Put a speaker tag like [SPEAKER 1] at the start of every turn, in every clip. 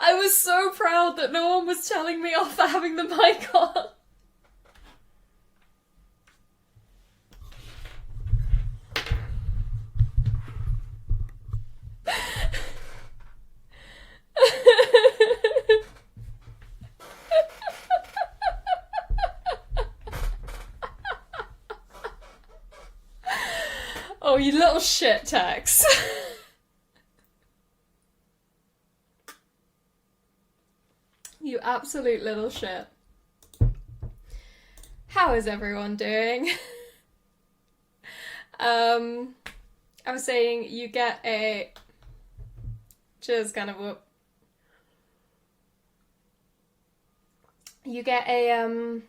[SPEAKER 1] I was so proud that no one was telling me off for having the mic on. Oh, you little shit, Tex. You absolute little shit. How is everyone doing? I was saying you get a... Cheers, kind of whoop. You get a,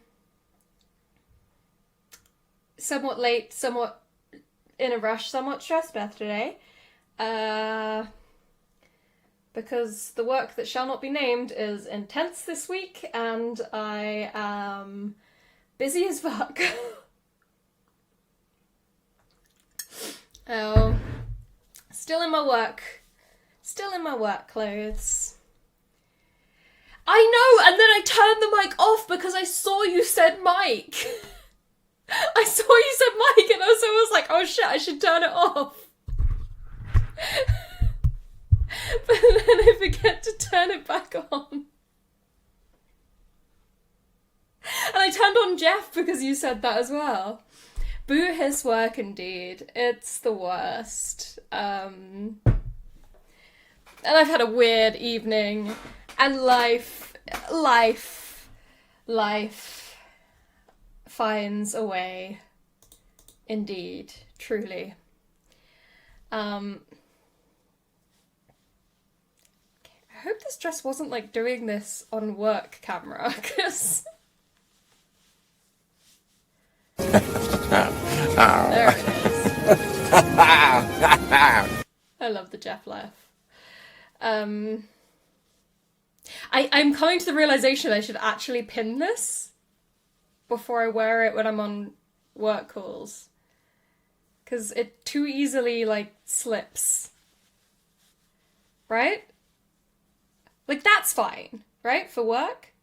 [SPEAKER 1] somewhat late, somewhat in a rush, somewhat stressed Beth today. Because the work that shall not be named is intense this week, and I am busy as fuck. Oh, still in my work clothes. I know, and then I turned the mic off because I saw you said mic. I saw you said mic, and I was like, oh shit, I should turn it off. But then I forget to turn it back on. And I turned on Jeff because you said that as well. Boo his work indeed. It's the worst. And I've had a weird evening. And life finds a way. Indeed. Truly. I hope this dress wasn't like doing this on work camera, because... There it is. I love the Jeff laugh. I'm coming to the realization I should actually pin this before I wear it when I'm on work calls. Because it too easily, like, slips. Right? Like, that's fine, right? For work?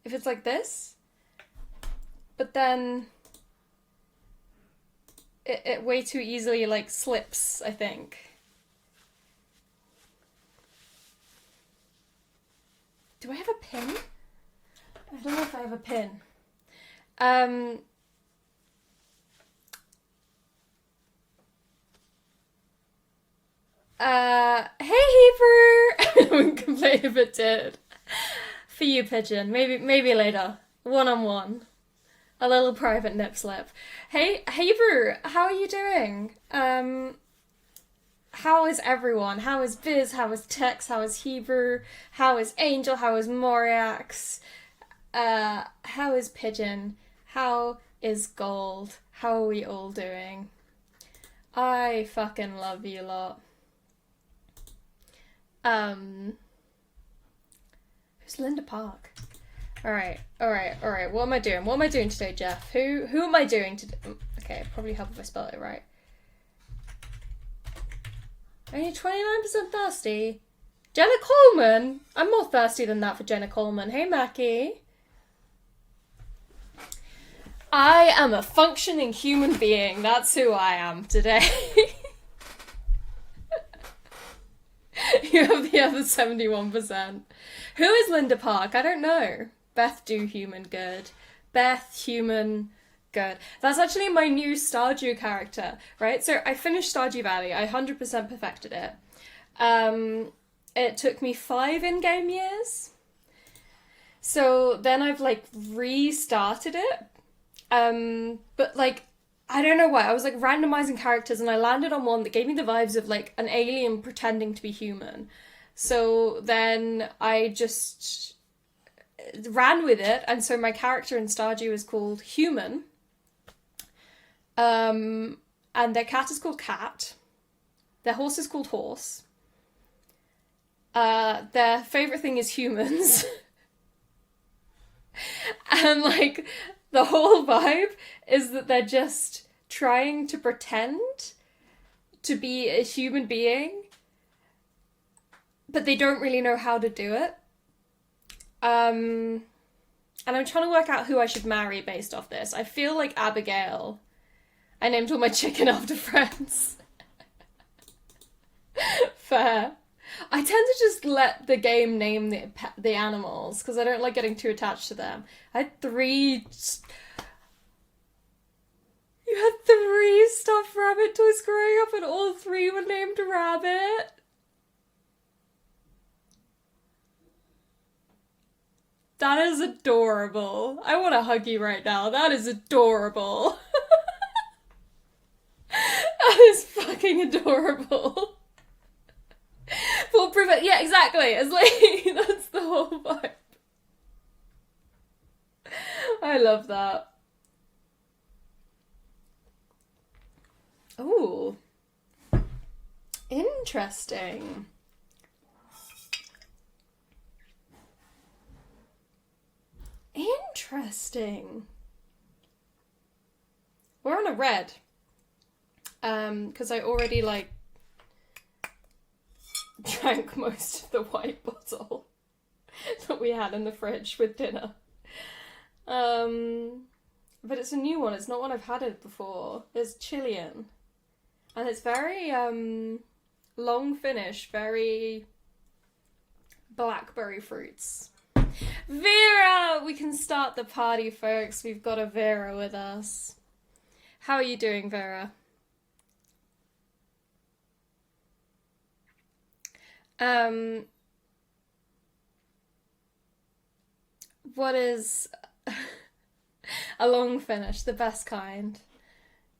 [SPEAKER 1] If it's like this. But then... It way too easily, like, slips, I think. Do I have a pin? I don't know if I have a pin. Hey, Heaper! I wouldn't complain if it did. For you, Pigeon. Maybe later. One-on-one. A little private nip slip. Hey, Heaper, how are you doing? How is everyone? How is Biz? How is Tex? How is Heber? How is Angel? How is Moriax? How is Pigeon? How is Gold? How are we all doing? I fucking love you lot. Who's Linda Park? Alright. What am I doing today, Jeff? Who am I doing today? Okay, probably help if I spell it right. Only 29% thirsty. Jenna Coleman? I'm more thirsty than that for Jenna Coleman. Hey, Mackie. I am a functioning human being. That's who I am today. You have the other 71%. Who is Linda Park? I don't know. Beth do human good. Beth human good. That's actually my new Stardew character, right? So I finished Stardew Valley. I 100% perfected it. It took me 5 in-game years. So then I've like restarted it. But like, I don't know why. I was like randomizing characters and I landed on one that gave me the vibes of like an alien pretending to be human. So then I just ran with it, and so my character in Stardew is called Human. And their cat is called Cat. Their horse is called Horse. Their favourite thing is humans. And like, the whole vibe is that they're just trying to pretend to be a human being but they don't really know how to do it. And I'm trying to work out who I should marry based off this. I feel like Abigail. I named all my chicken after friends. Fair. I tend to just let the game name the animals because I don't like getting too attached to them. I had three. You had three stuffed rabbit toys growing up, and all three were named Rabbit. That is adorable. I want to hug you right now. That is adorable. That is fucking adorable. Foolproof. Yeah, exactly. It's like, that's the whole vibe. I love that. Ooh. Interesting. Interesting. We're on a red. Because I already, like, drank most of the white bottle that we had in the fridge with dinner. But it's a new one. It's not one I've had it before. It's Chilean. And it's very, long finish, very blackberry fruits. Vera! We can start the party, folks. We've got a Vera with us. How are you doing, Vera? What is a long finish, the best kind?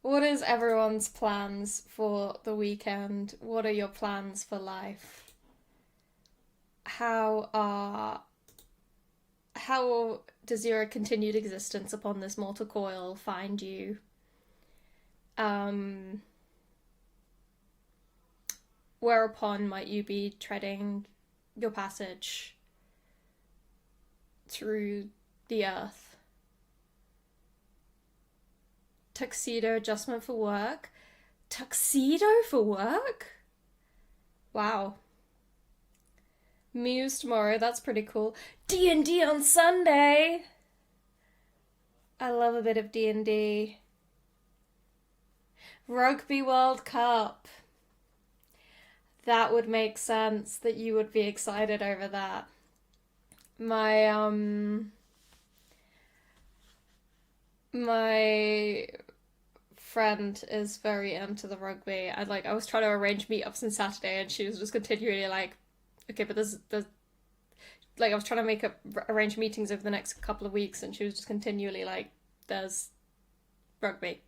[SPEAKER 1] What is everyone's plans for the weekend? What are your plans for life? How does your continued existence upon this mortal coil find you? Whereupon might you be treading your passage through the earth? Tuxedo adjustment for work? Tuxedo for work? Wow. Muse tomorrow, that's pretty cool. D&D on Sunday! I love a bit of D&D. Rugby World Cup. That would make sense that you would be excited over that. My friend is very into the rugby. I was trying to arrange meetups on Saturday and she was just continually like, okay, but there's I was trying to arrange meetings over the next couple of weeks and she was just continually like, there's rugby.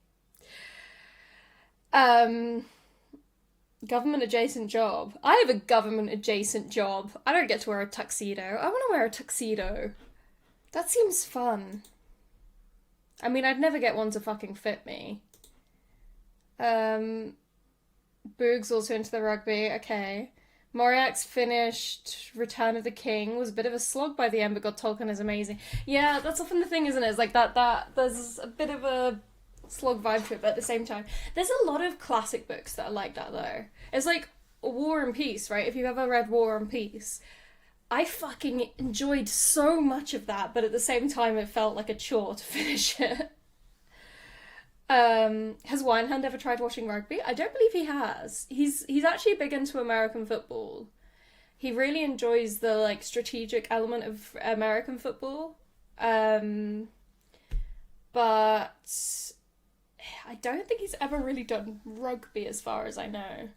[SPEAKER 1] Government adjacent job. I have a government adjacent job. I don't get to wear a tuxedo. I want to wear a tuxedo. That seems fun. I mean, I'd never get one to fucking fit me. Boog's also into the rugby. Okay. Moriax finished Return of the King. Was a bit of a slog by the end, but God Tolkien is amazing. Yeah, that's often the thing, isn't it? It's like that there's a bit of a slog vibe to it, but at the same time, there's a lot of classic books that are like that, though. It's like War and Peace, right? If you've ever read War and Peace, I fucking enjoyed so much of that, but at the same time, it felt like a chore to finish it. Has Winehand ever tried watching rugby? I don't believe he has. He's actually big into American football. He really enjoys the like strategic element of American football. But I don't think he's ever really done rugby as far as I know.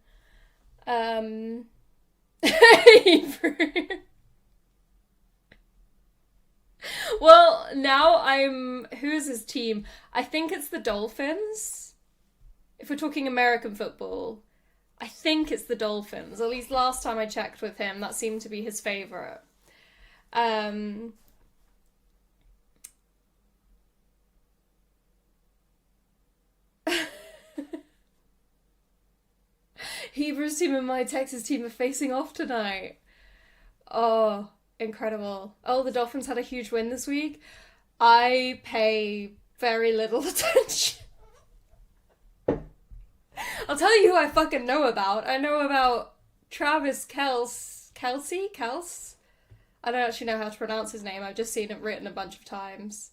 [SPEAKER 1] Well, now who is his team? I think it's the Dolphins. If we're talking American football, I think it's the Dolphins. At least last time I checked with him, that seemed to be his favourite. Hebrews team and my Texas team are facing off tonight. Oh, incredible. Oh, the Dolphins had a huge win this week. I pay very little attention. I'll tell you who I fucking know about. I know about Travis Kelce Kels. I don't actually know how to pronounce his name. I've just seen it written a bunch of times.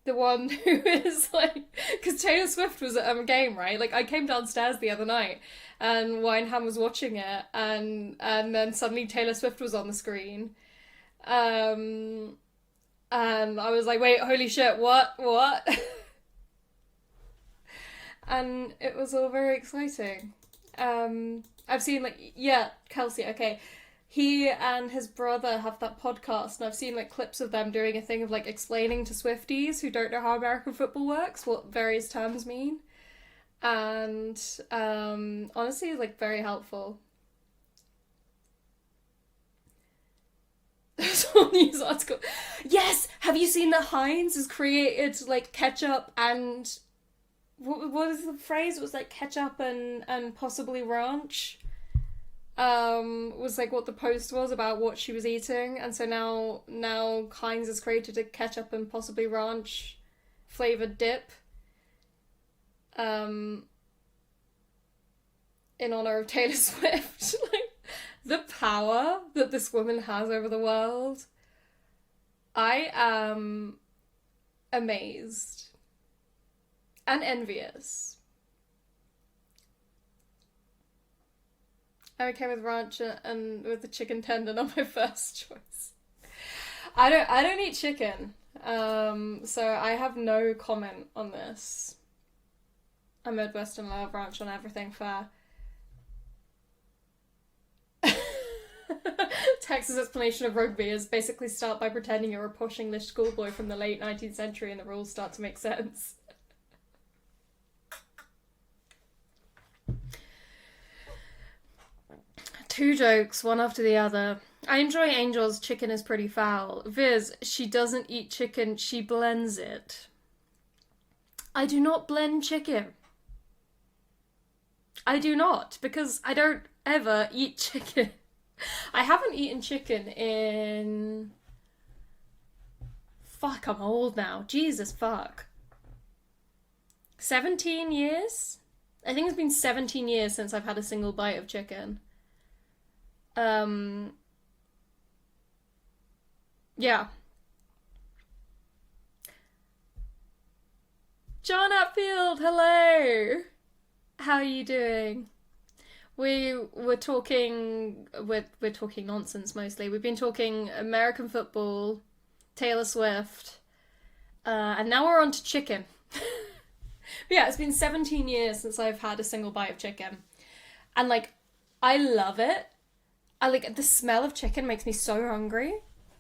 [SPEAKER 1] The one who is like, because Taylor Swift was at a game, right? Like, I came downstairs the other night and Wineham was watching it, and then suddenly Taylor Swift was on the screen. And I was like, wait, holy shit, what? And it was all very exciting. I've seen, like, yeah, Kelsey, okay. He and his brother have that podcast, and I've seen like clips of them doing a thing of like explaining to Swifties who don't know how American football works what various terms mean, and honestly, like, very helpful. There's a news article. Yes, have you seen that Heinz has created like ketchup and what is the phrase? It was like ketchup and possibly ranch. Was like what the post was about what she was eating, and so now Heinz has created a ketchup and possibly ranch flavored dip um in honor of Taylor Swift. Like, the power that this woman has over the world, I am amazed and envious. I'm okay with ranch and with the chicken tender, not my first choice. I don't eat chicken. So I have no comment on this. I'm Midwestern, I love ranch on everything, fair. Texas' explanation of rugby is basically start by pretending you're a posh English schoolboy from the late 19th century and the rules start to make sense. Two jokes, one after the other. I enjoy Angel's chicken is pretty foul. Viz, she doesn't eat chicken, she blends it. I do not blend chicken. I do not, because I don't ever eat chicken. I haven't eaten chicken in... Fuck, I'm old now. Jesus fuck. 17 years? I think it's been 17 years since I've had a single bite of chicken. Yeah. John Atfield, hello! How are you doing? We're talking we're talking nonsense mostly. We've been talking American football, Taylor Swift, and now we're on to chicken. But yeah, it's been 17 years since I've had a single bite of chicken. And like, I love it. I like the smell of chicken makes me so hungry.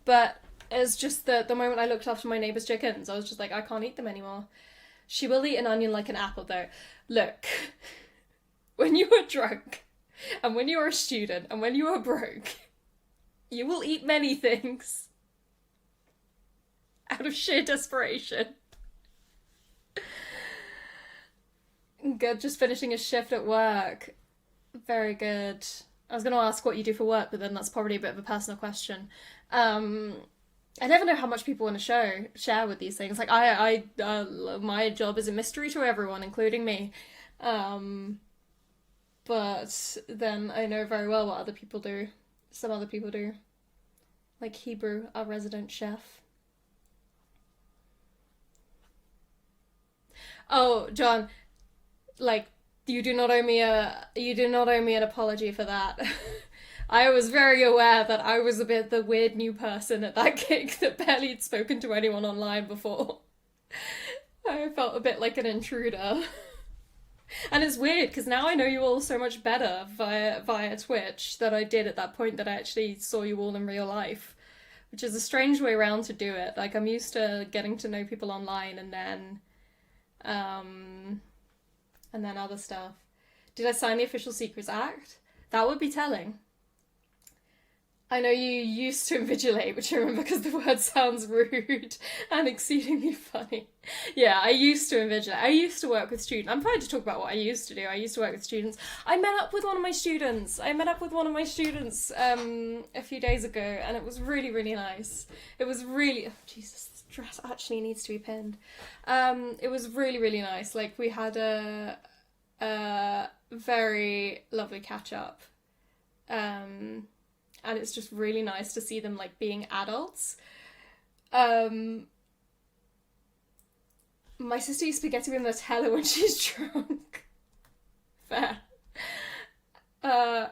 [SPEAKER 1] But it's just the moment I looked after my neighbour's chickens, I was just like, I can't eat them anymore. She will eat an onion like an apple though. Look, when you are drunk, and when you are a student, and when you are broke, you will eat many things out of sheer desperation. Good, just finishing a shift at work. Very good. I was going to ask what you do for work, but then that's probably a bit of a personal question. I never know how much people want to share with these things. Like, my job is a mystery to everyone, including me. But then I know very well what other people do. Some other people do. Like Hebrew, our resident chef. Oh, John, like, you do not owe me an apology for that. I was very aware that I was a bit the weird new person at that gig that barely had spoken to anyone online before. I felt a bit like an intruder. And it's weird because now I know you all so much better via Twitch than I did at that point that I actually saw you all in real life, which is a strange way around to do it. Like, I'm used to getting to know people online and then other stuff. Did I sign the Official Secrets Act? That would be telling. I know you used to invigilate, which I remember because the word sounds rude and exceedingly funny. Yeah, I used to invigilate. I used to work with students. I'm fine to talk about what I used to do. I used to work with students. I met up with one of my students a few days ago, and it was really, really nice. It was really... Oh, Jesus, this dress actually needs to be pinned. It was really, really nice. Like, we had a very lovely catch-up. And it's just really nice to see them like being adults. My sister eats spaghetti with Nutella when she's drunk. Fair. Uh,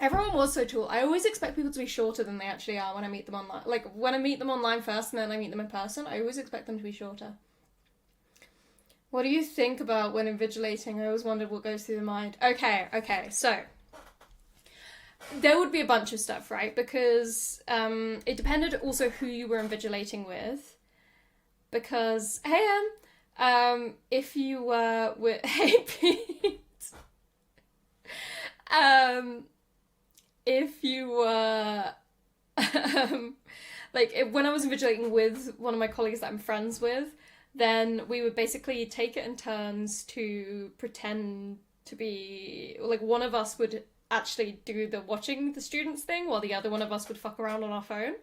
[SPEAKER 1] Everyone was so tall. I always expect people to be shorter than they actually are when I meet them online. Like, when I meet them online first and then I meet them in person, I always expect them to be shorter. What do you think about when invigilating? I always wondered what goes through the mind. Okay, so there would be a bunch of stuff, right? Because it depended also who you were invigilating with. Because, hey, if you were with, hey, Pete, if you were, when I was invigilating with one of my colleagues that I'm friends with, then we would basically take it in turns to pretend to be, like, one of us would actually do the watching the students thing while the other one of us would fuck around on our phone.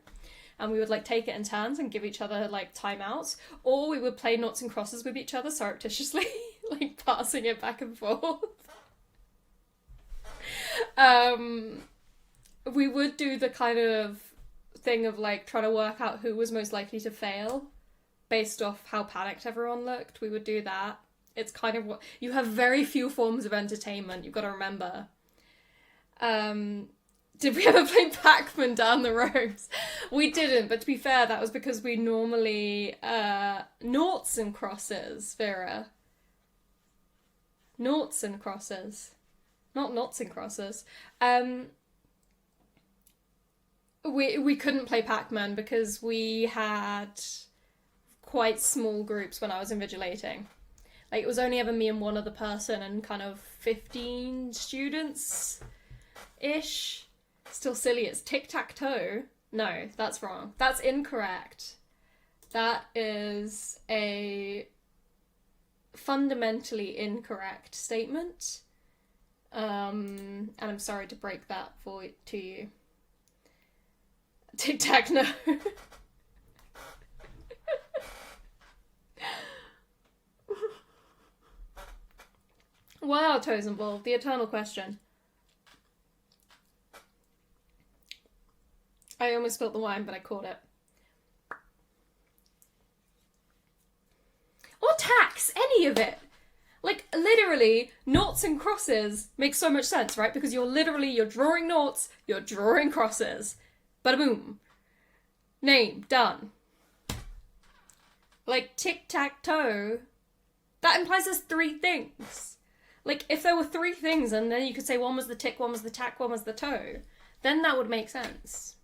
[SPEAKER 1] And we would, like, take it in turns and give each other, like, timeouts. Or we would play noughts and crosses with each other surreptitiously, like, passing it back and forth. We would do the kind of thing of, like, trying to work out who was most likely to fail based off how panicked everyone looked. We would do that. It's kind of what... You have very few forms of entertainment, you've got to remember. Did we ever play Pac-Man down the roads? We didn't, but to be fair, that was because we normally... noughts and crosses, Vera. Noughts and crosses. Not noughts and crosses. We couldn't play Pac-Man because we had quite small groups when I was invigilating. Like, it was only ever me and one other person and kind of 15 students-ish. Still silly, it's tic-tac-toe. No, that's wrong. That's incorrect. That is a fundamentally incorrect statement. And I'm sorry to break that to you. Tic-tac-no. What are toes involved? The eternal question. I almost spilled the wine, but I caught it. Or tax, any of it. Like, literally, noughts and crosses make so much sense, right? Because you're drawing noughts, you're drawing crosses. Bada boom. Name, done. Like, tic-tac-toe, that implies there's three things. Like, if there were three things and then you could say one was the tick, one was the tack, one was the toe, then that would make sense.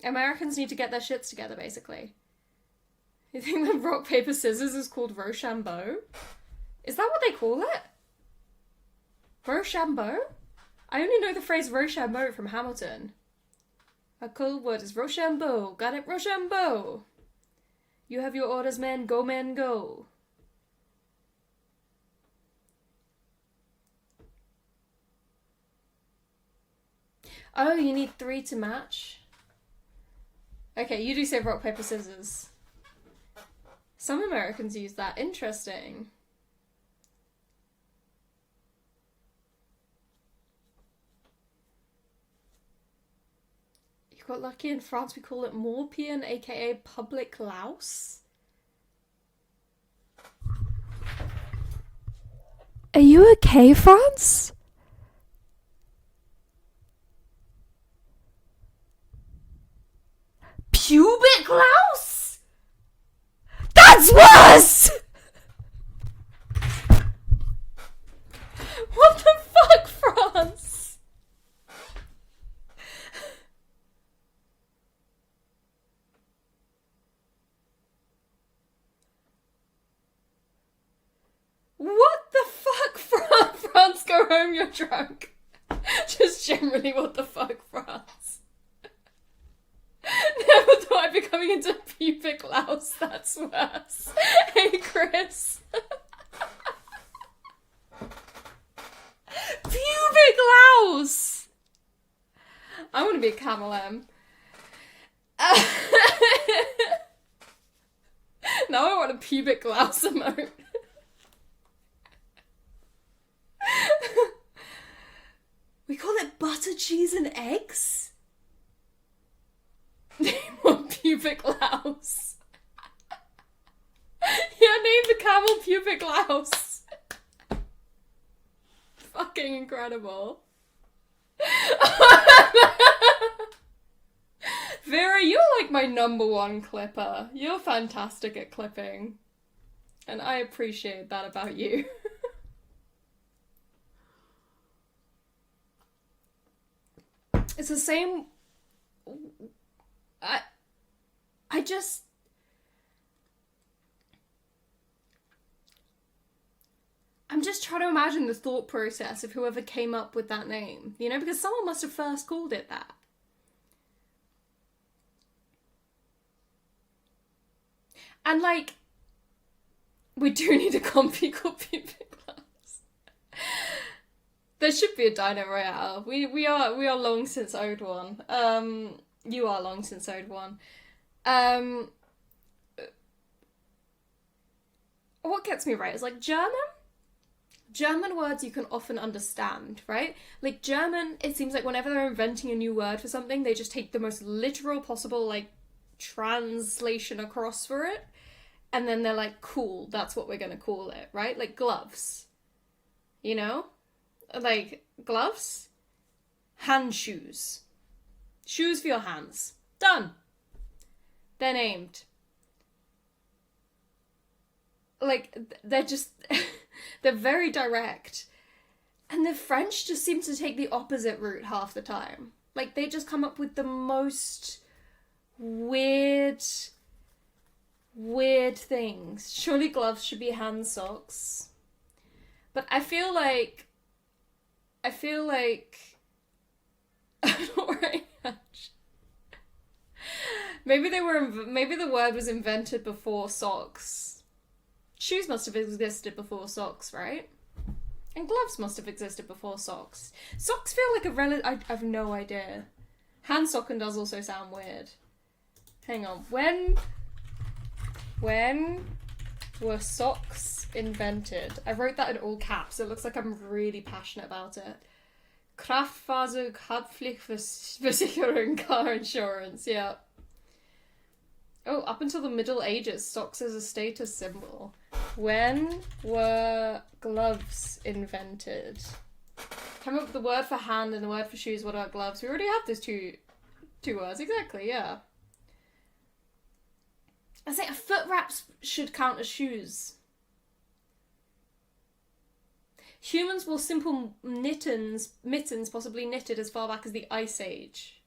[SPEAKER 1] Americans need to get their shits together, basically. You think that rock, paper, scissors is called Rochambeau? Is that what they call it? Rochambeau? I only know the phrase Rochambeau from Hamilton. A cold word is Rochambeau. Got it, Rochambeau? You have your orders, man. Go, man, go. Oh, you need three to match? Okay, you do say rock, paper, scissors. Some Americans use that. Interesting. You got lucky. In France we call it Morpion, aka public louse.
[SPEAKER 2] Are you okay, France?
[SPEAKER 1] Pubic louse?
[SPEAKER 2] That's worse!
[SPEAKER 1] What the fuck, France? What the fuck, France? Go home, you're drunk. Just generally, what the fuck, France? Never thought I'd be coming into pubic louse. That's worse. Hey, Chris. Pubic louse. I want to be a camel M. Now I want a pubic louse emote. Butter, cheese, and eggs? Name one pubic louse. Yeah, name the camel pubic louse. Fucking incredible. Vera, you're like my number one clipper. You're fantastic at clipping. And I appreciate that about you. It's the same. I just. I'm just trying to imagine the thought process of whoever came up with that name, you know, because someone must have first called it that. And like, we do need a compy called Pubic Louse. There should be a Dino Royale. We are long since owed one. You are long since owed one. What gets me right is like German words you can often understand, right? Like German, it seems like whenever they're inventing a new word for something, they just take the most literal possible like translation across for it. And then they're like, cool, that's what we're gonna call it, right? Like gloves. You know? Like, gloves? Hand shoes. Shoes for your hands. Done. They're named. Like, they're just... they're very direct. And the French just seem to take the opposite route half the time. Like, they just come up with the most weird things. Surely gloves should be hand socks. But I feel like I'm not wearing much. Maybe the word was invented before socks. Shoes must have existed before socks, right? And gloves must have existed before socks. Socks feel like I have no idea. Hand socken does also sound weird. Hang on. When were socks invented? I wrote that in all caps. It looks like I'm really passionate about it. Kraftfaserhaftpflichtversicherung, car insurance, yeah. Oh, up until the Middle Ages, socks is a status symbol. When were gloves invented? Come up with the word for hand and the word for shoes. What about gloves? We already have those two words. Exactly, yeah. I say a foot wraps should count as shoes. Humans wore simple mittens possibly knitted as far back as the Ice Age.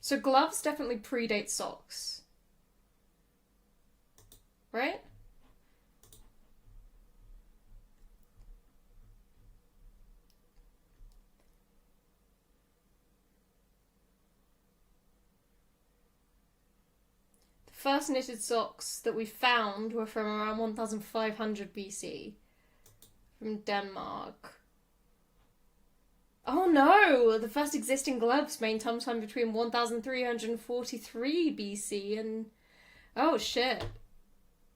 [SPEAKER 1] So gloves definitely predate socks. Right? The first knitted socks that we found were from around 1500 BC. From Denmark. Oh no! The first existing gloves made sometime between 1343 BC and... Oh shit.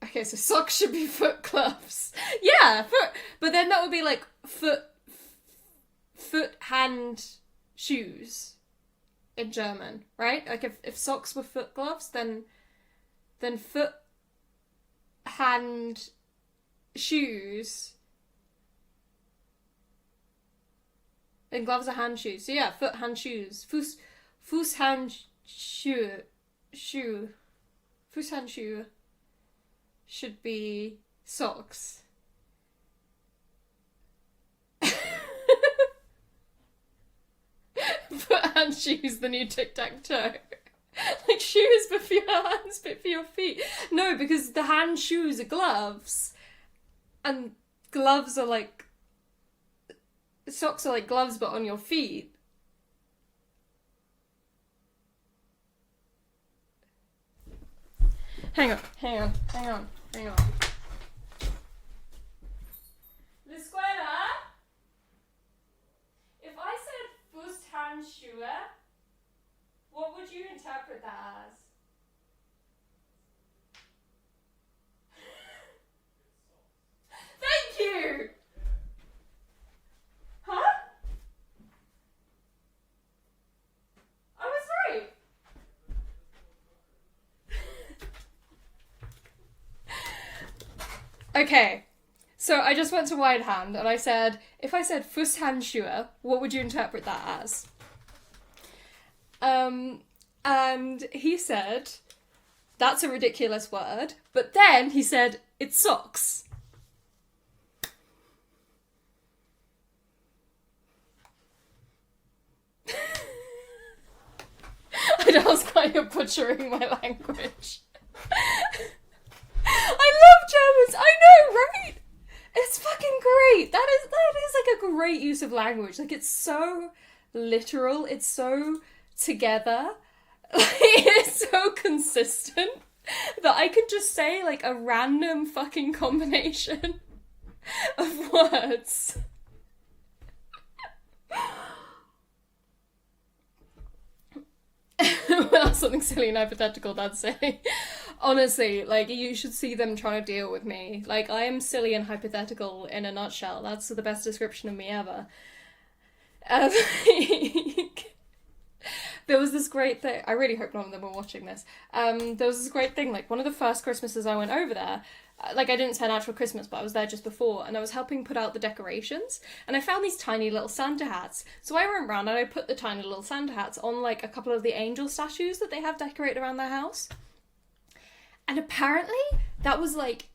[SPEAKER 1] Okay, so socks should be foot gloves. Yeah, foot... But then that would be like foot, hand, shoes in German, right? Like if socks were foot gloves, then foot, hand, shoes... And gloves are hand shoes. So yeah, foot, hand, shoes. Fuß, hand, shoe. Fuß, hand, shoe should be socks. Foot, hand, shoes, the new tic-tac-toe. Like shoes but for your hands, but for your feet. No, because the hand shoes are gloves. And gloves are like... Socks are like gloves but on your feet. Hang on. La scuola? If I said Fußhandschuhe, what would you interpret that as? Thank you! Huh? Okay, so I just went to Wide Hand and I said, if I said Fusshandschuhe, what would you interpret that as? And he said, that's a ridiculous word, but then he said, it's socks. I know I was kind of butchering my language. I love Germans, I know, right? It's fucking great. That is like a great use of language. Like, it's so literal, it's so together, it's so consistent that I could just say like a random fucking combination of words. Well, something silly and hypothetical, that's say. Honestly, like, you should see them trying to deal with me. Like, I am silly and hypothetical in a nutshell. That's the best description of me ever. Um, there was this great thing. I really hope none of them were watching this. There was this great thing. Like, one of the first Christmases I went over there, like, I didn't spend actual Christmas, but I was there just before, and I was helping put out the decorations, and I found these tiny little Santa hats. So I went around and I put the tiny little Santa hats on, like, a couple of the angel statues that they have decorated around their house. And apparently, that was, like,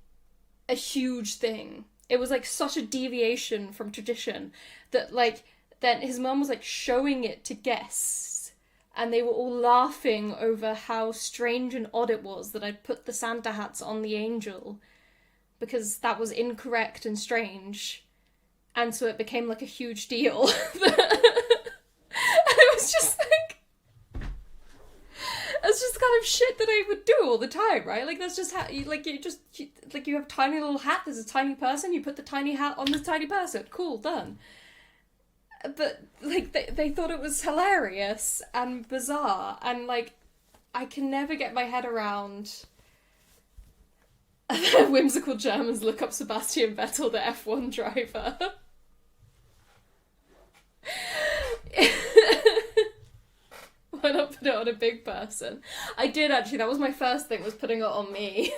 [SPEAKER 1] a huge thing. It was, like, such a deviation from tradition that, like, then his mum was, like, showing it to guests, and they were all laughing over how strange and odd it was that I'd put the Santa hats on the angel, because that was incorrect and strange, and so it became, like, a huge deal. And it was just, like, that's just the kind of shit that I would do all the time, right? Like, that's just how, you have a tiny little hat, there's a tiny person, you put the tiny hat on the tiny person. Cool, done. But, like, they thought it was hilarious and bizarre, and, like, I can never get my head around whimsical Germans look up Sebastian Vettel, the F1 driver. Why not put it on a big person? I did, actually. That was my first thing, was putting it on me.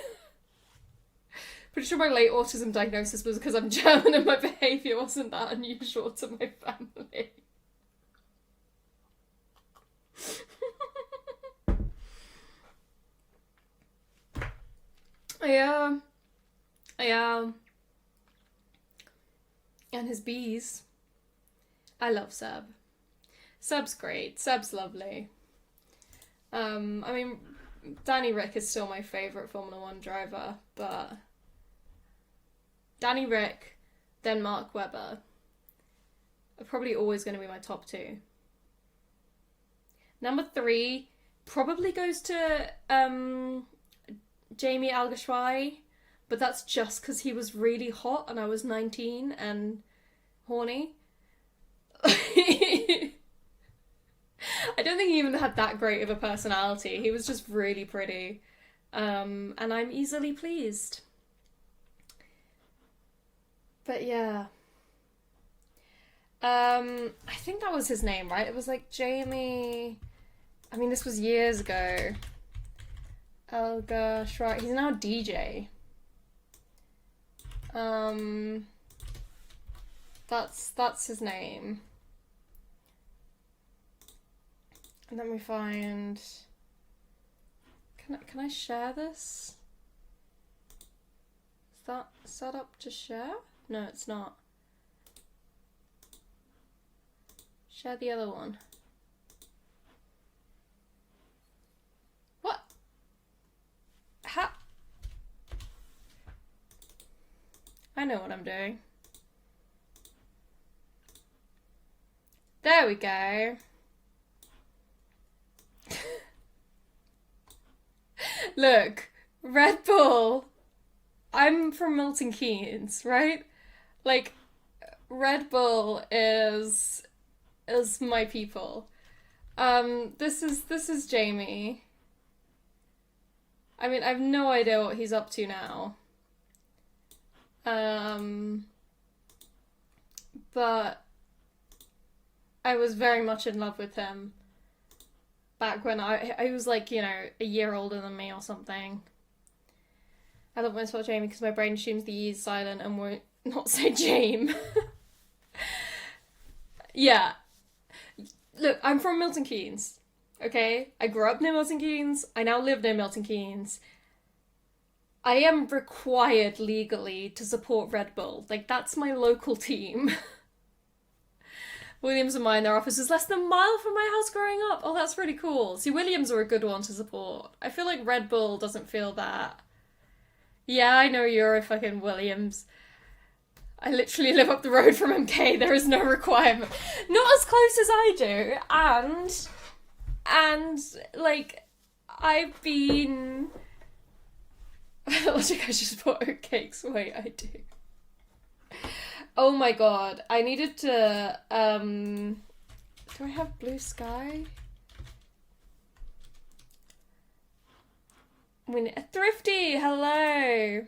[SPEAKER 1] Pretty sure my late autism diagnosis was because I'm German and my behaviour wasn't that unusual to my family. Yeah. And his bees. I love Seb. Seb's great. Seb's lovely. I mean, Danny Rick is still my favourite Formula 1 driver, but Danny Rick, then Mark Webber are probably always going to be my top two. Number 3 probably goes to Jamie Alguersuari, but that's just because he was really hot and I was 19 and horny. I don't think he even had that great of a personality. He was just really pretty. And I'm easily pleased. But yeah. I think that was his name, right? It was like Jamie... I mean, this was years ago. Alguersuari. He's now a DJ. That's his name. And let me find... Can I share this? Is that set up to share? No, it's not. Share the other one. What? How? I know what I'm doing. There we go. Look, Red Bull. I'm from Milton Keynes, right? Like, Red Bull is my people. This is Jamie. I mean, I have no idea what he's up to now. But I was very much in love with him back when I was like, you know, a year older than me or something. I love when I spell Jamie because my brain assumes the E is silent and won't not say Jame. Yeah. Look, I'm from Milton Keynes. Okay? I grew up near Milton Keynes. I now live near Milton Keynes. I am required legally to support Red Bull. Like, that's my local team. Williams and mine, their office is less than a mile from my house growing up. Oh, that's really cool. See, Williams are a good one to support. I feel like Red Bull doesn't feel that. Yeah, I know you're a fucking Williams. I literally live up the road from MK. There is no requirement. Not as close as I do. And like, I've been... Logic, I just bought oatcakes. Wait, I do. Oh my god. I needed to, do I have blue sky? Thrifty, hello!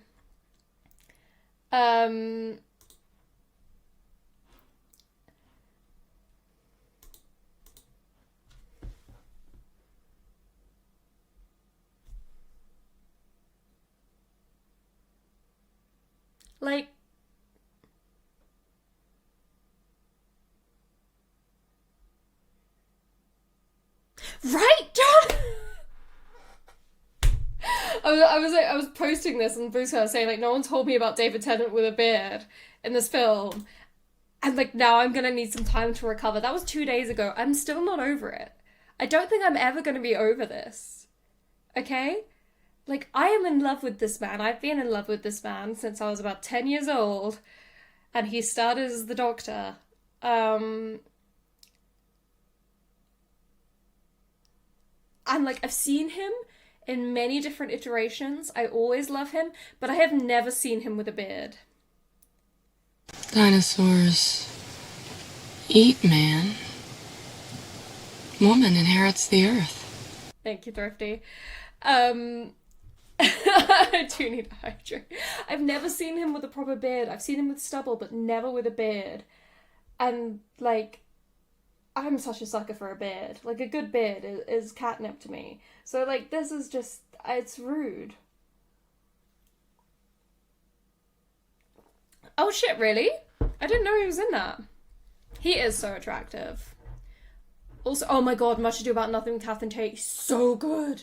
[SPEAKER 1] Like, right, John? I was posting this on Bruce saying like no one told me about David Tennant with a beard in this film, and like now I'm gonna need some time to recover. That was 2 days ago. I'm still not over it. I don't think I'm ever gonna be over this. Okay? Like, I am in love with this man. I've been in love with this man since I was about 10 years old, and he started as the Doctor. And like, I've seen him in many different iterations. I always love him, but I have never seen him with a beard.
[SPEAKER 3] Dinosaurs eat man. Woman inherits the earth.
[SPEAKER 1] Thank you, Thrifty. I do need to hydrate. I've never seen him with a proper beard. I've seen him with stubble, but never with a beard. And, like, I'm such a sucker for a beard. Like, a good beard is catnip to me. So, like, this is just... It's rude. Oh, shit, really? I didn't know he was in that. He is so attractive. Also, oh my god, Much Ado About Nothing with Catherine Tate. So good.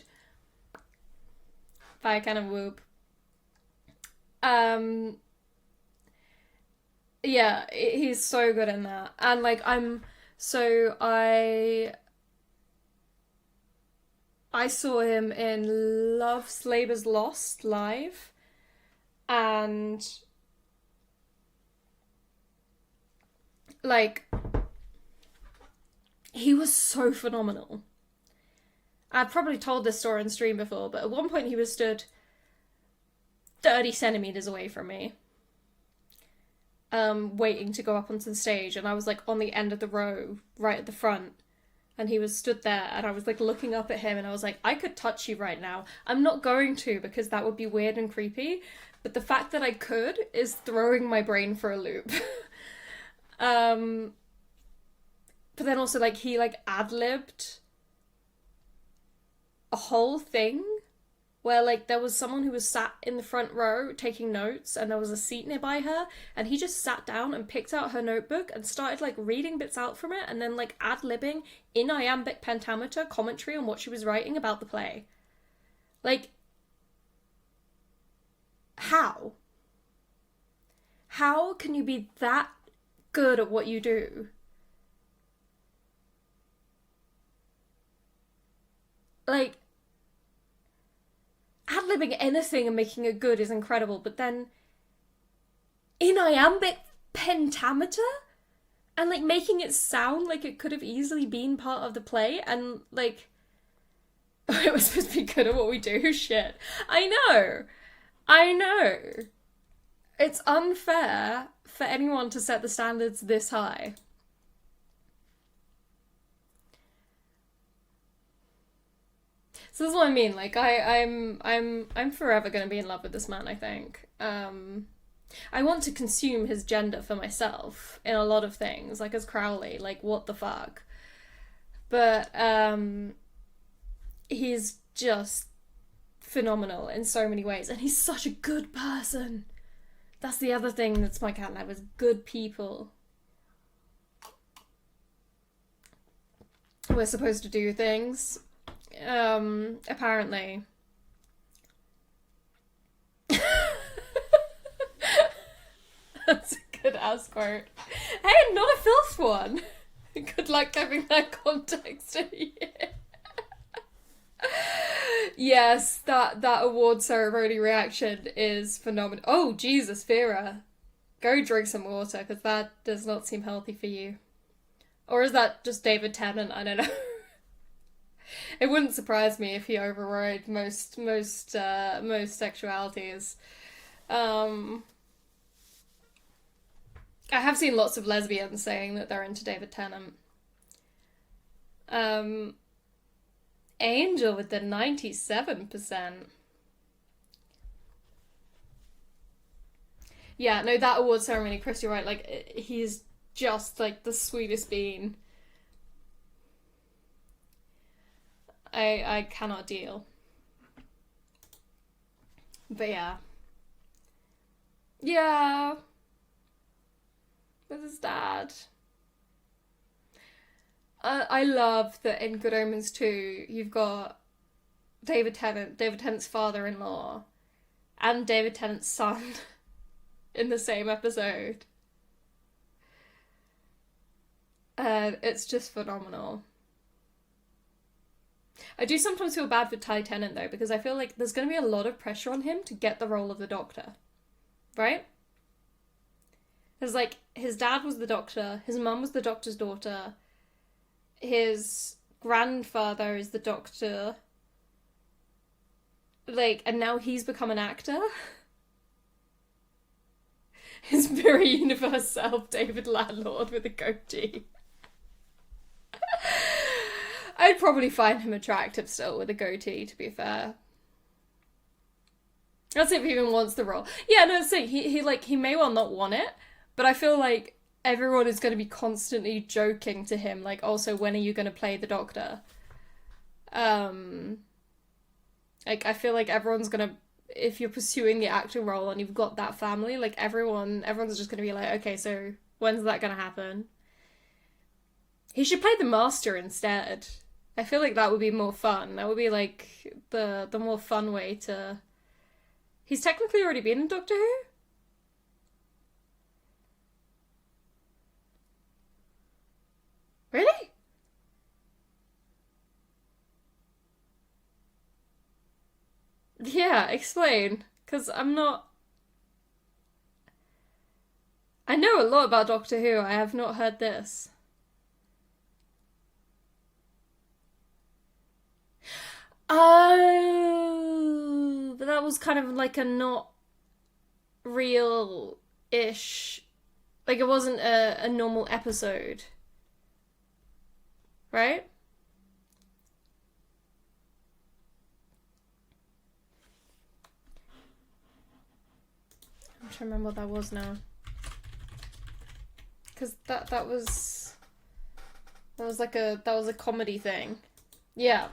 [SPEAKER 1] Fire Cannon Whoop. Yeah, he's so good in that. And, like, I saw him in Love Slavers Lost live, and like he was so phenomenal. I've probably told this story on stream before, but at one point he was stood 30 centimeters away from me, waiting to go up onto the stage, and I was like on the end of the row, right at the front. And he was stood there, and I was, like, looking up at him, and I was like, I could touch you right now. I'm not going to, because that would be weird and creepy. But the fact that I could is throwing my brain for a loop. But then also, like, he, like, ad-libbed a whole thing where, like, there was someone who was sat in the front row taking notes, and there was a seat nearby her, and he just sat down and picked out her notebook and started, like, reading bits out from it, and then, like, ad-libbing in iambic pentameter commentary on what she was writing about the play. Like, how? How can you be that good at what you do? Like, ad-libbing anything and making it good is incredible, but then in iambic pentameter and like making it sound like it could have easily been part of the play, and like it was supposed to be good at what we do. Shit. I know. It's unfair for anyone to set the standards this high. So this is what I mean. Like, I'm forever gonna be in love with this man, I think. I want to consume his gender for myself in a lot of things, like as Crowley, like what the fuck. But he's just phenomenal in so many ways, and he's such a good person. That's the other thing that's my cat lab, is good people. We're supposed to do things. Apparently. That's a good ass quote. Hey, not a filth one. Good luck giving that context in here. Yes, that award ceremony reaction is phenomenal. Oh, Jesus, Vera. Go drink some water, because that does not seem healthy for you. Or is that just David Tennant? I don't know. It wouldn't surprise me if he overrode most sexualities. I have seen lots of lesbians saying that they're into David Tennant. Angel with the 97%. Yeah, no, that award ceremony, Chris, you're right. Like, he's just like the sweetest bean. I cannot deal. But yeah. Yeah. With his dad. I love that in Good Omens 2, you've got David Tennant's father-in-law, and David Tennant's son in the same episode. It's just phenomenal. I do sometimes feel bad for Ty Tennant, though, because I feel like there's going to be a lot of pressure on him to get the role of the Doctor. Right? Because, like, his dad was the Doctor, his mum was the Doctor's daughter, his grandfather is the Doctor, like, and now he's become an actor. His very universe self, David Landlord with a goatee. I'd probably find him attractive still with a goatee, to be fair. That's if he even wants the role. Yeah, no, so he may well not want it, but I feel like everyone is going to be constantly joking to him, like, also, when are you going to play the Doctor? Like, I feel like everyone's going to, if you're pursuing the acting role and you've got that family, like, everyone's just going to be like, okay, so when's that going to happen? He should play the Master instead. I feel like that would be more fun. That would be, like, the more fun way to... He's technically already been in Doctor Who? Really? Yeah, explain. Because I'm not... I know a lot about Doctor Who. I have not heard this. Oh, but that was kind of like a not real-ish... Like, it wasn't a normal episode. Right? I'm trying to remember what that was now. Because that was like a comedy thing. Yeah.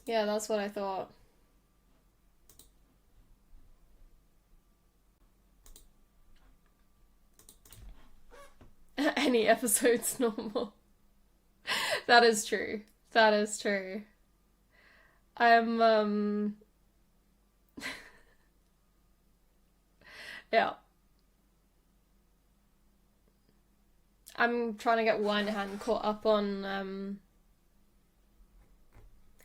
[SPEAKER 1] Yeah, that's what I thought. Any episode's normal. That is true. That is true. I'm, yeah. I'm trying to get one hand caught up on,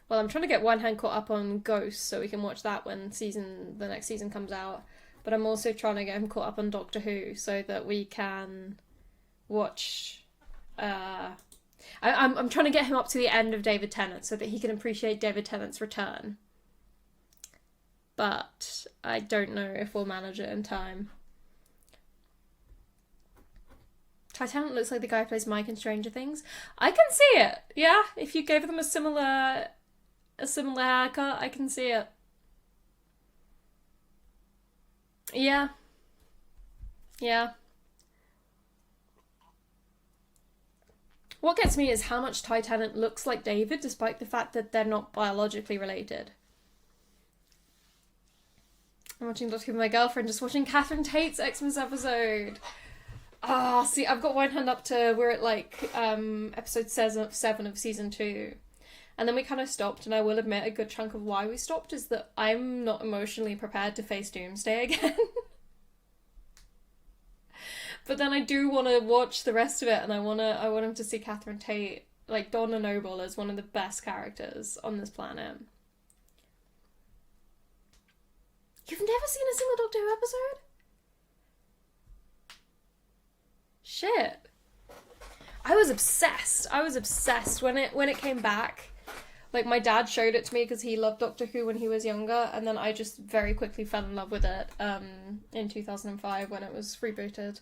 [SPEAKER 1] well, I'm trying to get one hand caught up on Ghost so we can watch that when the next season comes out. But I'm also trying to get him caught up on Doctor Who so that we can watch, I'm trying to get him up to the end of David Tennant so that he can appreciate David Tennant's return. But I don't know if we'll manage it in time. Ty Tennant looks like the guy who plays Mike in Stranger Things. I can see it. Yeah, if you gave them a similar haircut, I can see it. Yeah. Yeah. What gets me is how much Ty Tennant looks like David, despite the fact that they're not biologically related. I'm watching Doctor Who with my girlfriend, just watching Catherine Tate's Xmas episode. Ah, see, I've got one hand up to, we're at like episode 7 of season 2. And then we kind of stopped, and I will admit a good chunk of why we stopped is that I'm not emotionally prepared to face Doomsday again. But then I do want to watch the rest of it, and I want him to see Catherine Tate, like Donna Noble, as one of the best characters on this planet. You've never seen a single Doctor Who episode? Shit. I was obsessed when it came back. Like, my dad showed it to me because he loved Doctor Who when he was younger, and then I just very quickly fell in love with it in 2005 when it was rebooted.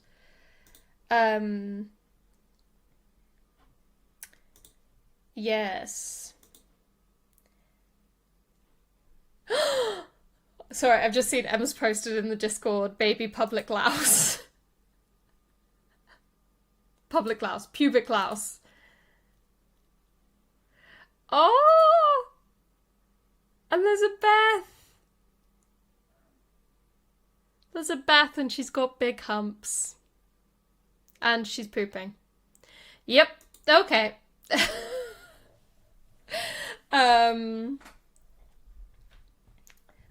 [SPEAKER 1] Yes. Sorry, I've just seen Emma's posted in the Discord, baby public louse. Public louse, pubic louse. Oh! And there's a Beth. There's a Beth and she's got big humps. And she's pooping. Yep, okay.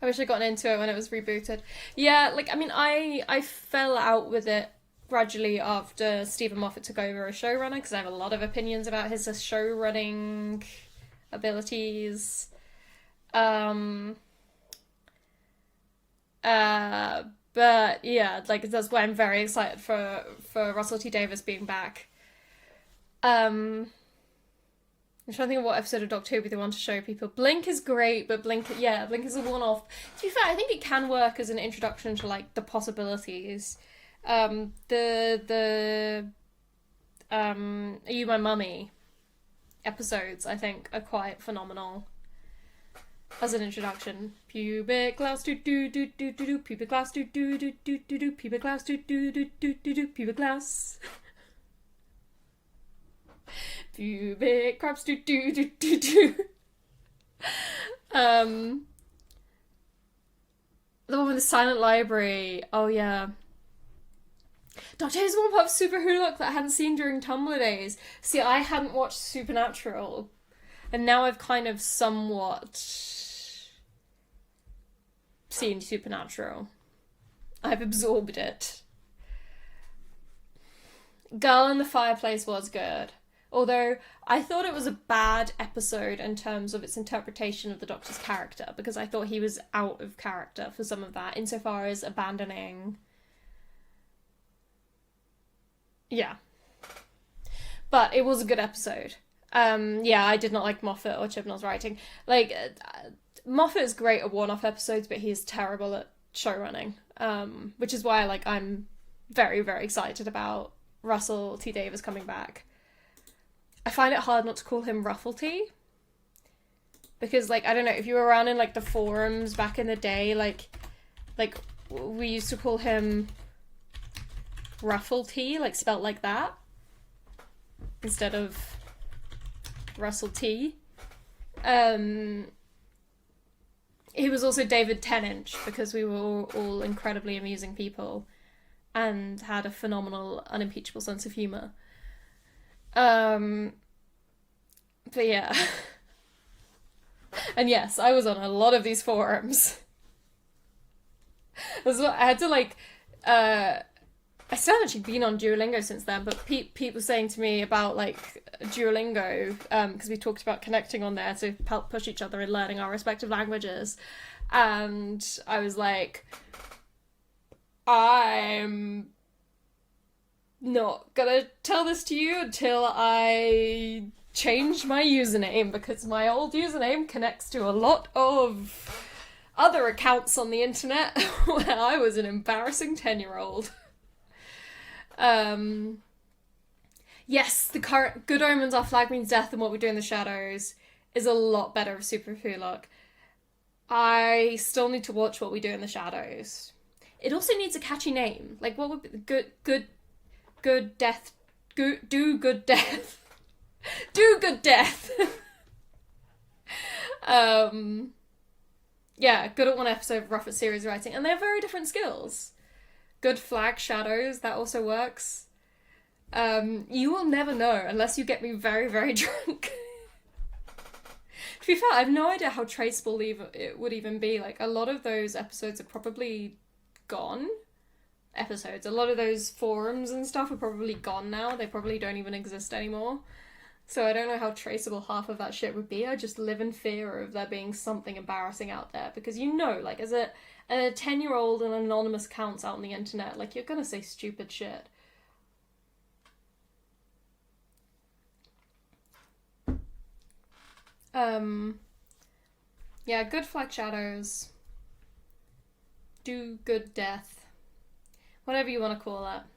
[SPEAKER 1] I wish I'd gotten into it when it was rebooted. Yeah, like, I mean, I fell out with it gradually after Stephen Moffat took over as showrunner, because I have a lot of opinions about his show-running abilities. But yeah, like, that's why I'm very excited for Russell T Davies being back. I'm trying to think of what episode of Doctor Who they want to show people. Blink is great, but Blink is a one-off. To be fair, I think it can work as an introduction to, like, the possibilities. Are You My Mummy episodes, I think, are quite phenomenal as an introduction. Pubic glouse do do do do do do, pubic glouse do do do do do do, pubic glouse do do do do do do, pubic glouse. Pubic crabs do do do do do. The one with the silent library. Oh yeah. Doctor Who's one part of Super Who Look that I hadn't seen during Tumblr days. See, I hadn't watched Supernatural, and now I've kind of somewhat seen Supernatural. I've absorbed it. Girl in the Fireplace was good. Although, I thought it was a bad episode in terms of its interpretation of the Doctor's character, because I thought he was out of character for some of that, insofar as abandoning... Yeah. But it was a good episode. Yeah, I did not like Moffat or Chibnall's writing. Like, Moffat is great at one-off episodes, but he is terrible at showrunning. Which is why, like, I'm very, very excited about Russell T Davies coming back. I find it hard not to call him Rufflety. Because, like, I don't know, if you were around in, like, the forums back in the day, like, we used to call him Rufflety, like, spelt like that. Instead of Russell T. He was also David Tennant, because we were all incredibly amusing people and had a phenomenal, unimpeachable sense of humour. But yeah. And yes, I was on a lot of these forums. I had to, like, I still haven't actually been on Duolingo since then, but Pete was saying to me about, like, Duolingo, because we talked about connecting on there to help push each other in learning our respective languages. And I was like, I'm not gonna tell this to you until I change my username, because my old username connects to a lot of other accounts on the internet where I was an embarrassing 10-year-old. Yes, the current Good Omens, Our Flag Means Death, and What We Do in the Shadows is a lot better of Super Who Look. I still need to watch What We Do in the Shadows. It also needs a catchy name. Like, what would be good death? Do good death. Do good death. Yeah, good at one episode, rough at series writing, and they have very different skills. Good flag shadows, that also works. You will never know unless you get me very, very drunk. To be fair, I have no idea how traceable it would even be. Like, a lot of those episodes are probably gone. A lot of those forums and stuff are probably gone now. They probably don't even exist anymore. So I don't know how traceable half of that shit would be. I just live in fear of there being something embarrassing out there. Because like, as a 10-year-old and anonymous accounts out on the internet, like, you're gonna say stupid shit. Yeah, good flag shadows. Do good death. Whatever you want to call that.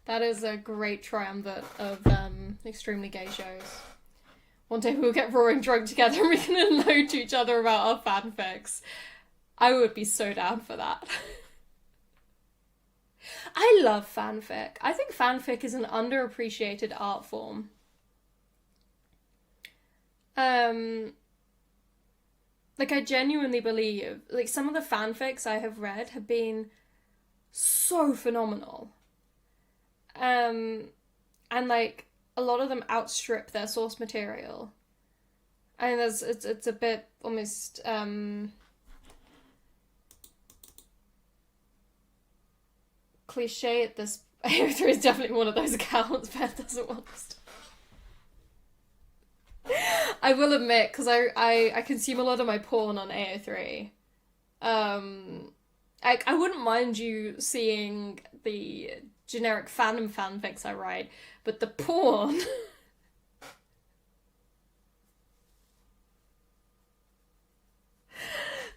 [SPEAKER 1] That is a great triumvirate of extremely gay shows. One day we'll get roaring drunk together and we can unload to each other about our fanfics. I would be so down for that. I love fanfic. I think fanfic is an underappreciated art form. Like, I genuinely believe, like, some of the fanfics I have read have been so phenomenal. And, like, a lot of them outstrip their source material. And it's a bit almost, cliche at this. AO3 is definitely one of those accounts Beth doesn't want us to. I will admit, because I consume a lot of my porn on AO3. I wouldn't mind you seeing the generic fandom fanfics I write, but the porn.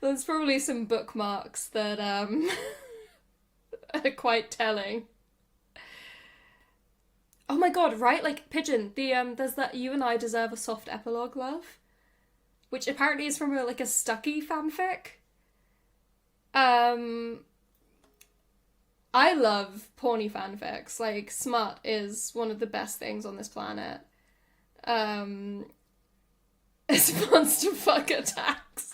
[SPEAKER 1] There's probably some bookmarks that are quite telling. Oh my god, right? Like, Pigeon, there's that You and I Deserve a Soft Epilogue Love, which apparently is from a Stucky fanfic. I love porny fanfics. Like, smut is one of the best things on this planet. It's monster fuck attacks.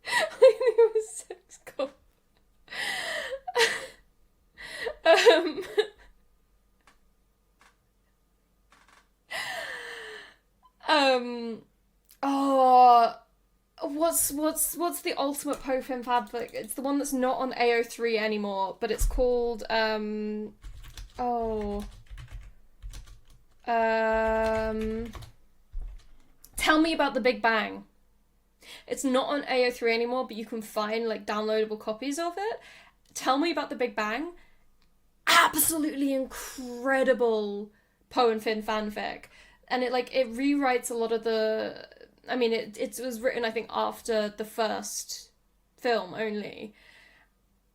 [SPEAKER 1] I think it was sex cop. Oh, what's the ultimate Pofin fanfic? It's the one that's not on AO3 anymore, but it's called Tell Me About the Big Bang. It's not on AO3 anymore, but you can find like downloadable copies of it. Tell Me About the Big Bang. Absolutely incredible Poe and Finn fanfic. And it rewrites a lot of the... I mean, it was written, I think, after the first film only.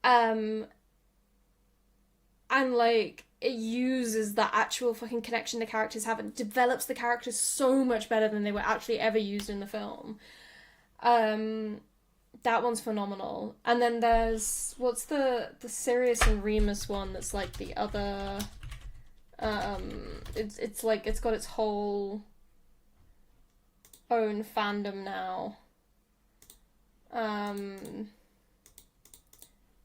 [SPEAKER 1] And, like, it uses that actual fucking connection the characters have and develops the characters so much better than they were actually ever used in the film. That one's phenomenal. And then there's... What's the Sirius and Remus one that's, like, the other... It's like, it's got its whole own fandom now. I'm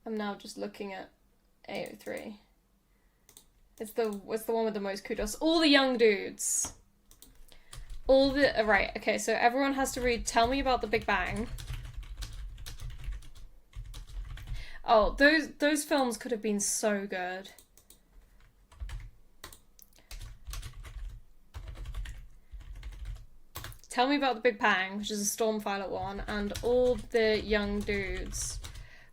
[SPEAKER 1] now just looking at AO3. It's the one with the most kudos. All the young dudes. Right, okay, so everyone has to read Tell Me About the Big Bang. Oh, those films could have been so good. Tell Me About the Big Bang, which is a Stormviolet one, and All the Young Dudes,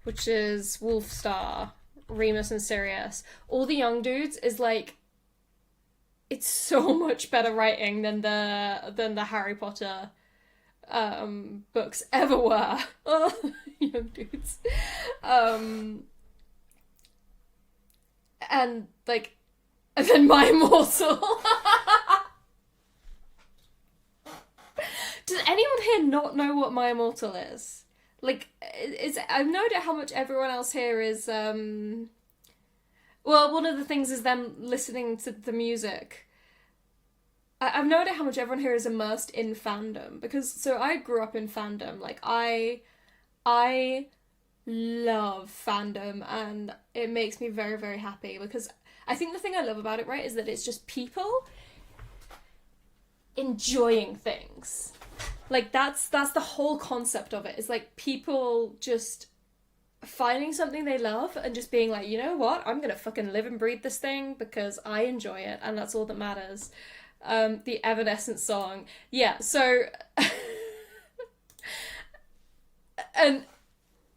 [SPEAKER 1] which is Wolfstar, Remus and Sirius. All the Young Dudes is like, it's so much better writing than the Harry Potter books ever were. Oh, Young Dudes. And then My Immortal. Does anyone here not know what My Immortal is? Like, I've no idea how much everyone else here is, well, one of the things is them listening to the music. I've no idea how much everyone here is immersed in fandom, because so I grew up in fandom. Like I love fandom, and it makes me very, very happy, because I think the thing I love about it, right, is that it's just people enjoying things. Like that's the whole concept of it. Is like people just finding something they love and just being like, you know what, I'm gonna fucking live and breathe this thing because I enjoy it, and that's all that matters. The Evanescence song, yeah. So, and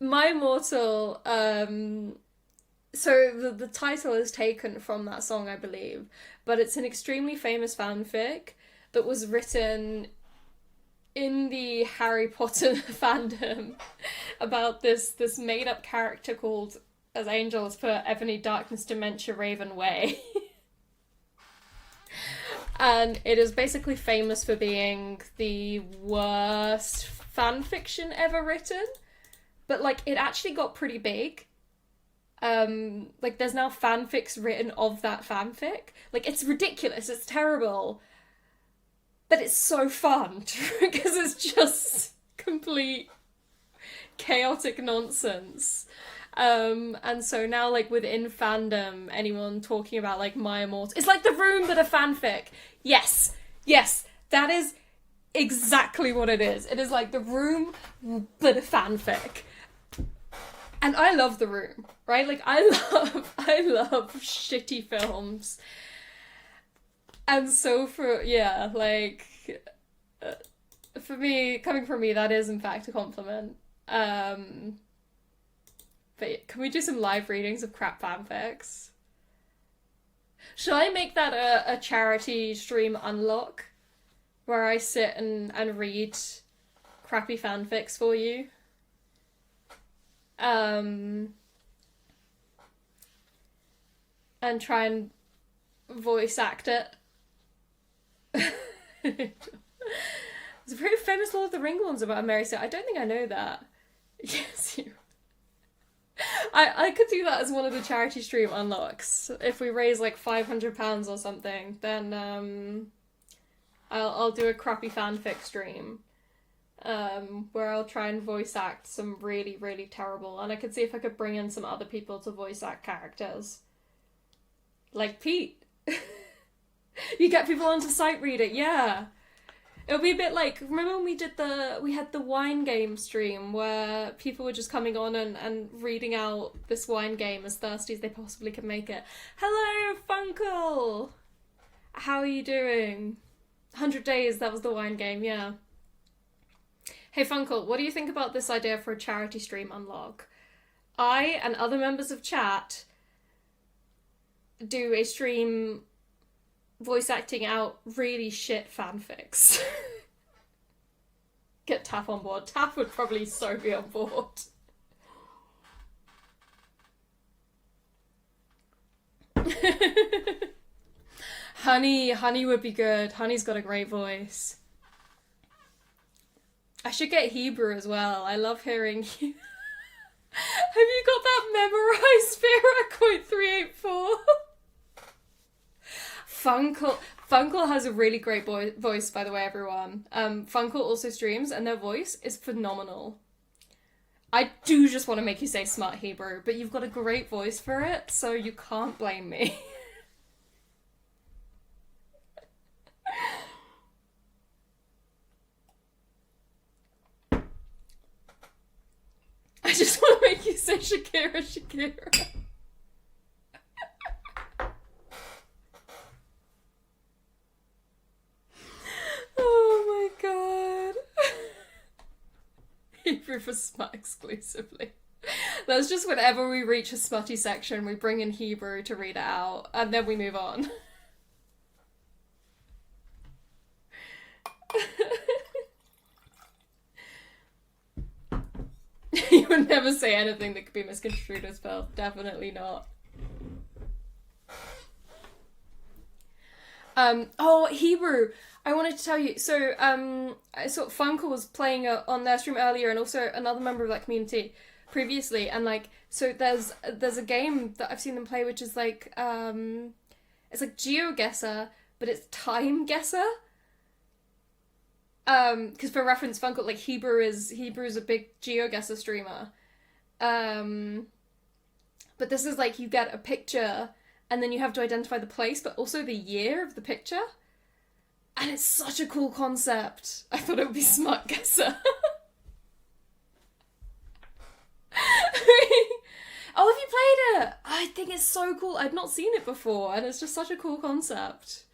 [SPEAKER 1] My Immortal. So the title is taken from that song, I believe, but it's an extremely famous fanfic that was written in the Harry Potter fandom about this made up character called, as Angel has put, Ebony Darkness Dementia Raven Way. And it is basically famous for being the worst fanfiction ever written. But like it actually got pretty big. Like there's now fanfics written of that fanfic. Like it's ridiculous, it's terrible. But it's so fun because it's just complete chaotic nonsense. And so now, like, within fandom, anyone talking about, like, My Immortal... It's like The Room, but a fanfic. Yes. Yes. That is exactly what it is. It is like The Room, but a fanfic. And I love The Room, right? Like, I love shitty films. And so for me, coming from me, that is in fact a compliment. But can we do some live readings of crap fanfics? Should I make that a charity stream unlock? Where I sit and read crappy fanfics for you? And try and voice act it. There's a very famous Lord of the Rings ones about Mary Sue. I don't think I know that. Yes, you... I could do that as one of the charity stream unlocks. If we raise like £500 or something, then I'll do a crappy fanfic stream, where I'll try and voice act some really, really terrible, and I could see if I could bring in some other people to voice act characters. Like Pete. You get people onto sight read it, yeah. It'll be a bit like, remember when we had the wine game stream where people were just coming on and reading out this wine game as thirsty as they possibly could make it. Hello, Funkle! How are you doing? 100 Days, that was the wine game, yeah. Hey Funkle, what do you think about this idea for a charity stream unlock? I and other members of chat do a stream voice acting out really shit fanfics. Get Taff on board. Taff would probably so be on board. Honey would be good. Honey's got a great voice. I should get Hebrew as well. I love hearing you. Have you got that memorized, Vera? Quote 384? Funkle has a really great voice, by the way, everyone. Funkle also streams, and their voice is phenomenal. I do just want to make you say smart Hebrew, but you've got a great voice for it, so you can't blame me. I just want to make you say Shakira, Shakira. Oh my god. Hebrew for smut exclusively. That's just whenever we reach a smutty section, we bring in Hebrew to read it out, and then we move on. You would never say anything that could be misconstrued as well. Definitely not. Oh, Hebrew. I wanted to tell you. So, I saw Funkle was playing on their stream earlier, and also another member of that community previously. And like, so there's a game that I've seen them play, which is like, it's like GeoGuessr, but it's Time Guesser. Because for reference, Funko, like Hebrew is a big GeoGuessr streamer. But this is like you get a picture and then you have to identify the place, but also the year of the picture. And it's such a cool concept. I thought it would be Smart Guesser. Oh, have you played it? I think it's so cool. I've not seen it before, and it's just such a cool concept.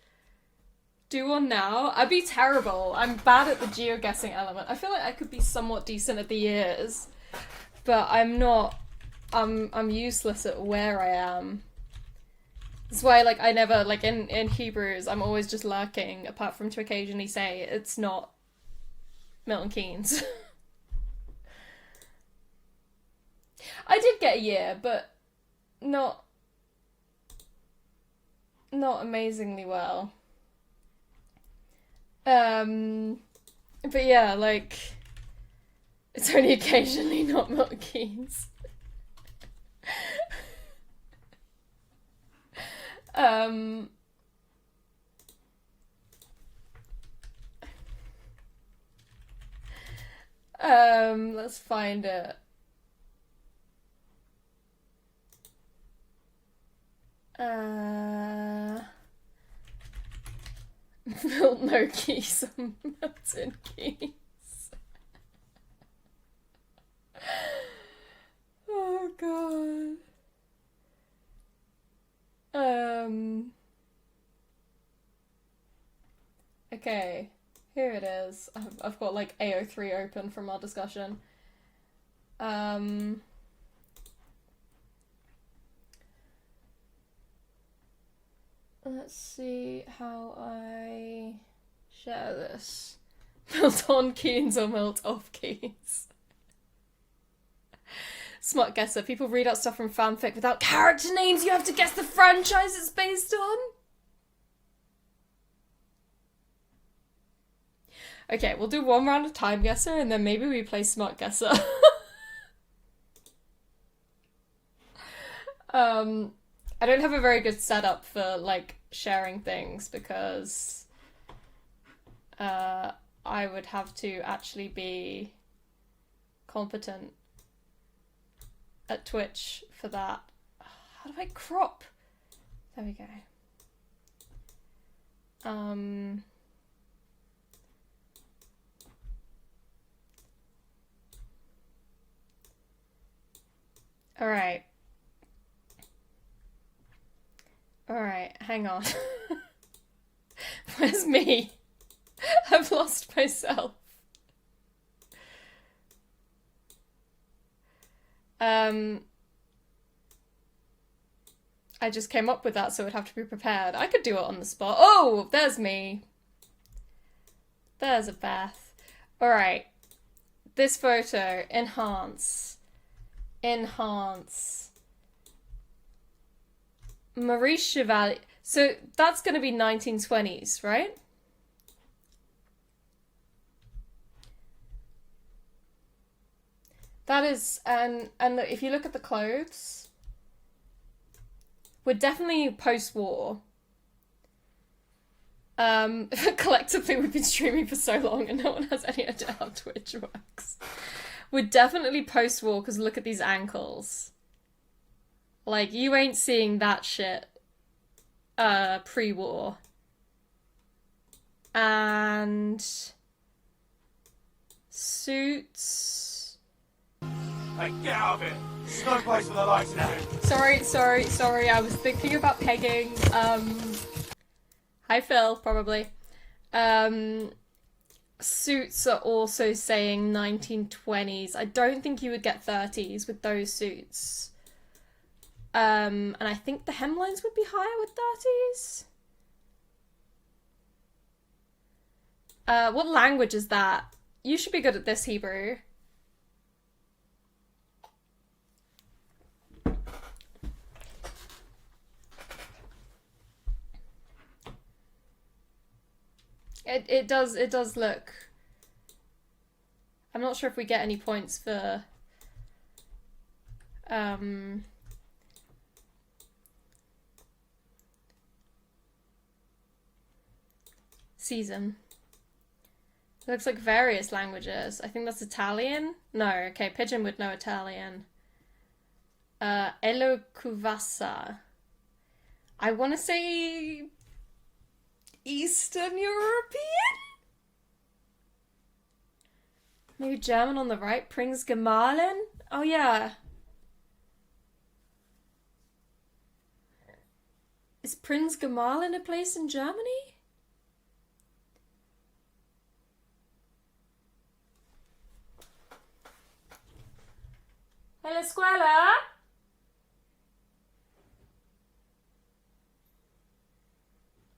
[SPEAKER 1] Do one now? I'd be terrible. I'm bad at the geoguessing element. I feel like I could be somewhat decent at the years, but I'm not. I'm useless at where I am. That's why, like, I never, like, in Hebrews, I'm always just lurking, apart from to occasionally say it's not Milton Keynes. I did get a year, but not amazingly well. But yeah, like, it's only occasionally not Milton Keynes. Let's find it. No keys on Milton Keynes. Oh god. Okay, here it is. I've got like AO3 open from our discussion. Let's see how I share this. Melt on Keynes or melt off Keynes. Smart Guesser. People read out stuff from fanfic without character names. You have to guess the franchise it's based on. Okay, we'll do one round of Time Guesser and then maybe we play Smart Guesser. I don't have a very good setup for, like, sharing things because I would have to actually be competent at Twitch for that. How do I crop? There we go. Alright. Alright, hang on. Where's me? I've lost myself. I just came up with that, so I'd have to be prepared. I could do it on the spot. Oh, there's me. There's a Beth. Alright. This photo. Enhance. Enhance. Maurice Chevalier. So that's going to be 1920s, right? That is, and if you look at the clothes, we're definitely post-war. Collectively, we've been streaming for so long and no one has any idea how Twitch works. We're definitely post-war because look at these ankles. Like, you ain't seeing that shit pre-war. And suits.
[SPEAKER 4] Hey, get out of it! There's no place for the lights in here.
[SPEAKER 1] Sorry, I was thinking about pegging. Hi Phil, probably. Suits are also saying 1920s. I don't think you would get 30s with those suits. And I think the hemlines would be higher with 30s. What language is that? You should be good at this, Hebrew. It does look. I'm not sure if we get any points for season. It looks like various languages. I think that's Italian. No, okay, Pigeon would know Italian. Elo Kuvasa. I want to say Eastern European? Maybe German on the right. Prins Gemalen? Oh, yeah. Is Prinz Gemahl a place in Germany? Hey, la escuela?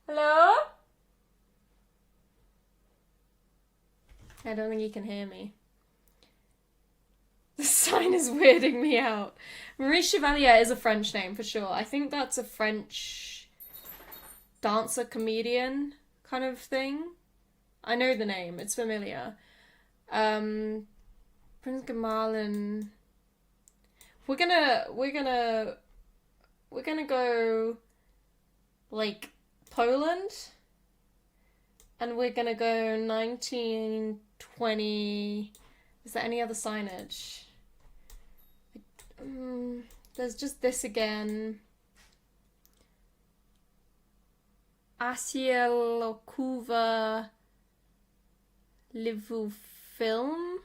[SPEAKER 1] Hello? I don't think he can hear me. The sign is weirding me out. Marie Chevalier is a French name for sure. I think that's a French dancer, comedian kind of thing. I know the name. It's familiar. Prince Gemalen. We're gonna go like Poland. And we're gonna go 1920. Is there any other signage? There's just this again. Asielokuva Livu film.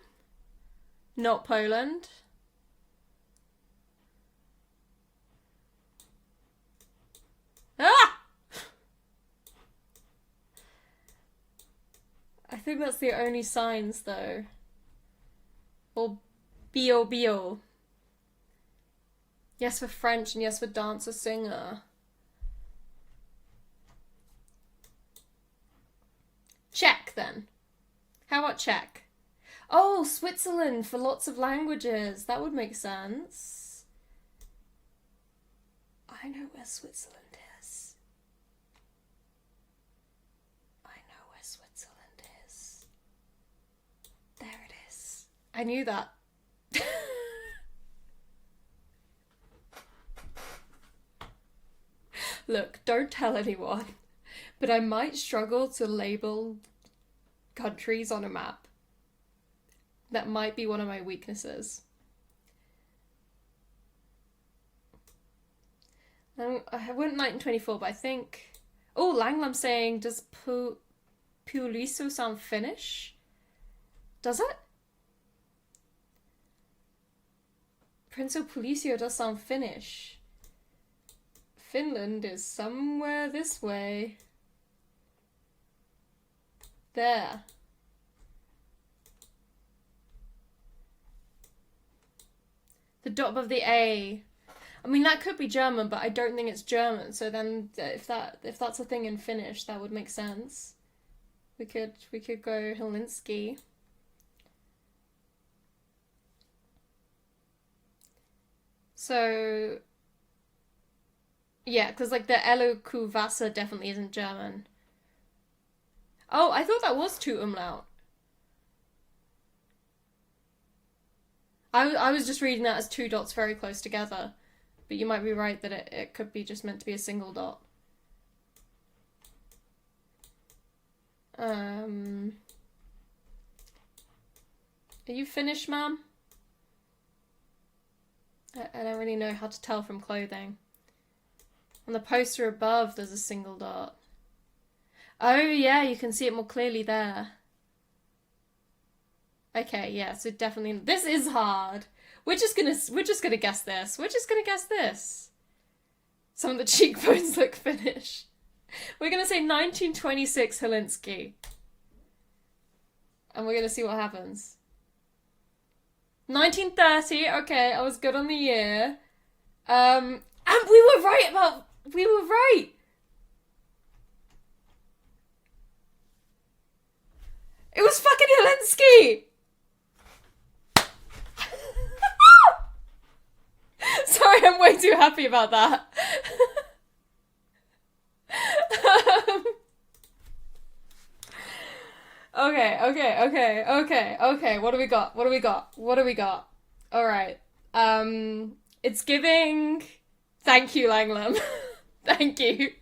[SPEAKER 1] Not Poland. Ah! I think that's the only signs though. Or Bio Bio. Yes for French and yes for dancer singer. Czech then. How about Czech? Oh, Switzerland for lots of languages. That would make sense. I know where Switzerland is. I know where Switzerland is. There it is. I knew that. Look, don't tell anyone, but I might struggle to label countries on a map. That might be one of my weaknesses. I went 1924, but I think... Oh, Langlam saying, does Puliso sound Finnish? Does it? Prince Puliso does sound Finnish. Finland is somewhere this way. There. The dot above the A. I mean, that could be German, but I don't think it's German. So then, if that's a thing in Finnish, that would make sense. We could go Helsinki. So, yeah, because like the Elokuvasa definitely isn't German. Oh, I thought that was two umlaut. I was just reading that as two dots very close together. But you might be right that it could be just meant to be a single dot. Are you finished, ma'am? I don't really know how to tell from clothing. On the poster above, there's a single dot. Oh yeah, you can see it more clearly there. Okay, yeah, so definitely this is hard. We're just gonna guess this. We're just gonna guess this. Some of the cheekbones look Finnish. We're gonna say 1926 Helsinki. And we're gonna see what happens. 1930, okay, I was good on the year. And we were right. It was fucking Helsinki! Sorry, I'm way too happy about that. Okay. What do we got? Alright. It's giving... Thank you, Langlam. Thank you.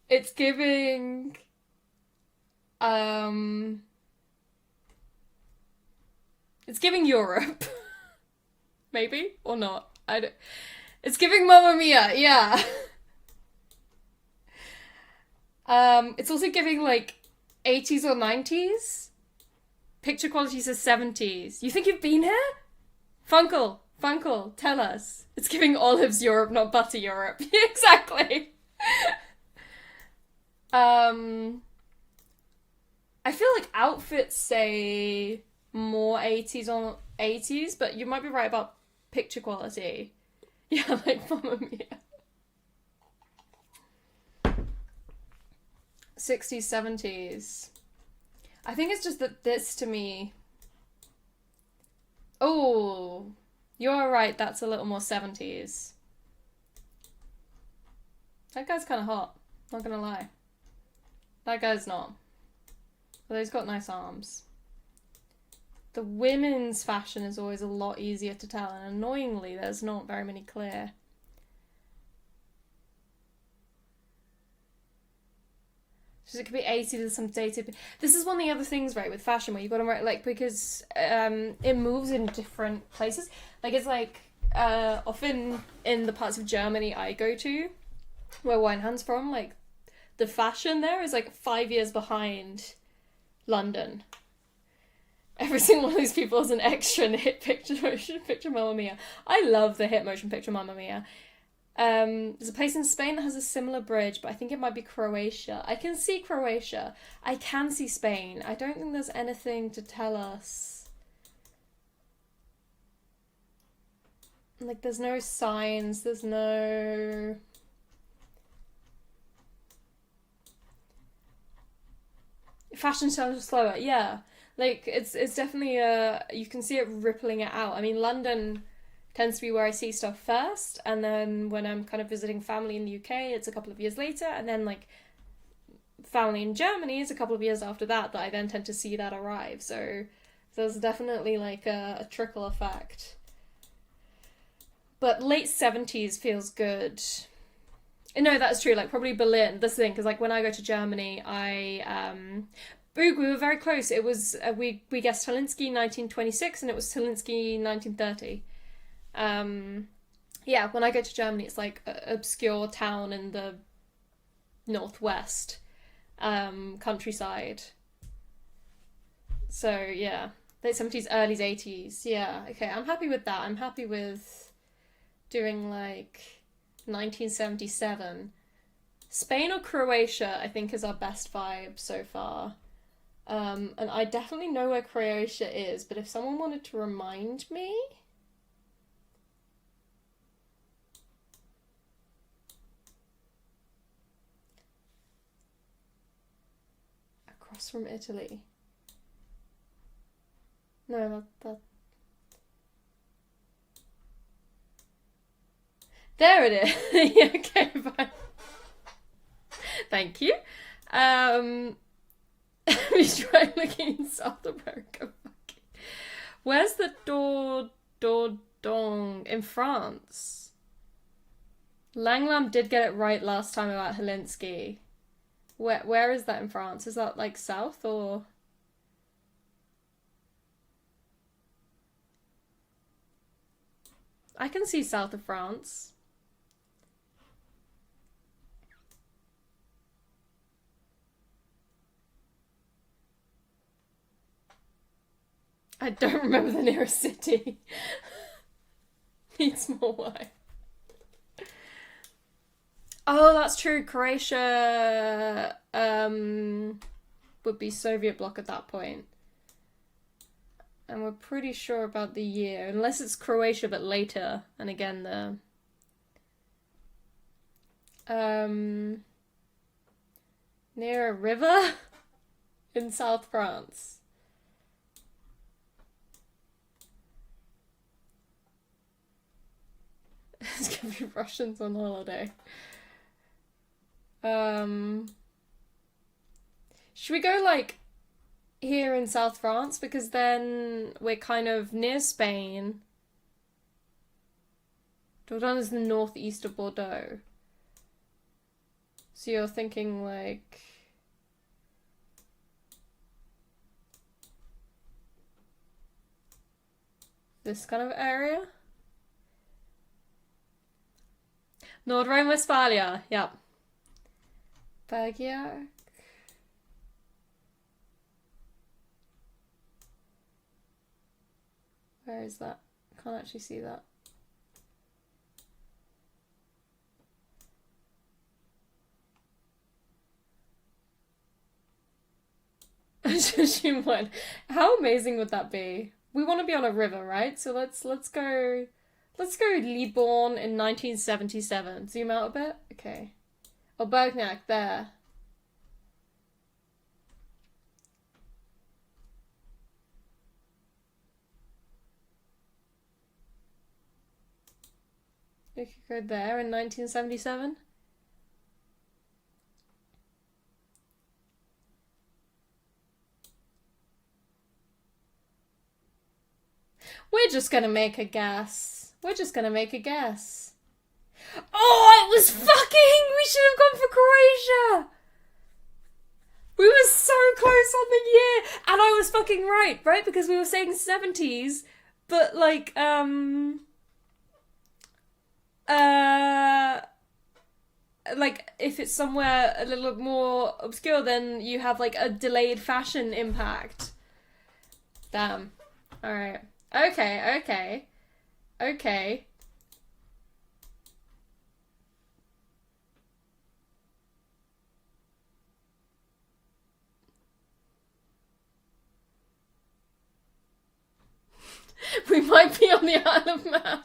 [SPEAKER 1] It's giving... It's giving Europe. Maybe? Or not. I don't... It's giving Mamma Mia, yeah. It's also giving, like, 80s or 90s. Picture quality says 70s. You think you've been here? Funkle, tell us. It's giving Olives Europe, not Butter Europe. Exactly. I feel like outfits say more 80s on 80s, but you might be right about picture quality. Yeah, like Mamma Mia. 60s, 70s. I think it's just that this to me... Oh, you're right, that's a little more 70s. That guy's kind of hot, not gonna lie. That guy's not. Although he's got nice arms. The women's fashion is always a lot easier to tell, and annoyingly, there's not very many clear. So it could be 80 to some dated. This is one of the other things, right, with fashion, where you've got to write, like, because it moves in different places. Like, it's like, often in the parts of Germany I go to, where Winehand's from, like, the fashion there is, like, 5 years behind London. Every single one of these people is an extra in the hit picture motion picture Mamma Mia. I love the hit motion picture Mamma Mia. There's a place in Spain that has a similar bridge, but I think it might be Croatia. I can see Croatia. I can see Spain. I don't think there's anything to tell us. Like, there's no signs, there's no... Fashion sounds slower, yeah. Like, it's definitely, you can see it rippling it out. I mean, London tends to be where I see stuff first, and then when I'm kind of visiting family in the UK, it's a couple of years later, and then, like, family in Germany is a couple of years after that I then tend to see that arrive. So there's definitely, like, a trickle effect. But late 70s feels good. No, that's true, like, probably Berlin, this thing, because, like, when I go to Germany, Boog, we were very close. It was, we guessed Helsinki 1926, and it was Helsinki 1930. Yeah, when I go to Germany, it's like an obscure town in the northwest countryside. So, yeah. Late 70s, early 80s. Yeah, okay, I'm happy with that. I'm happy with doing, like, 1977. Spain or Croatia, I think, is our best vibe so far. And I definitely know where Croatia is, but if someone wanted to remind me... Across from Italy. No, that... There it is! Yeah, okay, fine. Thank you. We try looking in South America. Where's the Dordogne in France? Langlam did get it right last time about Helsinki. Where is that in France? Is that, like, south or... I can see south of France. I don't remember the nearest city. Needs more wine. Oh, that's true. Croatia would be Soviet bloc at that point. And we're pretty sure about the year. Unless it's Croatia, but later. And again, near a river in South France. It's gonna be Russians on holiday. Should we go, like, here in South France? Because then we're kind of near Spain. Dordogne is the northeast of Bordeaux. So you're thinking, like... This kind of area. Nord Rhine-Westphalia, yep. Bergiak. Where is that? Can't actually see that. How amazing would that be? We want to be on a river, right? So let's go Liborn in 1977. Zoom out a bit. Okay. Oh, Bergnac there. We could go there in 1977. We're just gonna make a guess. We're just gonna make a guess. Oh, it was fucking! We should have gone for Croatia! We were so close on the year! And I was fucking right? Because we were saying 70s, but like, like, if it's somewhere a little more obscure, then you have, like, a delayed fashion impact. Damn. Alright. Okay. We might be on the Isle of Man.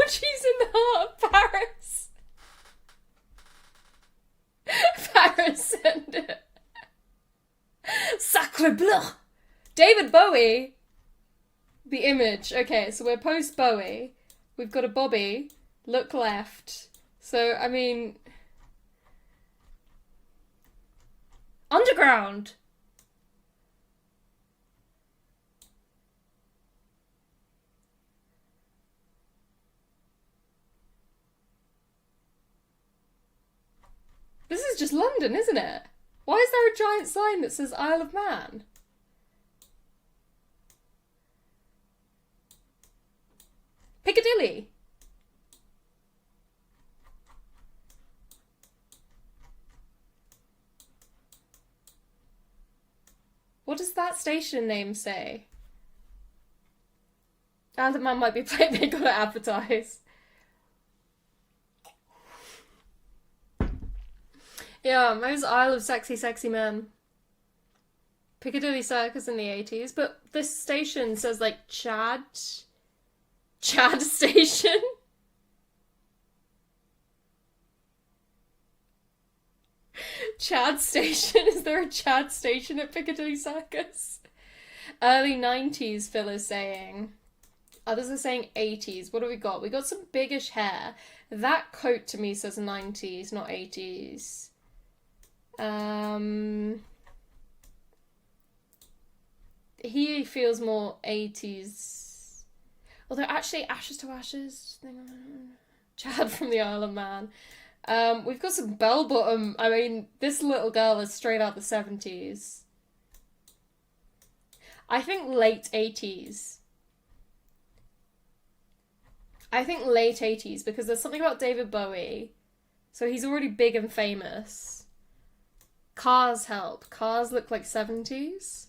[SPEAKER 1] She's in the heart of Paris. Paris sent it. Sacre bleu. David Bowie. The image. Okay, so we're post Bowie. We've got a Bobby. Look left. So, I mean... Underground. This is just London, isn't it? Why is there a giant sign that says Isle of Man? Piccadilly. What does that station name say? Isle of Man might be played, they gotta advertise. Yeah, most Isle of Sexy Men. Piccadilly Circus in the 80s, but this station says like Chad Station? Chad Station? Is there a Chad Station at Piccadilly Circus? Early 90s, Phil is saying. Others are saying 80s. What do we got? We got some biggish hair. That coat to me says 90s, not 80s. He feels more 80s. Although actually Ashes to Ashes. Chad from the Isle of Man. We've got some bell bottom. I mean, this little girl is straight out the 70s. I think late 80s. I think late 80s because there's something about David Bowie. So he's already big and famous. Cars help. Cars look like 70s.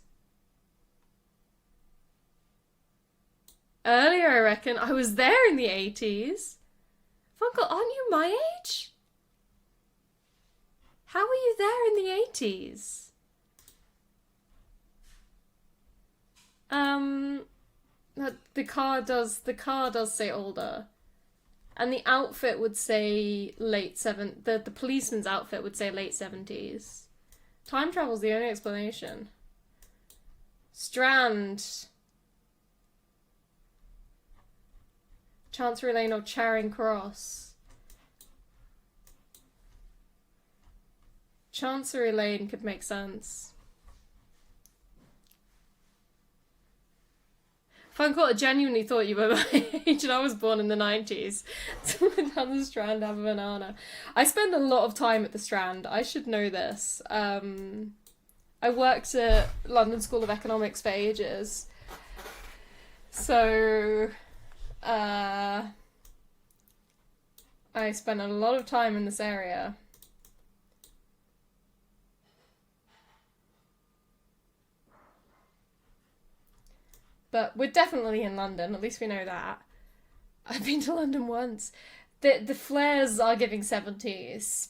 [SPEAKER 1] Earlier, I reckon. I was there in the 80s. Funkel, aren't you my age? How were you there in the 80s? The car does say older. And the outfit would say late the policeman's outfit would say late 70s. Time travel's the only explanation. Strand. Chancery Lane or Charing Cross. Chancery Lane could make sense. Funko, I genuinely thought you were my age, and I was born in the 90s. Someone down the Strand have a banana. I spend a lot of time at the Strand. I should know this. I worked at London School of Economics for ages. So, I spent a lot of time in this area. But we're definitely in London, at least we know that. I've been to London once. The flares are giving 70s.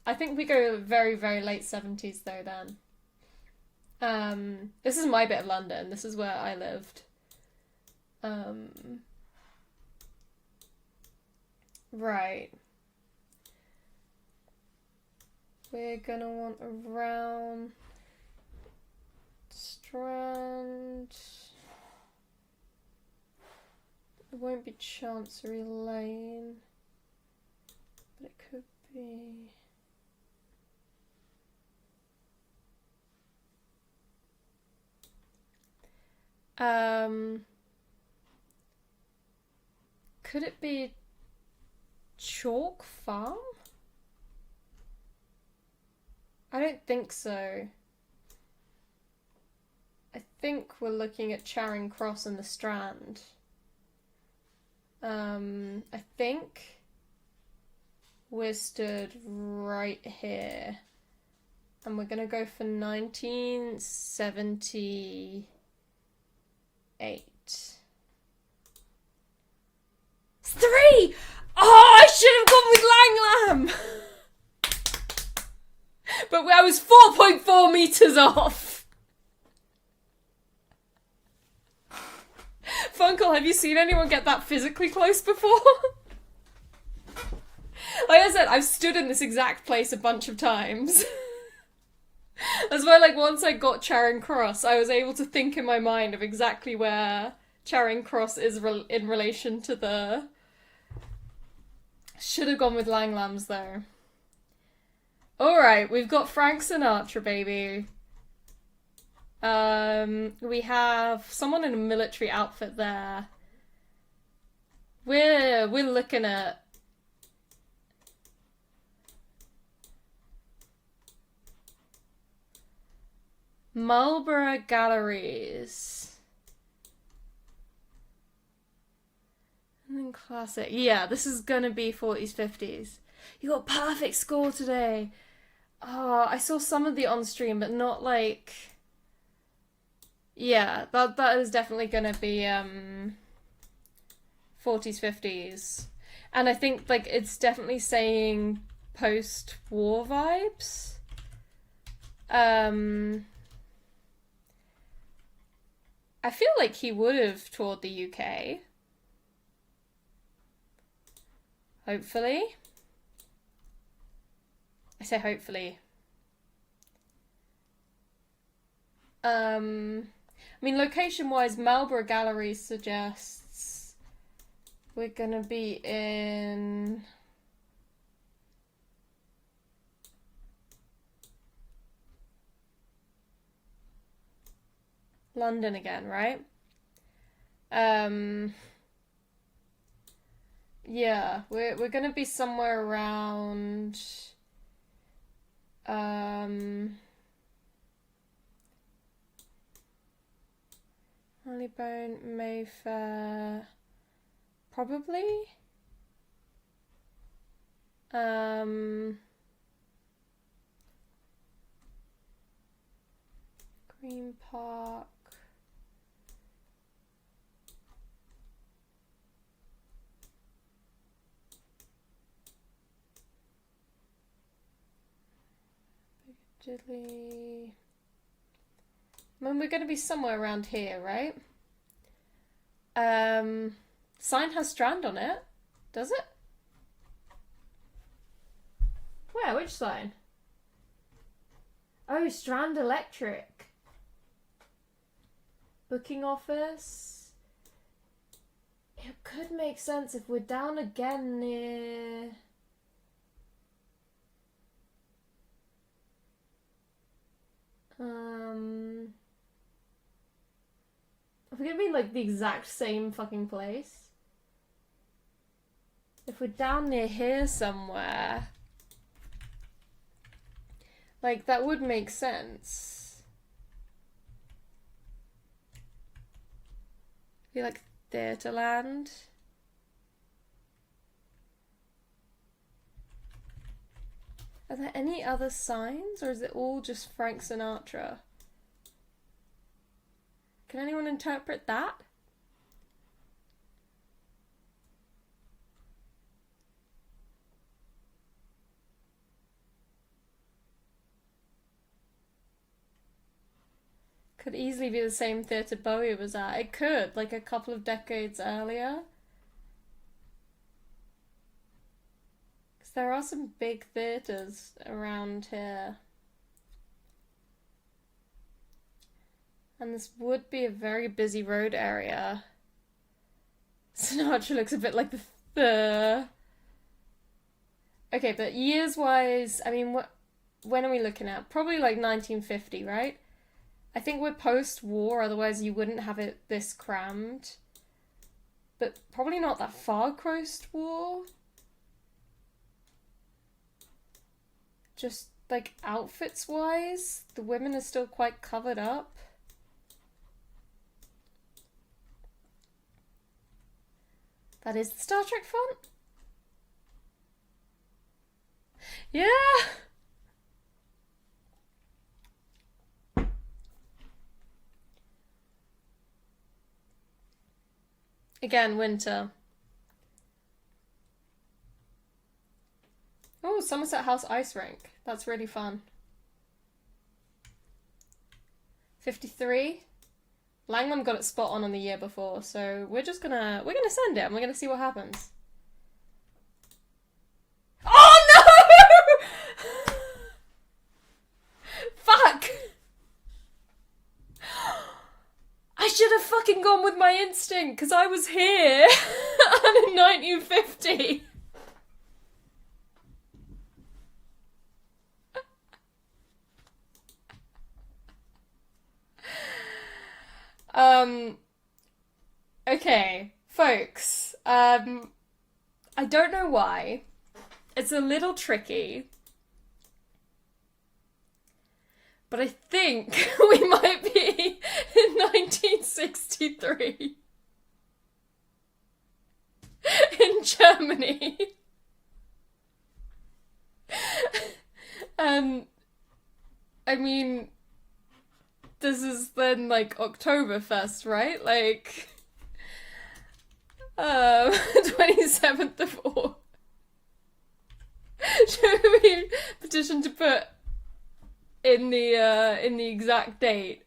[SPEAKER 1] I think we go very, very late 70s though then. This is my bit of London. This is where I lived. Right. We're gonna want around Strand. It won't be Chancery Lane, but it could be. Could it be Chalk Farm? I don't think so. I think we're looking at Charing Cross and the Strand. I think we're stood right here. And we're gonna go for 1978. 3! Oh, I should have gone with Langlam! But I was 4.4 meters off. Funkle, have you seen anyone get that physically close before? Like I said, I've stood in this exact place a bunch of times. That's why, like, once I got Charing Cross, I was able to think in my mind of exactly where Charing Cross is in relation to the... Should have gone with Langlams, though. Alright, we've got Frank Sinatra, baby. We have someone in a military outfit there. We're looking at... Marlborough Galleries. And then classic. Yeah, this is gonna be 40s, 50s. You got a perfect score today. Oh, I saw some of the on stream, but not like... Yeah, that is definitely gonna be 40s, 50s. And I think like it's definitely saying post-war vibes. I feel like he would have toured the UK. Hopefully. I say hopefully. I mean, location-wise, Marlborough Gallery suggests we're gonna be in... London again, right? Yeah, we're gonna be somewhere around Marylebone, Mayfair, probably. Green Park. Piccadilly. I mean, we're going to be somewhere around here, right? Sign has Strand on it. Does it? Where? Which sign? Oh, Strand Electric. Booking office. It could make sense if we're down again near... Are we gonna be in, like, the exact same fucking place? If we're down near here somewhere... Like, that would make sense. Be like Theatreland. Are there any other signs, or is it all just Frank Sinatra? Can anyone interpret that? Could easily be the same theatre Bowie was at. It could, like a couple of decades earlier. Because there are some big theatres around here. And this would be a very busy road area. Sinatra looks a bit like the... Okay, but years-wise, I mean, when are we looking at? Probably like 1950, right? I think we're post-war, otherwise you wouldn't have it this crammed. But probably not that far post-war. Just, like, outfits-wise, the women are still quite covered up. That is the Star Trek font? Yeah! Again, winter. Oh, Somerset House ice rink. That's really fun. 53. Langham got it spot on the year before, so we're just gonna send it and we're gonna see what happens. Oh no! Fuck! I should have fucking gone with my instinct, because I was here in 1950. Okay, folks. I don't know why. It's a little tricky. But I think we might be in 1963 in Germany. I mean, this is then like Oktoberfest, right? Like, 27th of August. Should we petition to put in the exact date?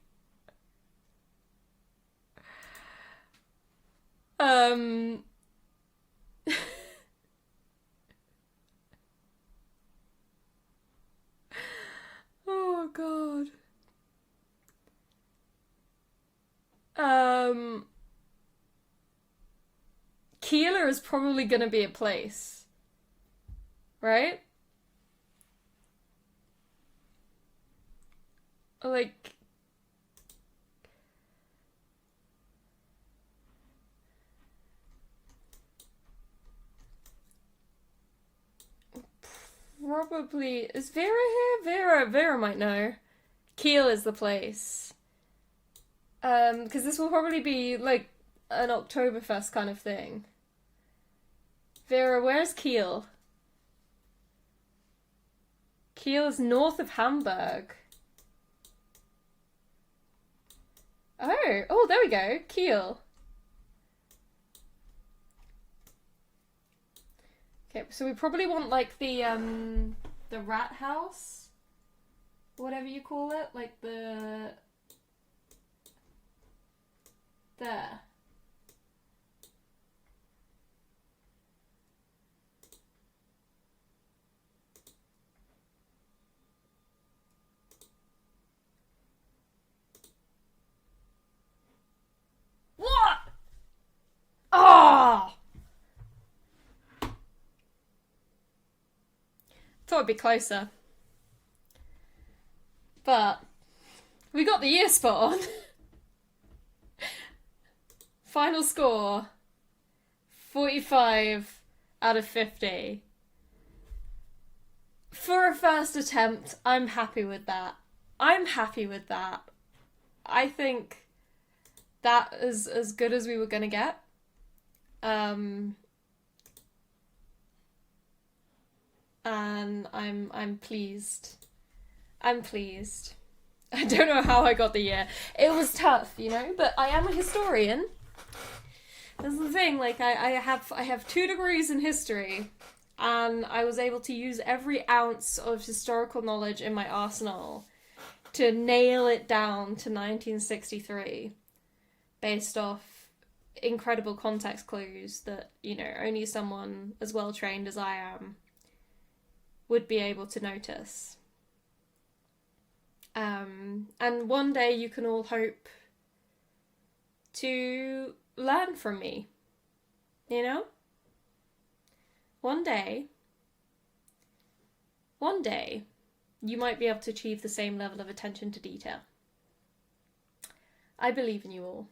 [SPEAKER 1] Oh god. Keeler is probably gonna be a place, right? Like, probably, is Vera here? Vera might know. Kiel is the place. Because this will probably be like an Oktoberfest kind of thing. Vera, where's Kiel? Kiel is north of Hamburg. Oh, there we go. Kiel. Okay, so we probably want like the rat house, whatever you call it, like there. What? Oh! Thought it'd be closer. But we got the year spot on. Final score, 45 out of 50. For a first attempt, I'm happy with that. I think that is as good as we were going to get. And I'm pleased. I don't know how I got the year. It was tough, you know, but I am a historian. That's the thing, like I have 2 degrees in history, and I was able to use every ounce of historical knowledge in my arsenal to nail it down to 1963 based off incredible context clues that, you know, only someone as well trained as I am would be able to notice. And one day you can all hope to learn from me, you know? One day, you might be able to achieve the same level of attention to detail. I believe in you all.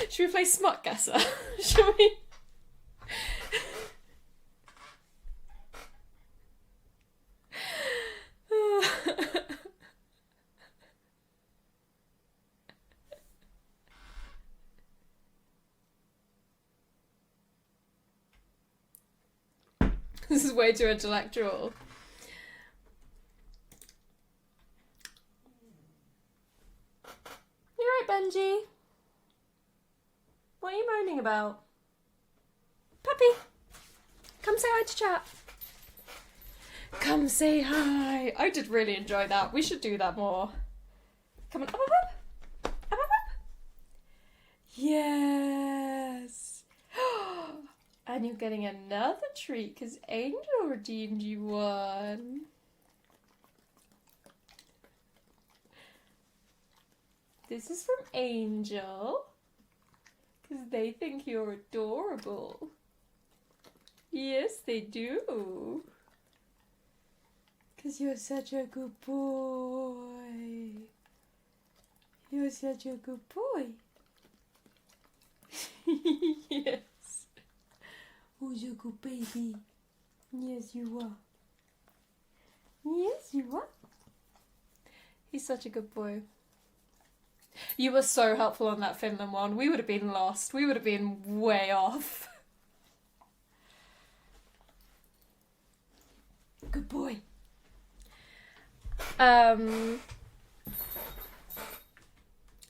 [SPEAKER 1] Should we play Smut Guesser? Shall we? This is way too intellectual. You right, Benji? What are you moaning about? Puppy, come say hi to chat. Come say hi. I did really enjoy that. We should do that more. Come on, up, up, up. Up, up, up. Yes. And you're getting another treat because Angel redeemed you one. This is from Angel. Because they think you're adorable. Yes, they do. Because you're such a good boy. You're such a good boy. Yes. Who's a good baby? Yes, you are. Yes, you are. He's such a good boy. You were so helpful on that Finland one. We would have been lost. We would have been way off. Good boy. The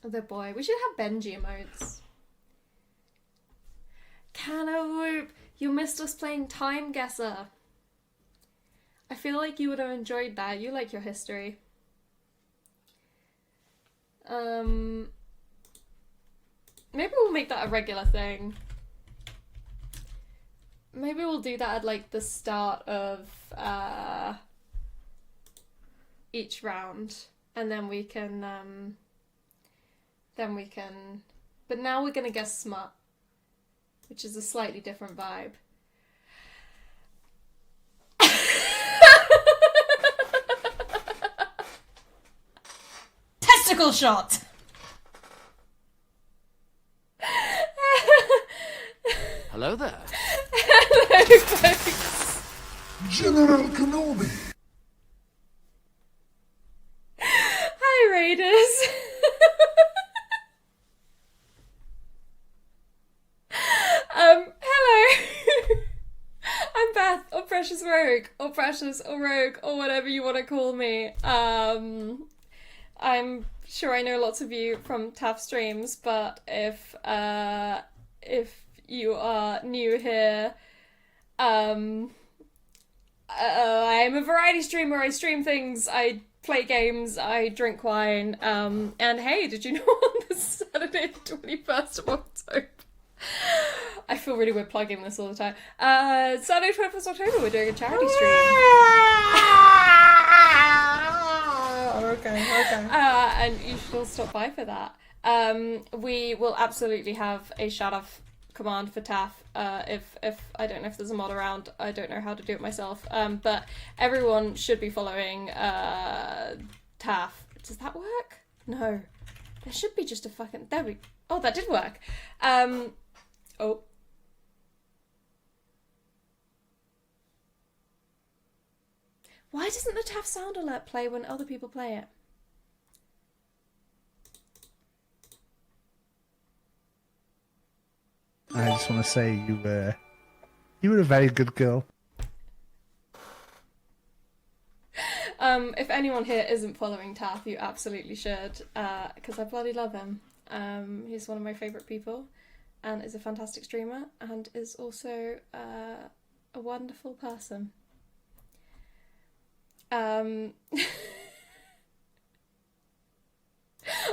[SPEAKER 1] boy. We should have Benji emotes. Canoop, you missed us playing Time Guesser. I feel like you would have enjoyed that. You like your history. Maybe we'll make that a regular thing. Maybe we'll do that at like the start of each round, and then we can but now we're gonna guess smut, which is a slightly different vibe. Testicle shot!
[SPEAKER 5] Hello there.
[SPEAKER 1] Hello, folks.
[SPEAKER 6] General Kenobi.
[SPEAKER 1] Hi, Raiders. Hello. I'm Beth, or Precious Rogue, or Precious, or Rogue, or whatever you want to call me. I'm sure I know lots of you from TAF streams, but if you are new here, I'm a variety streamer. I stream things, I play games, I drink wine, and hey, did you know on this Saturday, the 21st of October, I feel really weird plugging this all the time, Saturday 21st October, we're doing a charity stream. Okay. And you should all stop by for that. We will absolutely have a shout-off command for Taff. If I don't know if there's a mod around, I don't know how to do it myself. But everyone should be following Taff. Does that work? No. There should be just a fucking... There we... Oh, that did work. Oh. Why doesn't the Taff sound alert play when other people play it?
[SPEAKER 7] I just want to say you were a very good girl.
[SPEAKER 1] If anyone here isn't following Taff, you absolutely should, because I bloody love him. He's one of my favourite people, and is a fantastic streamer, and is also a wonderful person. I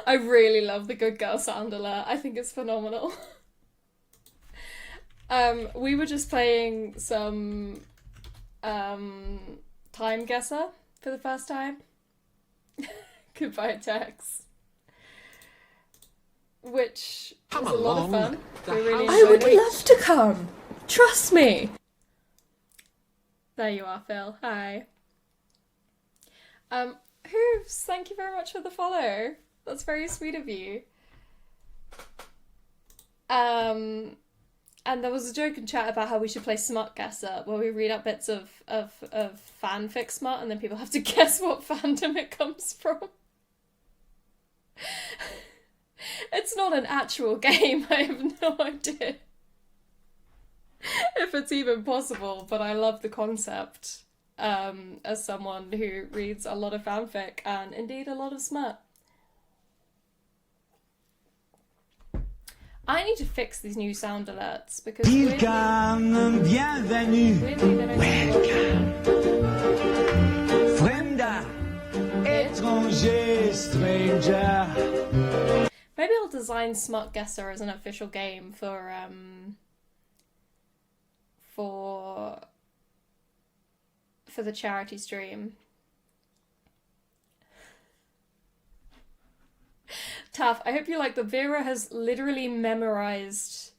[SPEAKER 1] really love the good girl sound alert. I think it's phenomenal. We were just playing some Time Guesser for the first time. Goodbye Tex. Which was a lot of fun. We really
[SPEAKER 2] I would
[SPEAKER 1] enjoyed it.
[SPEAKER 2] love to come. Trust me.
[SPEAKER 1] There you are, Phil. Hi. Hooves, thank you very much for the follow. That's very sweet of you. And there was a joke in chat about how we should play Smut Guesser, where we read out bits of fanfic smut, and then people have to guess what fandom it comes from. It's not an actual game. I have no idea if it's even possible, but I love the concept as someone who reads a lot of fanfic and indeed a lot of smut. I need to fix these new sound alerts because
[SPEAKER 8] Welcome, bienvenue. Fremda, étranger, stranger.
[SPEAKER 1] Maybe I'll design Smut Guesser as an official game for the charity stream. Taff, I hope you like that Vera has literally memorized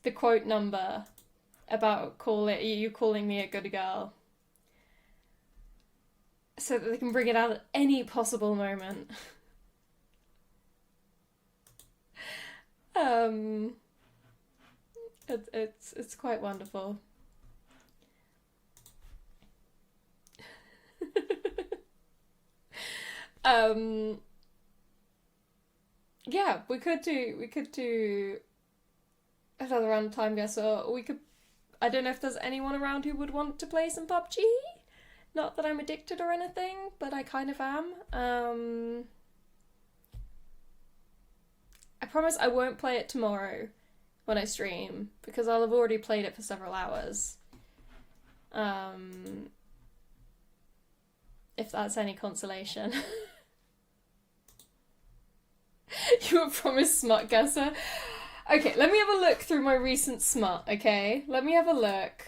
[SPEAKER 1] the quote number about you calling me a good girl, so that they can bring it out at any possible moment. It's quite wonderful. Yeah, we could do another round of Time Guesser, or we could... I don't know if there's anyone around who would want to play some PUBG. Not that I'm addicted or anything, but I kind of am. I promise I won't play it tomorrow when I stream, because I'll have already played it for several hours. If that's any consolation. You were promised Smut Guesser. Okay, let me have a look through my recent smut, okay? Let me have a look.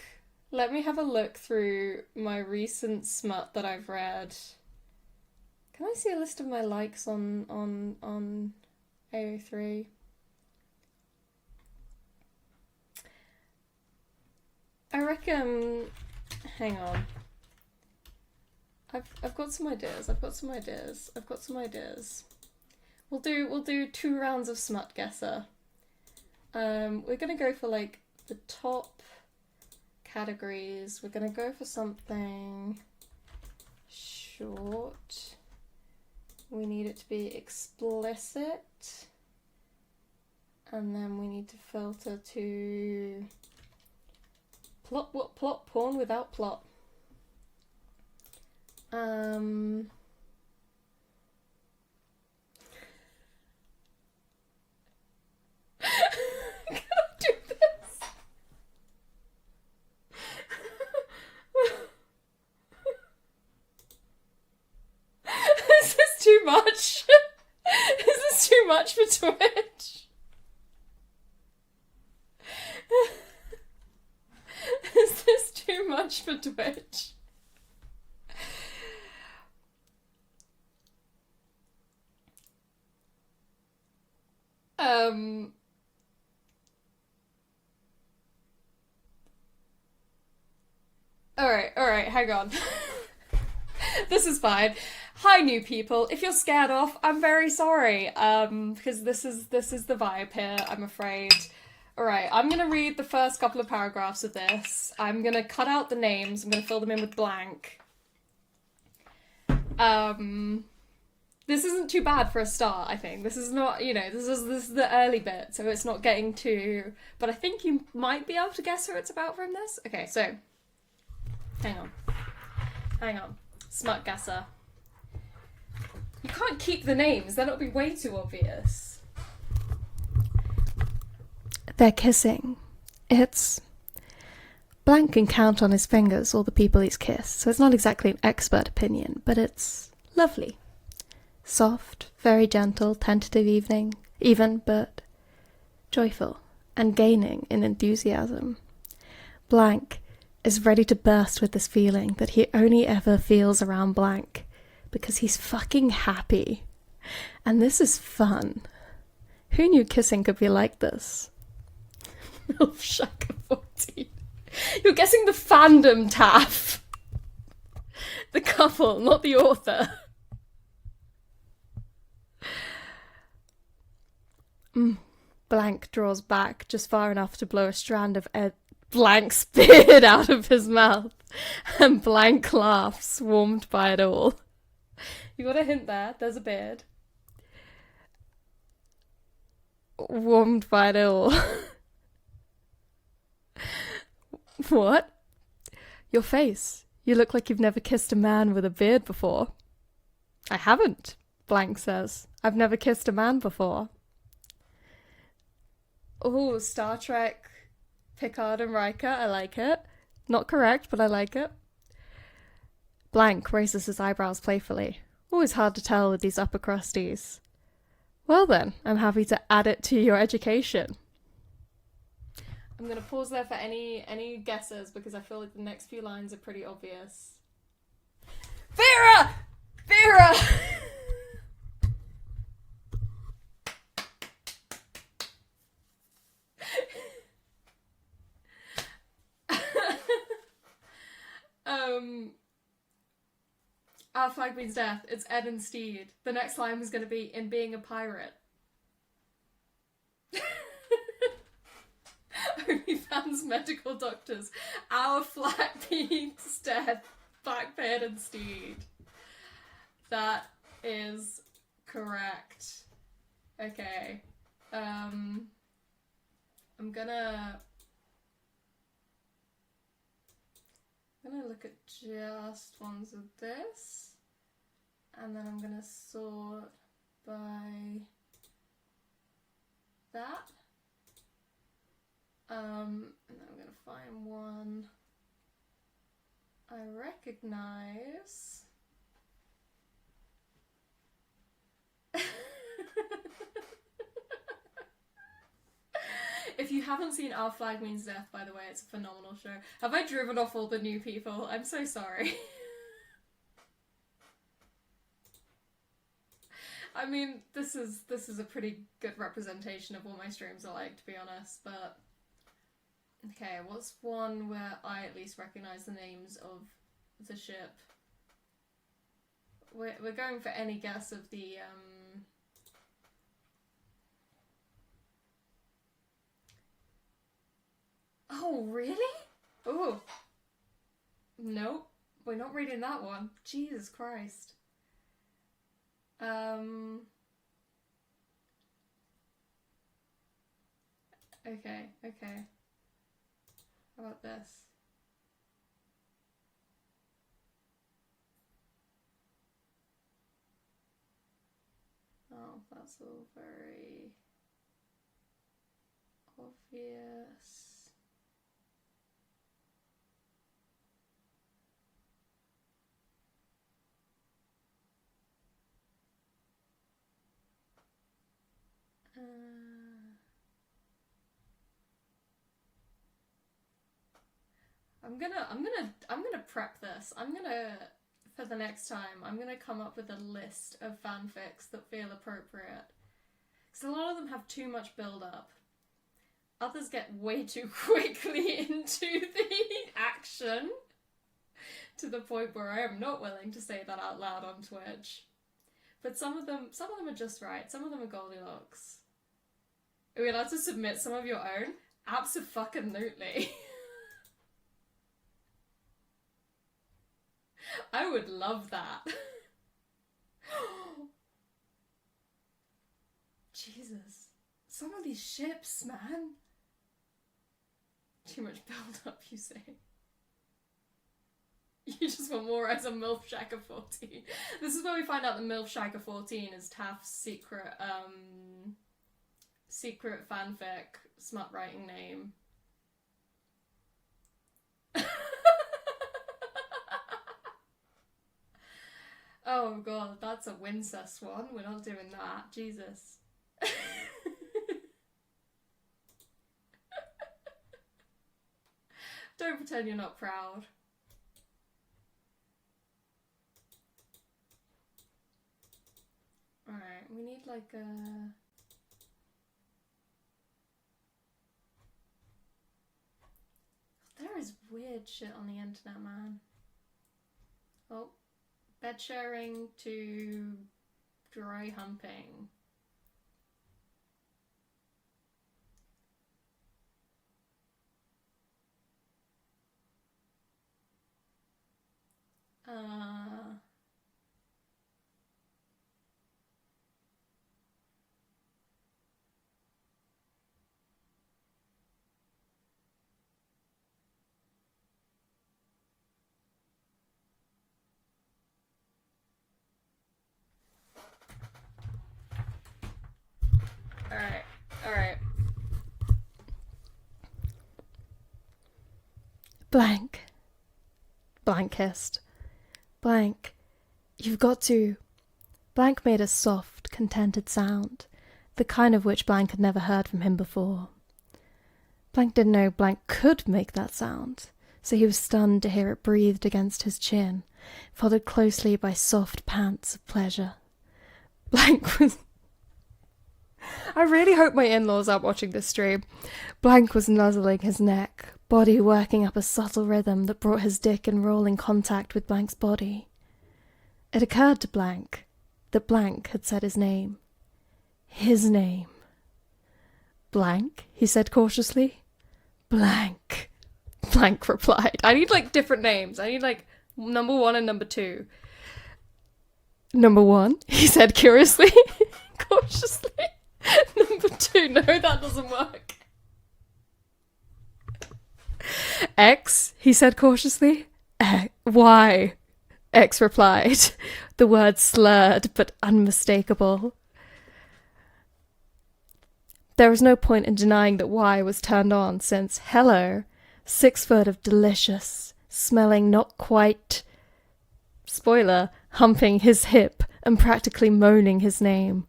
[SPEAKER 1] Let me have a look through my recent smut that I've read. Can I see a list of my likes on AO3? I reckon... Hang on. I've got some ideas. We'll do 2 rounds of Smut Guesser. We're gonna go for like the top categories. We're gonna go for something short. We need it to be explicit. And then we need to filter to plot porn without plot. Can I do this? Is this too much? Is this too much for Twitch? Is this too much for Twitch? hang on. This is fine. Hi, new people. If you're scared off, I'm very sorry. Because this is the vibe here, I'm afraid. Alright, I'm gonna read the first couple of paragraphs of this. I'm gonna cut out the names. I'm gonna fill them in with blank. This isn't too bad for a start, I think. This is not, you know, this is the early bit, so it's not getting too... But I think you might be able to guess who it's about from this. Okay, so... Hang on. Smut guesser. You can't keep the names, then it'll be way too obvious.
[SPEAKER 2] They're kissing. It's... Blank can count on his fingers all the people he's kissed, so it's not exactly an expert opinion, but it's lovely. Soft, very gentle, tentative even, but joyful and gaining in enthusiasm. Blank is ready to burst with this feeling that he only ever feels around Blank because he's fucking happy. And this is fun. Who knew kissing could be like this?
[SPEAKER 1] Milf Shaka 14. You're guessing the fandom, Taff. The couple, not the author.
[SPEAKER 2] Blank draws back just far enough to blow a strand of Blank's beard out of his mouth, and Blank laughs, warmed by it all.
[SPEAKER 1] You got a hint there, there's a beard.
[SPEAKER 2] Warmed by it all. What? Your face. You look like you've never kissed a man with a beard before. I haven't, Blank says. I've never kissed a man before.
[SPEAKER 1] Oh, Star Trek, Picard and Riker, I like it.
[SPEAKER 2] Not correct, but I like it. Blank raises his eyebrows playfully. Always hard to tell with these upper crusties. Well then, I'm happy to add it to your education.
[SPEAKER 1] I'm going to pause there for any guesses because I feel like the next few lines are pretty obvious. Vera! Vera! Our flag means death. It's Ed and Steed. The next line was going to be in being a pirate. OnlyFans medical doctors. Our flag means death. Blackbeard and Steed. That is correct. Okay. I'm gonna look at just ones of this, and then I'm gonna sort by that. And then I'm gonna find one I recognize. If you haven't seen Our Flag Means Death, by the way, it's a phenomenal show. Have I driven off all the new people? I'm so sorry. I mean, this is a pretty good representation of what my streams are like, to be honest, but... Okay, what's one where I at least recognise the names of the ship? We're going for any guess of the, Oh, really? Oh. Nope. We're not reading that one. Jesus Christ. Okay. How about this? Oh, that's all very obvious. I'm gonna prep this. For the next time, I'm gonna come up with a list of fanfics that feel appropriate. Because a lot of them have too much build-up. Others get way too quickly into the action. To the point where I am not willing to say that out loud on Twitch. But some of them are just right. Some of them are Goldilocks. Are we allowed to submit some of your own? Abso-fucking-lutely. I would love that. Jesus. Some of these ships, man. Too much build up, you say. You just want more as a MILF Shagger 14. This is where we find out that MILF Shagger 14 is Taft's secret fanfic smut writing name. Oh god, that's a Wincest one. We're not doing that. Jesus. Don't pretend you're not proud. Alright, we need like a... There is weird shit on the internet, man. Oh, bed sharing to dry humping. Alright.
[SPEAKER 2] Blank. Blank hissed. Blank, you've got to... Blank made a soft, contented sound, the kind of which Blank had never heard from him before. Blank didn't know Blank could make that sound, so he was stunned to hear it breathed against his chin, followed closely by soft pants of pleasure. Blank was... I really hope my in-laws aren't watching this stream. Blank was nuzzling his neck, body working up a subtle rhythm that brought his dick in rolling contact with Blank's body. It occurred to Blank that Blank had said his name. His name. Blank, he said cautiously. Blank. Blank replied. I need, like, different names. I need, like, number 1 and number 2. Number 1, he said curiously. Cautiously. Number 2, no, that doesn't work. X, he said cautiously. Y, X replied, the word slurred but unmistakable. There was no point in denying that Y was turned on, since, hello, 6 foot of delicious, smelling not quite, spoiler, humping his hip and practically moaning his name.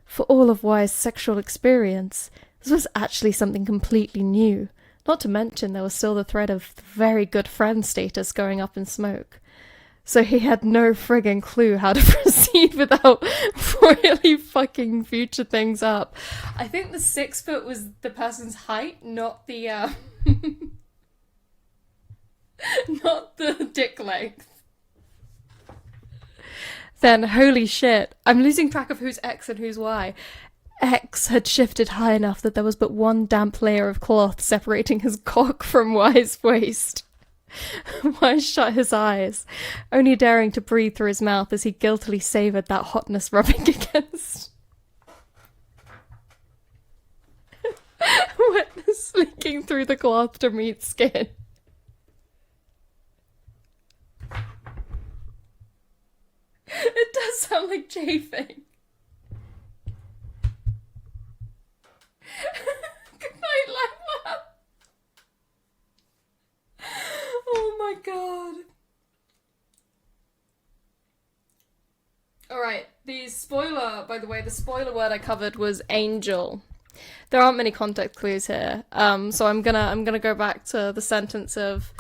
[SPEAKER 2] For all of Y's sexual experience, this was actually something completely new, not to mention there was still the thread of very good friend status going up in smoke. So he had no friggin' clue how to proceed without royally fucking future things up. I think the 6 foot was the person's height, not the, not the dick length. Then, holy shit, I'm losing track of who's X and who's Y. X had shifted high enough that there was but one damp layer of cloth separating his cock from Y's waist. Y shut his eyes, only daring to breathe through his mouth as he guiltily savoured that hotness rubbing against... wetness leaking through the cloth to meet skin. It does sound like chafing. Good night, Lila. Oh my god. Alright, the spoiler, by the way, the spoiler word I covered was angel. There aren't many context clues here, so I'm gonna go back to the sentence of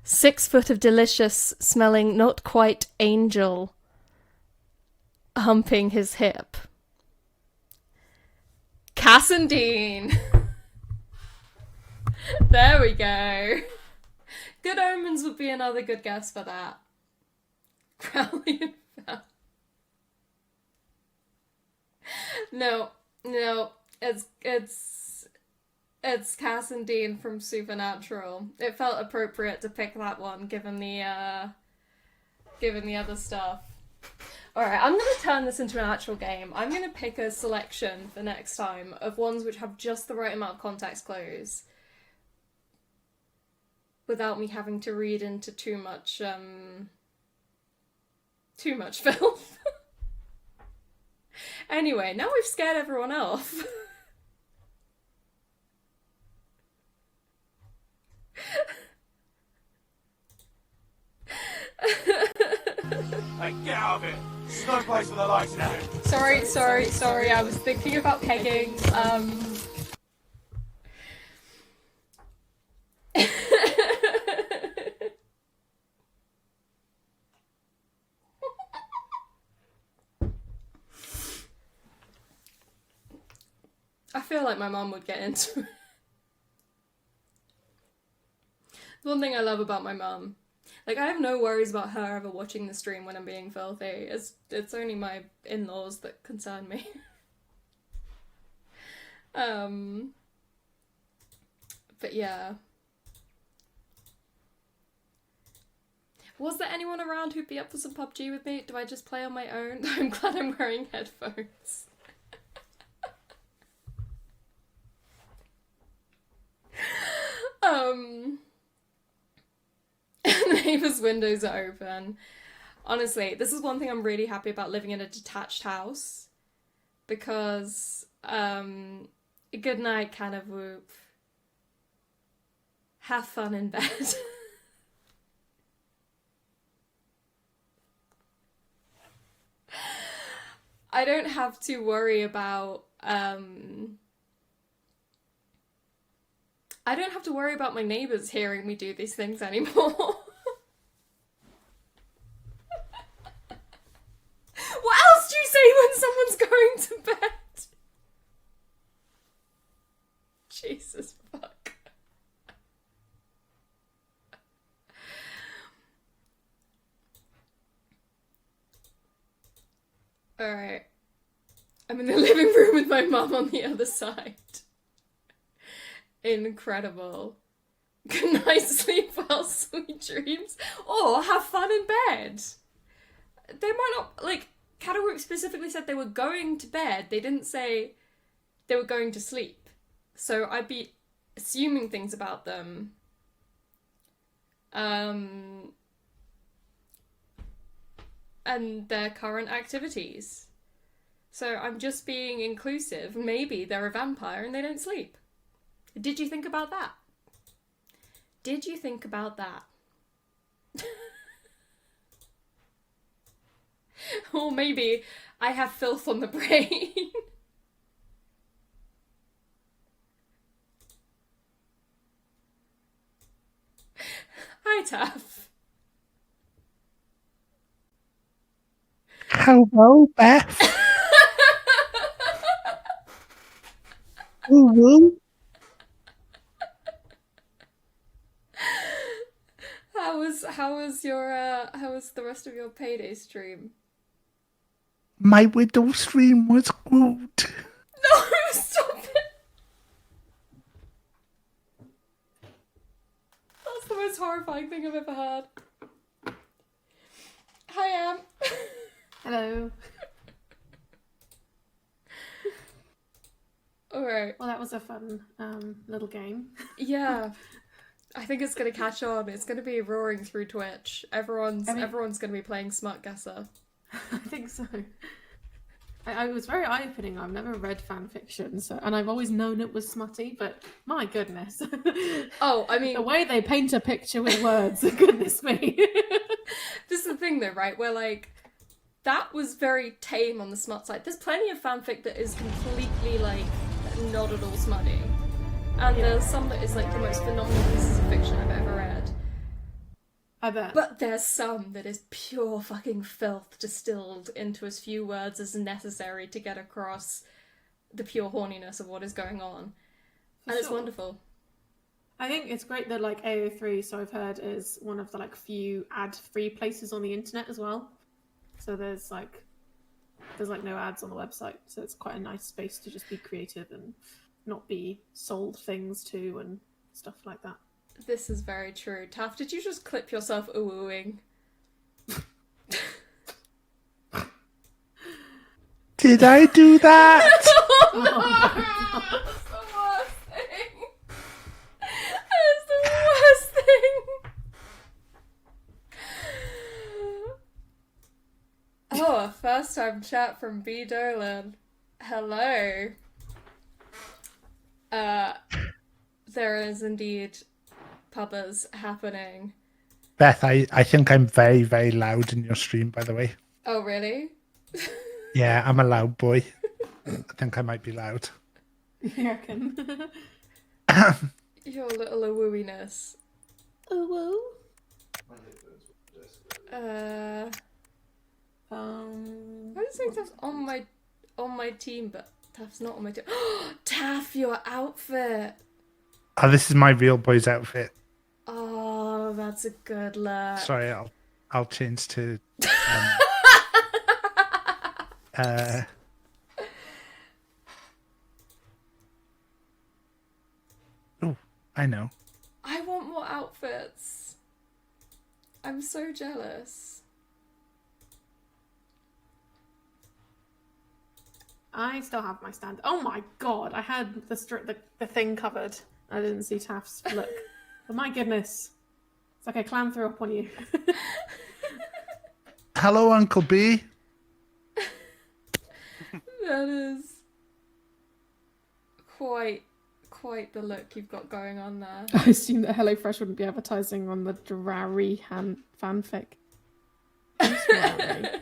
[SPEAKER 2] 6 foot of delicious, smelling not quite angel, humping his hip. Cassandine! There we go.
[SPEAKER 1] Good Omens would be another good guess for that. Crowley and Val. No, it's Cass and Dean from Supernatural. It felt appropriate to pick that one given the other stuff. Alright, I'm gonna turn this into an actual game. I'm gonna pick a selection for next time of ones which have just the right amount of context clues without me having to read into too much filth. Anyway, now we've scared everyone off.
[SPEAKER 4] Hey, get out of it! There's no place for the lights now.
[SPEAKER 1] Sorry, I was thinking about pegging. I feel like my mum would get into it. The one thing I love about my mum, like, I have no worries about her ever watching the stream when I'm being filthy. It's only my in-laws that concern me. But yeah. Was there anyone around who'd be up for some PUBG with me? Do I just play on my own? I'm glad I'm wearing headphones. Neighbours' windows are open. Honestly, this is one thing I'm really happy about living in a detached house. Because, good night, kind of whoop. Have fun in bed. I don't have to worry about, I don't have to worry about my neighbours hearing me do these things anymore. What else do you say when someone's going to bed? Jesus fuck. Alright. I'm in the living room with my mum on the other side. Incredible. Good night, sleep well, sweet dreams. Or have fun in bed. They might not, like, Catawalk specifically said they were going to bed. They didn't say they were going to sleep. So I'd be assuming things about them. And their current activities. So I'm just being inclusive. Maybe they're a vampire and they don't sleep. Did you think about that? Did you think about that? Or maybe I have filth on the brain. Hi, Taff.
[SPEAKER 7] Hello, Beth. Ooh.
[SPEAKER 1] How was the rest of your payday stream?
[SPEAKER 7] My widow stream was good.
[SPEAKER 1] No, stop it! That's the most horrifying thing I've ever heard. Hi, Am.
[SPEAKER 9] Hello.
[SPEAKER 1] Alright.
[SPEAKER 9] Well, that was a fun little game.
[SPEAKER 1] Yeah. I think it's gonna catch on. It's gonna be roaring through Twitch. Everyone's gonna be playing Smut Guesser.
[SPEAKER 9] I think so. I was very eye-opening. I've never read fan fiction, and I've always known it was smutty, but my goodness.
[SPEAKER 1] Oh, I mean...
[SPEAKER 9] the way they paint a picture with words, goodness me.
[SPEAKER 1] This is the thing though, right? Where, like, that was very tame on the smut side. There's plenty of fanfic that is completely, like, not at all smutty. And there's some that is, like, the most phenomenal pieces of fiction I've ever read.
[SPEAKER 9] I bet.
[SPEAKER 1] But there's some that is pure fucking filth distilled into as few words as necessary to get across the pure horniness of what is going on. And it's wonderful.
[SPEAKER 9] I think it's great that like AO3, so I've heard, is one of the like few ad-free places on the internet as well. So there's no ads on the website, so it's quite a nice space to just be creative and not be sold things to and stuff like that.
[SPEAKER 1] This is very true. Taff, did you just clip yourself ooh-ooing?
[SPEAKER 7] Did I do that?
[SPEAKER 1] Oh no! That's the worst thing. That is the worst thing. Oh, a first time chat from B. Dolan. Hello. There is indeed pubbers happening.
[SPEAKER 7] Beth, I think I'm very, very loud in your stream, by the way.
[SPEAKER 1] Oh, really?
[SPEAKER 7] Yeah, I'm a loud boy. I think I might be loud.
[SPEAKER 9] You reckon?
[SPEAKER 1] Your little wooiness.
[SPEAKER 9] Ooh.
[SPEAKER 1] I just think Taff's on my team, but Taff's not on my team. Taff, your outfit.
[SPEAKER 7] Oh, this is my real boy's outfit.
[SPEAKER 1] Oh, that's a good look.
[SPEAKER 7] Sorry, I'll change to. Oh, I know.
[SPEAKER 1] I want more outfits. I'm so jealous.
[SPEAKER 9] I still have my stand. Oh my god! I had the thing covered. I didn't see Taff's look. But my goodness, it's like a clam threw up on you.
[SPEAKER 7] Hello, Uncle B.
[SPEAKER 1] That is quite the look you've got going on there.
[SPEAKER 9] I assume that HelloFresh wouldn't be advertising on the Drarry fanfic.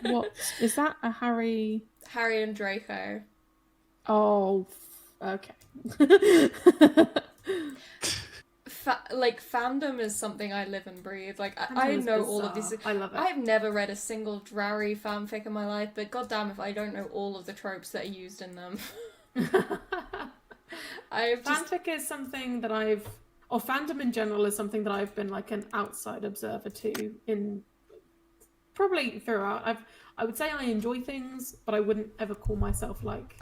[SPEAKER 9] What is that? A Harry?
[SPEAKER 1] Harry and Draco.
[SPEAKER 9] Oh, okay.
[SPEAKER 1] Fandom is something I live and breathe. Like I know all of these.
[SPEAKER 9] I love it.
[SPEAKER 1] I've never read a single Drarry fanfic in my life, but goddamn if I don't know all of the tropes that are used in them.
[SPEAKER 9] Fanfic is something that or fandom in general is something that I've been like an outside observer to in probably throughout. I would say I enjoy things, but I wouldn't ever call myself like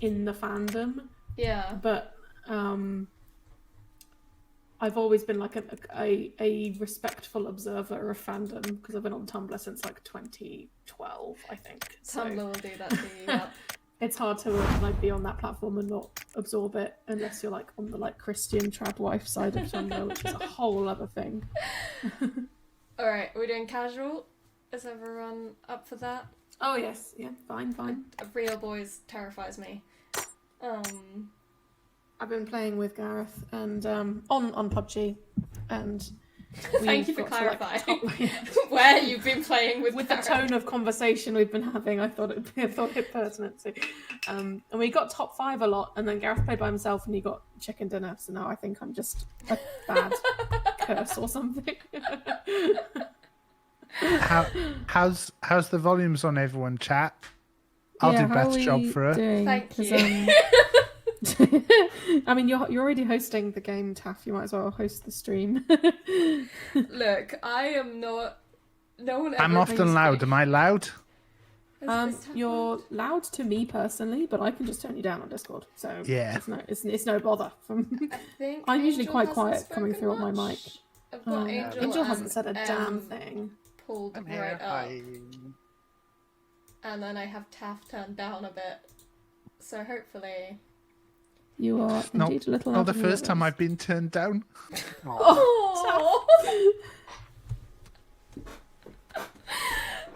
[SPEAKER 9] in the fandom.
[SPEAKER 1] Yeah.
[SPEAKER 9] But I've always been like a respectful observer of fandom because I've been on Tumblr since like 2012, I think.
[SPEAKER 1] Tumblr will do that to you. Yeah.
[SPEAKER 9] It's hard to like be on that platform and not absorb it unless you're like on the like Christian trad wife side of Tumblr, which is a whole other thing.
[SPEAKER 1] All right, we're doing casual. Is everyone up for that?
[SPEAKER 9] Oh yes, yeah, fine.
[SPEAKER 1] Real boys terrifies me.
[SPEAKER 9] I've been playing with Gareth and on PUBG, and
[SPEAKER 1] thank you for clarifying where you've been playing with
[SPEAKER 9] Gareth. The tone of conversation we've been having. I thought it pertinent to, and we got top 5 a lot, and then Gareth played by himself and he got chicken dinner. So now I think I'm just a bad curse or something.
[SPEAKER 7] How's the volumes on everyone, chat? I'll do Beth's job for her.
[SPEAKER 1] Thank you.
[SPEAKER 9] I mean, you're already hosting the game, Taff. You might as well host the stream.
[SPEAKER 1] Look, I am not. No one.
[SPEAKER 7] I'm often loud. Am I loud?
[SPEAKER 9] You're loud to me personally, but I can just turn you down on Discord. So
[SPEAKER 7] yeah,
[SPEAKER 9] it's no bother. I'm usually quite quiet coming through on my mic.
[SPEAKER 1] I've got
[SPEAKER 9] Angel hasn't said a damn thing.
[SPEAKER 1] Pulled right up. And then I have Taff turned down a bit. So hopefully.
[SPEAKER 9] You are indeed a little.
[SPEAKER 7] Not the first time I've been turned down.
[SPEAKER 1] Oh.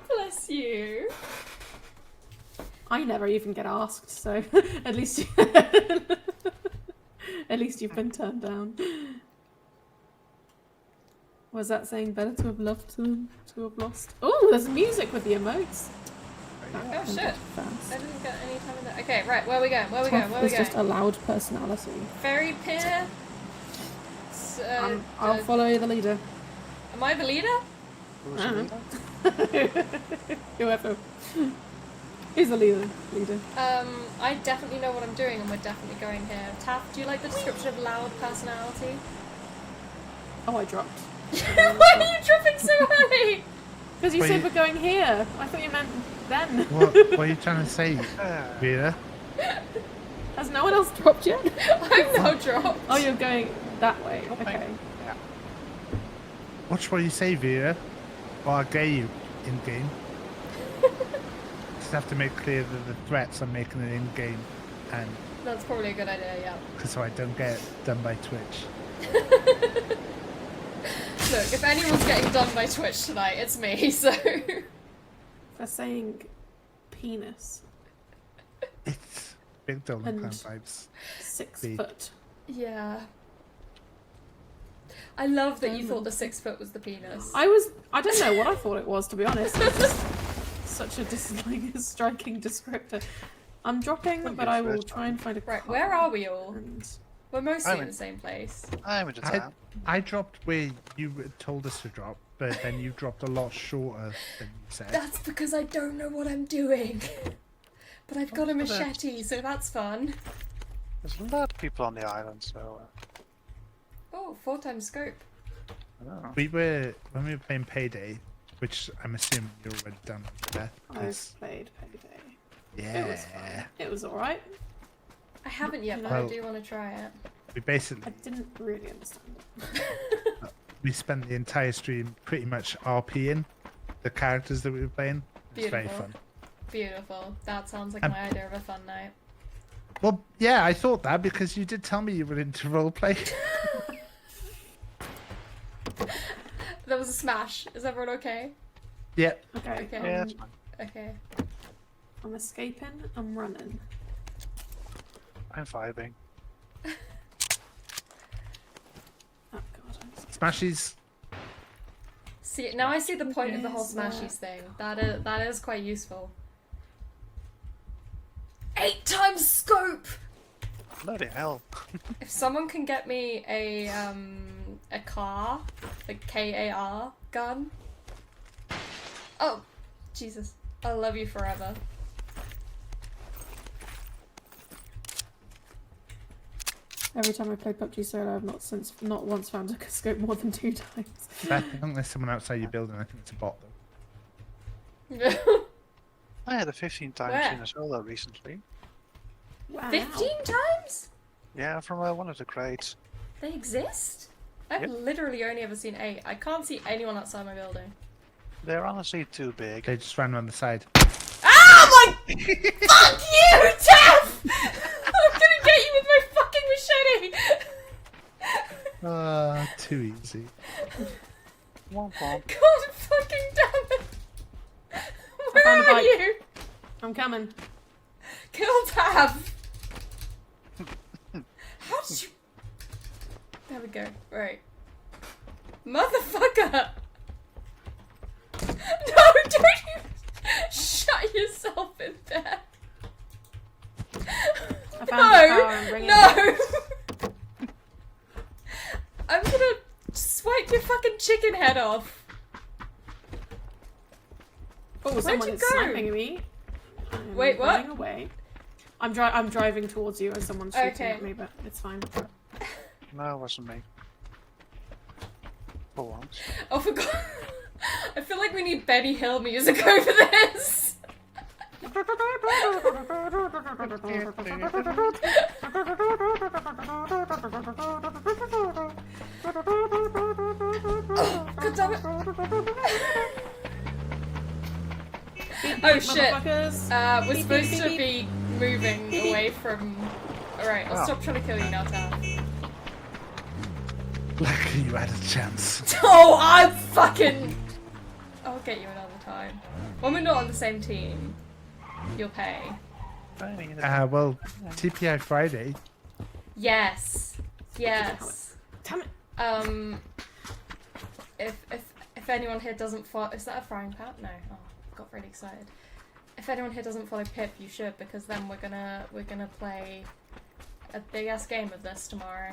[SPEAKER 1] Bless you.
[SPEAKER 9] I never even get asked, so at least you've been turned down. Was that saying better to have loved to have lost? Oh, there's music with the emotes.
[SPEAKER 1] Oh shit! I didn't get any time in there. Okay, right, where are we going?
[SPEAKER 9] It's just a loud personality.
[SPEAKER 1] Fairy Pier.
[SPEAKER 9] I'll follow the leader.
[SPEAKER 1] Am I the leader?
[SPEAKER 9] Whoever. He's the leader.
[SPEAKER 1] I definitely know what I'm doing, and we're definitely going here. Taff, do you like the description of loud personality?
[SPEAKER 9] Oh, I dropped.
[SPEAKER 1] Why are you dropping so early?
[SPEAKER 9] Because you
[SPEAKER 7] Wait.
[SPEAKER 9] said we're going here. I thought you meant then.
[SPEAKER 7] What are you trying to say, Vera?
[SPEAKER 9] Has no one else dropped yet?
[SPEAKER 1] I'm now dropped.
[SPEAKER 9] Oh, you're going that way. Okay.
[SPEAKER 7] Watch what you say, Vera. Or I'll get you in-game. Just have to make clear that the threats I'm making it in-game, and
[SPEAKER 1] That's probably a good idea, yeah.
[SPEAKER 7] so I don't get done by Twitch.
[SPEAKER 1] Look, if anyone's getting done by Twitch tonight, it's me, so...
[SPEAKER 9] They're saying penis.
[SPEAKER 7] It's big Dolan
[SPEAKER 9] And-
[SPEAKER 7] Clan vibes.
[SPEAKER 9] 6
[SPEAKER 7] Big.
[SPEAKER 9] foot.
[SPEAKER 1] Yeah. I love that you thought the 6 foot was the penis.
[SPEAKER 9] I don't know what I thought it was, to be honest. It's just such a striking descriptor. I'm dropping, but I will try and find a
[SPEAKER 1] Right,
[SPEAKER 9] car
[SPEAKER 1] where are we all?
[SPEAKER 9] and-
[SPEAKER 1] We're mostly
[SPEAKER 10] I'm
[SPEAKER 1] in
[SPEAKER 10] in-
[SPEAKER 1] the same place.
[SPEAKER 10] I'm in the town.
[SPEAKER 7] I dropped where you told us to drop, but then you dropped a lot shorter than you said.
[SPEAKER 1] That's because I don't know what I'm doing. But I've got a machete, so that's fun.
[SPEAKER 10] There's a lot of people on the island, so.
[SPEAKER 1] Oh, 4 times scope.
[SPEAKER 10] I don't know.
[SPEAKER 7] When we were playing Payday, which I'm assuming you're already done with that.
[SPEAKER 9] I've played Payday.
[SPEAKER 7] Yeah.
[SPEAKER 9] It was fun. It was alright.
[SPEAKER 1] I haven't yet, but
[SPEAKER 7] Well-
[SPEAKER 1] I do want to try it.
[SPEAKER 7] We basically
[SPEAKER 9] I didn't really understand it.
[SPEAKER 7] we spent the entire stream pretty much RPing the characters that we were playing. It's very
[SPEAKER 1] Beautiful.
[SPEAKER 7] fun.
[SPEAKER 1] Beautiful. That sounds like my idea of a fun night.
[SPEAKER 7] Well, yeah, I thought that because you did tell me you were into roleplay.
[SPEAKER 1] There was a smash. Is everyone okay?
[SPEAKER 7] Yeah.
[SPEAKER 9] Okay,
[SPEAKER 1] Okay.
[SPEAKER 10] Yeah, that's fine.
[SPEAKER 1] Okay.
[SPEAKER 9] I'm escaping, I'm running.
[SPEAKER 10] I'm vibing.
[SPEAKER 9] Oh god, I'm so...
[SPEAKER 7] Smashies.
[SPEAKER 1] See, now I see the point of the whole
[SPEAKER 9] Yes,
[SPEAKER 1] smashies thing. That is quite useful. 8 times scope!
[SPEAKER 10] Bloody hell.
[SPEAKER 1] If someone can get me a car, like KAR gun. Oh, Jesus. I'll love you forever.
[SPEAKER 9] Every time I play PUBG solo, I've not once found a scope more than 2 times.
[SPEAKER 7] Beth, I think there's someone outside your building. I think it's a bot though.
[SPEAKER 10] I had a 15 times
[SPEAKER 1] Where?
[SPEAKER 10] in a solo recently.
[SPEAKER 9] Wow.
[SPEAKER 1] 15 times?
[SPEAKER 10] Yeah, from one of the crates.
[SPEAKER 1] They exist? I've
[SPEAKER 10] Yep.
[SPEAKER 1] literally only ever seen 8. I can't see anyone outside my building.
[SPEAKER 10] They're honestly too big.
[SPEAKER 7] They just ran around the side.
[SPEAKER 1] Oh my! Fuck you, Jeff! I'm gonna get you with my fucking machete!
[SPEAKER 7] Too easy.
[SPEAKER 10] Womp womp.
[SPEAKER 1] God fucking damn it!
[SPEAKER 9] found
[SPEAKER 1] Where
[SPEAKER 9] a
[SPEAKER 1] are
[SPEAKER 9] bike.
[SPEAKER 1] you?
[SPEAKER 9] I'm coming.
[SPEAKER 1] Kill Tab! How did you... There we go. Right. Motherfucker! No, don't you... Shut yourself in there.
[SPEAKER 9] I found a car and bringing it.
[SPEAKER 1] No! I'm gonna swipe your fucking chicken head off.
[SPEAKER 9] Oh, someone
[SPEAKER 1] you
[SPEAKER 9] is
[SPEAKER 1] go?
[SPEAKER 9] sniping at me. I'm
[SPEAKER 1] Wait, what?
[SPEAKER 9] running away. I'm driving towards you and someone's shooting
[SPEAKER 1] Okay.
[SPEAKER 9] at me, but it's fine.
[SPEAKER 10] No, it wasn't me. For once.
[SPEAKER 1] Oh, for God. I feel like we need Benny Hill music over this. God damn it. Oh shit.
[SPEAKER 9] Motherfuckers.
[SPEAKER 1] We're
[SPEAKER 9] Beep,
[SPEAKER 1] supposed
[SPEAKER 9] beep,
[SPEAKER 1] to
[SPEAKER 9] beep,
[SPEAKER 1] be moving away from... Alright, I'll
[SPEAKER 10] Oh.
[SPEAKER 1] stop trying to kill you now, Tam.
[SPEAKER 7] Lucky you had a chance.
[SPEAKER 1] Oh, I'm fucking... I'll get you another time. When we're not on the same team, you'll pay.
[SPEAKER 7] Well, TPI Friday.
[SPEAKER 1] Yes. Yes.
[SPEAKER 9] Damn it.
[SPEAKER 1] If anyone here doesn't follow... Is that a frying pan? No. Oh, I got really excited. If anyone here doesn't follow Pip, you should, because then we're gonna play a big ass game of this tomorrow.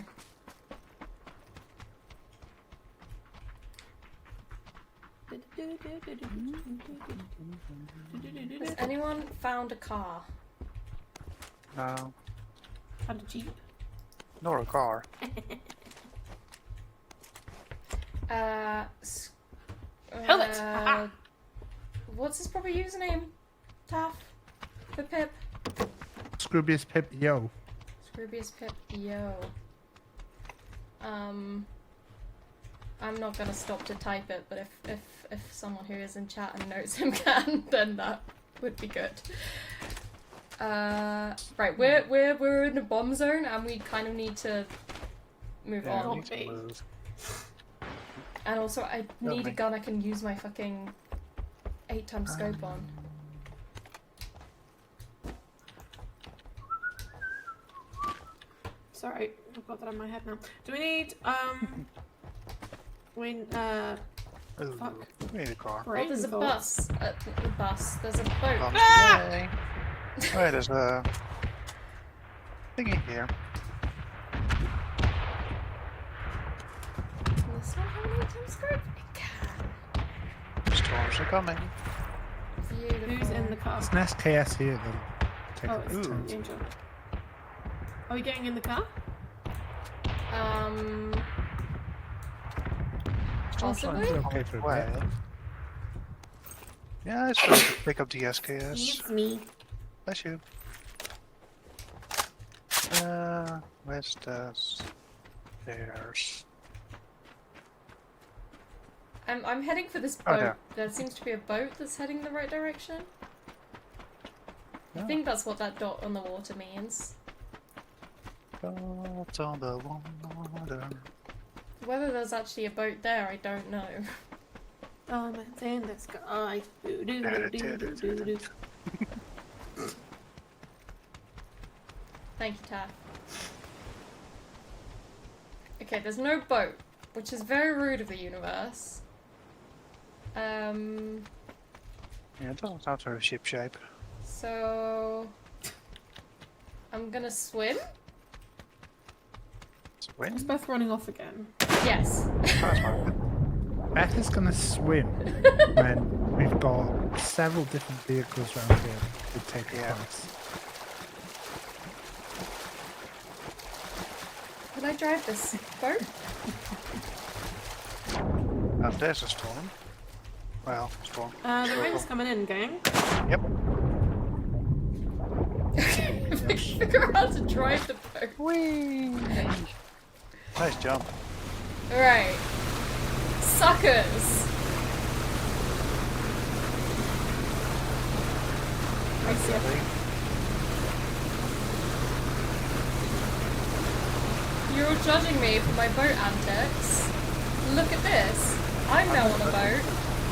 [SPEAKER 1] Has anyone found a car?
[SPEAKER 10] No.
[SPEAKER 9] Found a jeep.
[SPEAKER 10] Nor a car.
[SPEAKER 9] Helmet! Haha.
[SPEAKER 1] What's his proper username? Taff? For Pip?
[SPEAKER 7] Scroobius Pip, yo.
[SPEAKER 1] Scroobius Pip, yo. I'm not gonna stop to type it, but if someone who is in chat and knows him can, then that would be good. Right, we're in a bomb zone and we kind of need to move
[SPEAKER 10] Yeah,
[SPEAKER 1] on.
[SPEAKER 10] we need to move.
[SPEAKER 1] And also, I need a gun I can use my fucking 8x scope on.
[SPEAKER 9] Sorry, I've got that in my head now. Do we need,
[SPEAKER 10] Ooh,
[SPEAKER 9] fuck.
[SPEAKER 10] we need a car.
[SPEAKER 1] Oh, there's a
[SPEAKER 9] Rainbows.
[SPEAKER 1] bus. There's a boat.
[SPEAKER 10] Bombs away. Right, there's a thingy here.
[SPEAKER 1] Can this one have an 8x scope? It can.
[SPEAKER 10] Storms are coming.
[SPEAKER 1] Beautiful.
[SPEAKER 9] Who's in the car?
[SPEAKER 7] It's an SKS here that'll take
[SPEAKER 9] Oh,
[SPEAKER 7] up
[SPEAKER 9] it's
[SPEAKER 7] the
[SPEAKER 10] Ooh.
[SPEAKER 7] turn.
[SPEAKER 9] Angel. Are we getting in the car?
[SPEAKER 1] Possibly?
[SPEAKER 7] Okay for a bit.
[SPEAKER 10] Well, yeah, it's supposed to pick up the SKS.
[SPEAKER 9] It's me.
[SPEAKER 10] Bless you. Where's the stairs?
[SPEAKER 1] I'm heading for this
[SPEAKER 10] Oh,
[SPEAKER 1] boat. There seems to be a boat that's heading in the right direction. I
[SPEAKER 10] Oh.
[SPEAKER 1] think that's what that dot on the water means.
[SPEAKER 10] Dots on the water.
[SPEAKER 1] Whether there's actually a boat there, I don't know.
[SPEAKER 9] Diamonds in the sky. Do do do do do do do.
[SPEAKER 1] Thank you, Taff. Okay, there's no boat, which is very rude of the universe.
[SPEAKER 10] Yeah, it doesn't sound very ship shape.
[SPEAKER 1] So I'm gonna swim.
[SPEAKER 10] Swim?
[SPEAKER 9] It's both running off again.
[SPEAKER 1] Yes.
[SPEAKER 10] That's fine.
[SPEAKER 7] Beth is going to swim when we've got several different vehicles around here to take
[SPEAKER 10] Yeah.
[SPEAKER 7] place.
[SPEAKER 1] Can I drive this boat?
[SPEAKER 10] There's a storm. Well, storm.
[SPEAKER 9] The rain's coming in, gang.
[SPEAKER 10] Yep.
[SPEAKER 1] Figure out how to drive the boat.
[SPEAKER 10] Whee! Nice jump.
[SPEAKER 1] Alright. Suckers! I see it. You're all judging me for my boat antics. Look at this. I'm now on a boat.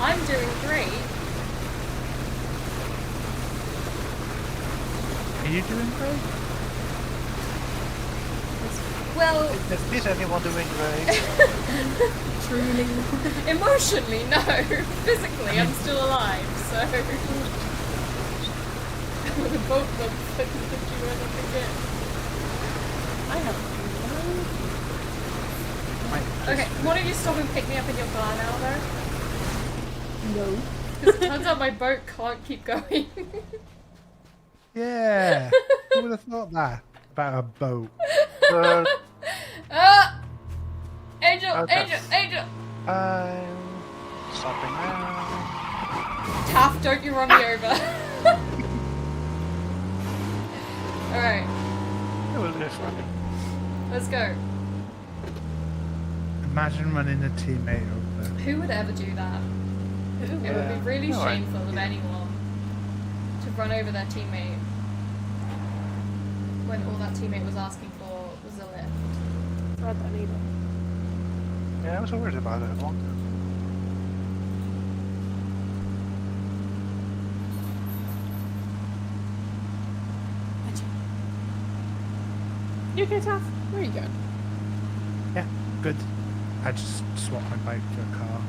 [SPEAKER 1] I'm doing great.
[SPEAKER 7] Are you doing great?
[SPEAKER 1] Well,
[SPEAKER 10] Is anyone doing great?
[SPEAKER 1] truly. Emotionally, no. Physically, I'm still alive, so. The boat motherfuckers did you anything good.
[SPEAKER 9] I haven't.
[SPEAKER 1] Okay, one of you stop and pick me up in your car now, though.
[SPEAKER 9] No.
[SPEAKER 1] Because it turns out my boat can't keep going.
[SPEAKER 7] Yeah. Who would have thought that about a boat?
[SPEAKER 1] Ah! Angel!
[SPEAKER 10] Okay.
[SPEAKER 1] Angel!
[SPEAKER 10] I'm stopping now.
[SPEAKER 1] Taff, don't you run me over. Alright,
[SPEAKER 10] It will just run.
[SPEAKER 1] let's go.
[SPEAKER 7] Imagine running a teammate over.
[SPEAKER 1] Who would ever do that? It would
[SPEAKER 10] Yeah.
[SPEAKER 1] be really
[SPEAKER 10] No, I-
[SPEAKER 1] shameful of anyone to run over their teammate when all that teammate was asking for was a lift.
[SPEAKER 9] Read that either.
[SPEAKER 10] Yeah, I was worried about it one.
[SPEAKER 9] You okay, Taff? Where are you going?
[SPEAKER 7] Yeah, good. I just swapped my bike for a car.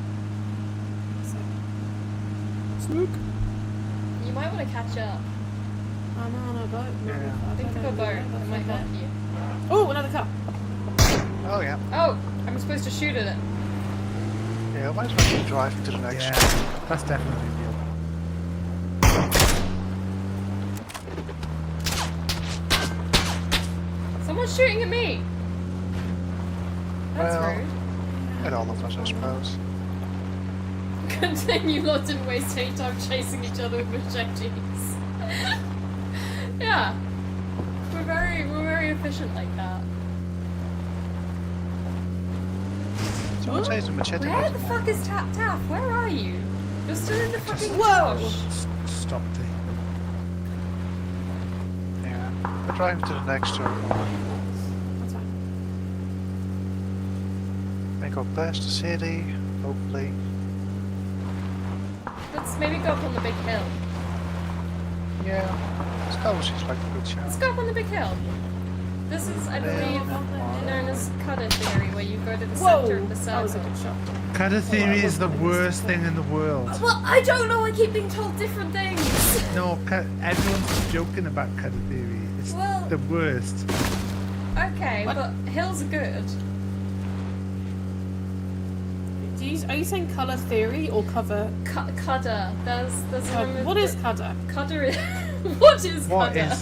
[SPEAKER 9] Snook.
[SPEAKER 1] You might want to catch up.
[SPEAKER 9] I'm on a boat.
[SPEAKER 10] Yeah.
[SPEAKER 1] Think of a boat. It might help you.
[SPEAKER 9] Oh, another car.
[SPEAKER 10] Oh yeah.
[SPEAKER 1] Oh, I'm supposed to shoot at it.
[SPEAKER 10] Yeah, might as well keep driving to the next.
[SPEAKER 7] Yeah, that's definitely real.
[SPEAKER 1] Someone's shooting at me. That's
[SPEAKER 10] Well,
[SPEAKER 1] rude.
[SPEAKER 10] And all of us, I suppose.
[SPEAKER 1] Continue not to waste any time chasing each other with machetes. Yeah. We're very efficient like that.
[SPEAKER 10] Someone says a machete.
[SPEAKER 1] Where the fuck is Tap Tap? Where are you? You're still in the fucking
[SPEAKER 9] Whoa!
[SPEAKER 1] bush.
[SPEAKER 7] Stop the.
[SPEAKER 10] Yeah. We're driving to the next door.
[SPEAKER 9] That's fine.
[SPEAKER 10] Make our past the city, hopefully.
[SPEAKER 1] Let's maybe go up on the big hill.
[SPEAKER 10] Yeah. That seems like a good shot.
[SPEAKER 1] Let's go up on the big hill. This is, I believe, known as Cutter Theory, where you go to the center of the circle.
[SPEAKER 9] That was a good shot.
[SPEAKER 7] Cutter theory is the worst thing in the world.
[SPEAKER 1] Well, I don't know. I keep being told different things.
[SPEAKER 7] No, everyone's joking about cutter theory. It's
[SPEAKER 1] Well-
[SPEAKER 7] the worst.
[SPEAKER 1] Okay, but hills are good.
[SPEAKER 9] Are you saying colour theory or cover?
[SPEAKER 1] Cudder. There's a
[SPEAKER 9] What is cudder?
[SPEAKER 1] Cudder is... What is
[SPEAKER 7] What
[SPEAKER 1] Cudder?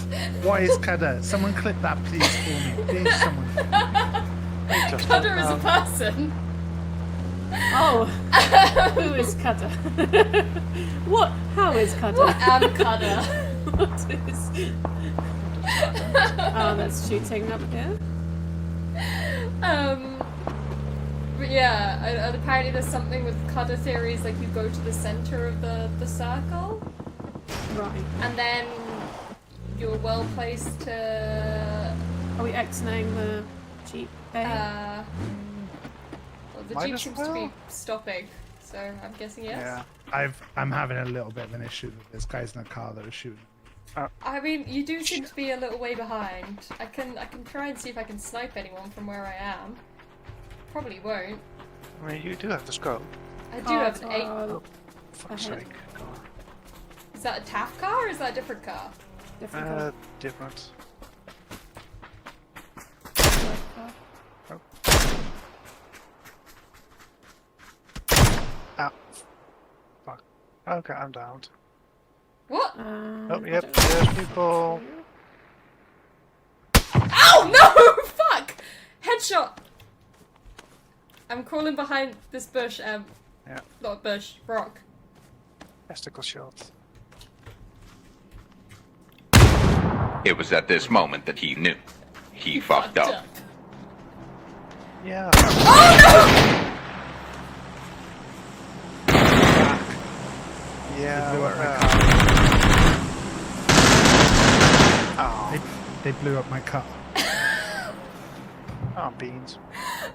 [SPEAKER 7] what is cutter? Someone clip that please for me. Please, someone.
[SPEAKER 1] Cudder is a person.
[SPEAKER 9] Oh, who is cudder? What? How is cudder?
[SPEAKER 1] I am Cudder.
[SPEAKER 9] What is? Oh, that's shooting up here.
[SPEAKER 1] But yeah, and apparently there's something with Cudder theories, like you go to the center of the circle,
[SPEAKER 9] Right.
[SPEAKER 1] and then you're well placed to.
[SPEAKER 9] Are we X-naying the Jeep?
[SPEAKER 1] Well, the
[SPEAKER 10] Might
[SPEAKER 1] Jeep
[SPEAKER 10] as
[SPEAKER 1] seems to be
[SPEAKER 10] well.
[SPEAKER 1] stopping, so I'm guessing yes.
[SPEAKER 10] Yeah.
[SPEAKER 7] I'm having a little bit of an issue with this guy's in a car that was shooting.
[SPEAKER 1] I mean, you do seem to be a little way behind. I can try and see if I can snipe anyone from where I am. Probably won't.
[SPEAKER 10] I mean, you do have the scope.
[SPEAKER 1] I do have an 8.
[SPEAKER 9] Oh,
[SPEAKER 10] Fuck's
[SPEAKER 9] ahead.
[SPEAKER 10] sake.
[SPEAKER 1] Is that a TAF car or is that a different car?
[SPEAKER 9] different colour.
[SPEAKER 10] Different. Ah. Fuck. Okay, I'm down.
[SPEAKER 1] What?
[SPEAKER 10] Oh, yep, there's people.
[SPEAKER 1] Ow! No! Fuck! Headshot! I'm crawling behind this bush,
[SPEAKER 10] Yeah,
[SPEAKER 1] not bush, rock.
[SPEAKER 10] testicle shot.
[SPEAKER 11] It was at this moment that he knew. He fucked up.
[SPEAKER 10] Yeah. Yeah.
[SPEAKER 7] They blew up my
[SPEAKER 10] Oh,
[SPEAKER 7] They blew up my car.
[SPEAKER 10] oh, beans.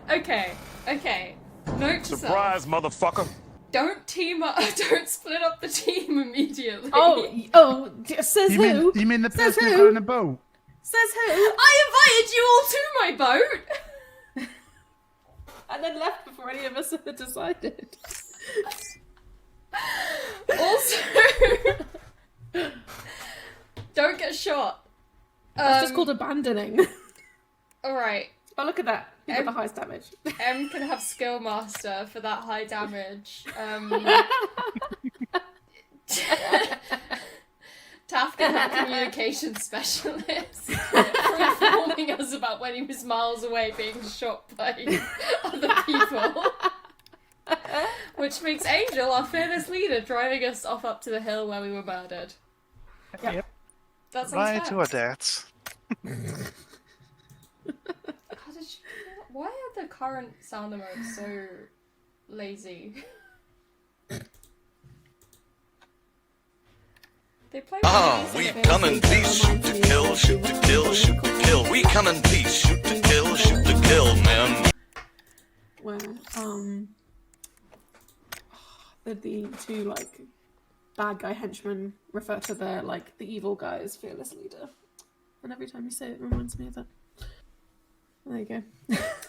[SPEAKER 1] Okay. Note to self.
[SPEAKER 4] Surprise, motherfucker!
[SPEAKER 1] Don't team up. Don't split up the team immediately.
[SPEAKER 9] Says
[SPEAKER 7] You
[SPEAKER 9] who?
[SPEAKER 7] mean, you mean the
[SPEAKER 9] Says
[SPEAKER 7] person that
[SPEAKER 9] who?
[SPEAKER 7] got in the boat?
[SPEAKER 9] Says who?
[SPEAKER 1] I invited you all to my boat.
[SPEAKER 9] And then left before any of us had decided.
[SPEAKER 1] Also, don't get shot.
[SPEAKER 9] That's just called abandoning.
[SPEAKER 1] All right.
[SPEAKER 9] Oh, look at that. You got the highest damage.
[SPEAKER 1] M can have skill master for that high damage. Taff can have communication specialist for informing us about when he was miles away being shot by other people. Which makes Angel our fearless leader, driving us off up to the hill where we were murdered.
[SPEAKER 10] Yep.
[SPEAKER 1] That sounds
[SPEAKER 10] Right to our
[SPEAKER 1] fair.
[SPEAKER 10] deaths.
[SPEAKER 1] Why are the current sound emotes so lazy? They play
[SPEAKER 12] we come in peace, shoot to kill, shoot to kill, shoot to kill. We come in peace, shoot to kill, man.
[SPEAKER 9] Where, the two, like, bad guy henchmen refer to their, like, the evil guy as fearless leader. And every time you say it, it reminds me of that. There you go.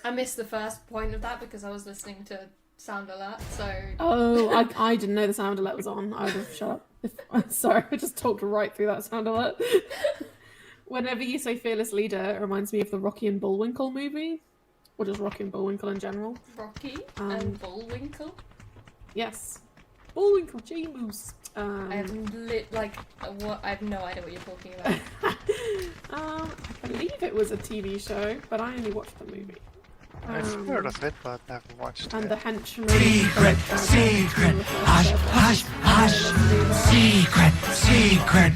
[SPEAKER 1] I missed the first point of that because I was listening to Sound Alert, so...
[SPEAKER 9] Oh, I didn't know the sound alert was on. I would have shut up. Sorry, I just talked right through that sound alert. Whenever you say fearless leader, it reminds me of the Rocky and Bullwinkle movie. Or just Rocky and Bullwinkle in general.
[SPEAKER 1] Rocky and Bullwinkle?
[SPEAKER 9] Yes. Bullwinkle, J-Moose.
[SPEAKER 1] I have I have no idea what you're talking about.
[SPEAKER 9] I believe it was a TV show, but I only watched the movie.
[SPEAKER 10] I've heard of it, but never watched
[SPEAKER 9] And
[SPEAKER 10] it.
[SPEAKER 9] the henchman.
[SPEAKER 6] Secret, secret, hush, hush, hush, secret, secret.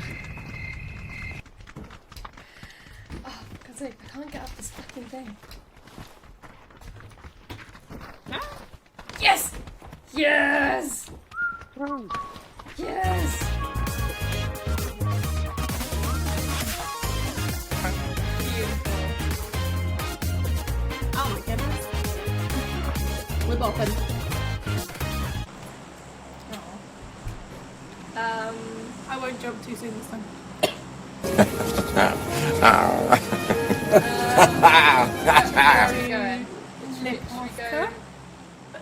[SPEAKER 1] Oh, for God's sake, I can't get up this fucking thing. Yes! Yes! Yes! Beautiful.
[SPEAKER 9] Oh my goodness. We're bopping. I won't jump too soon this time.
[SPEAKER 1] Where are we going? Should we go?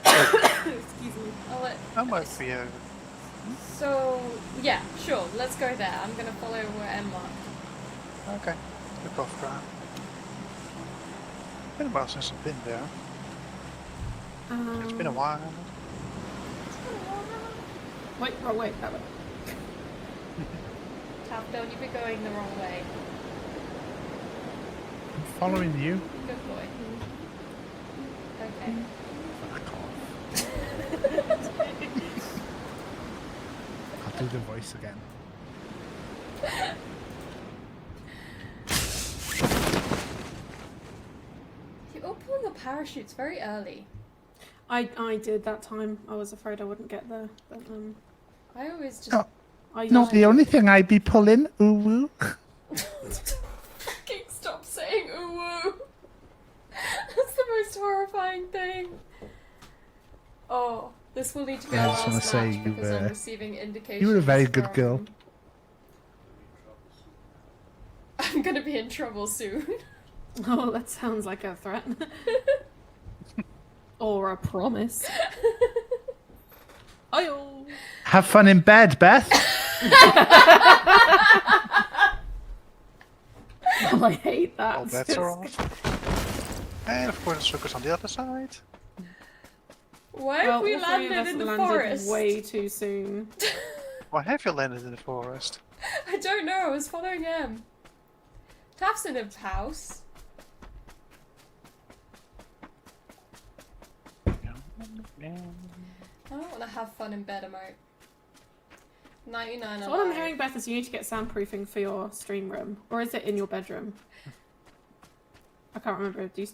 [SPEAKER 9] Excuse me.
[SPEAKER 10] That might be a...
[SPEAKER 1] So, yeah, sure, let's go there. I'm gonna follow where Em marked.
[SPEAKER 10] Okay. Good off ground. Been a while since I've been there. It's been a while.
[SPEAKER 9] Wait, wrong way, that way.
[SPEAKER 1] Taff, don't you be going the wrong way.
[SPEAKER 7] I'm following you.
[SPEAKER 1] Good boy. Okay.
[SPEAKER 7] Fuck off. I'll do the voice again.
[SPEAKER 1] You opened the parachutes very early.
[SPEAKER 9] I did that time. I was afraid I wouldn't get there, but
[SPEAKER 1] I always just...
[SPEAKER 7] Oh,
[SPEAKER 9] I
[SPEAKER 7] not the only thing I'd be pulling. Ooh woo.
[SPEAKER 1] Fucking stop saying ooh woo. That's the most horrifying thing. Oh, this will need to be
[SPEAKER 7] I
[SPEAKER 1] our
[SPEAKER 7] just wanna
[SPEAKER 1] last
[SPEAKER 7] say
[SPEAKER 1] match
[SPEAKER 7] you
[SPEAKER 1] because I'm
[SPEAKER 7] were-
[SPEAKER 1] receiving indications.
[SPEAKER 7] You were a very good
[SPEAKER 1] from-
[SPEAKER 7] girl.
[SPEAKER 1] I'm gonna be in trouble soon.
[SPEAKER 9] Oh, that sounds like a threat. Or a promise. Ayo.
[SPEAKER 7] Have fun in bed, Beth.
[SPEAKER 9] Oh, I hate that.
[SPEAKER 10] All bets are off. And of course, the circus on the other side.
[SPEAKER 1] Why have we
[SPEAKER 9] all three of
[SPEAKER 1] landed
[SPEAKER 9] us
[SPEAKER 1] in the
[SPEAKER 9] landed
[SPEAKER 1] forest?
[SPEAKER 9] way too soon.
[SPEAKER 10] Why have you landed in the forest?
[SPEAKER 1] I don't know, I was following him. Taff's in his house. I don't want to have fun in bed, emote. 99
[SPEAKER 9] So what I'm
[SPEAKER 1] alive.
[SPEAKER 9] hearing, Beth, is you need to get soundproofing for your stream room. Or is it in your bedroom? I can't remember. Do you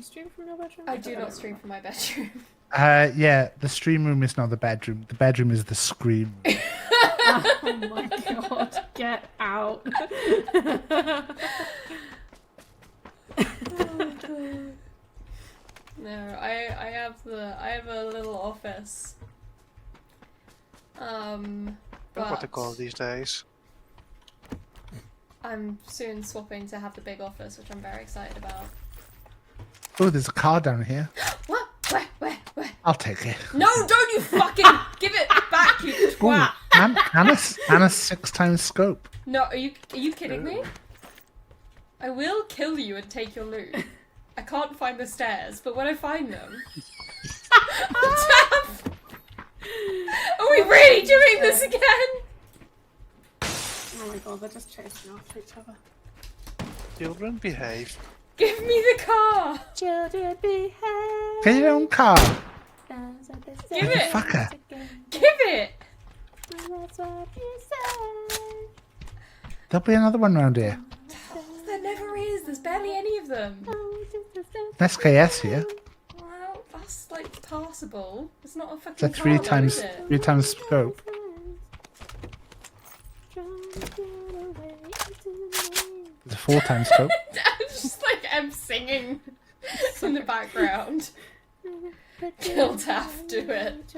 [SPEAKER 9] stream from your bedroom?
[SPEAKER 1] I do not stream from my bedroom.
[SPEAKER 7] Yeah, the stream room is not the bedroom. The bedroom is the scream room.
[SPEAKER 9] Oh my god, get out.
[SPEAKER 1] No, I have a little office.
[SPEAKER 10] That's what they call it these days.
[SPEAKER 1] I'm soon swapping to have the big office, which I'm very excited about.
[SPEAKER 7] Oh, there's a car down here.
[SPEAKER 1] What? Where?
[SPEAKER 7] I'll take it.
[SPEAKER 1] No, don't you fucking give it back, you twat!
[SPEAKER 7] And a 6x scope.
[SPEAKER 1] No, are you kidding me? I will kill you and take your loot. I can't find the stairs, but when I find them... Taff! Are we really doing this again?
[SPEAKER 9] Oh my god, they're just chasing after each other.
[SPEAKER 10] Children, behave.
[SPEAKER 1] Give me the car!
[SPEAKER 9] Children behave.
[SPEAKER 7] Get your own car.
[SPEAKER 1] Give it!
[SPEAKER 7] Fucker.
[SPEAKER 1] Give it!
[SPEAKER 7] There'll be another one round here.
[SPEAKER 1] There never is. There's barely any of them.
[SPEAKER 7] SKS here.
[SPEAKER 1] Well, that's like passable. It's not a
[SPEAKER 7] It's a
[SPEAKER 1] fucking car, though, is it?
[SPEAKER 7] 3x scope. It's a 4x scope.
[SPEAKER 1] It's just like I'm singing in the background. Kill Taff, do it.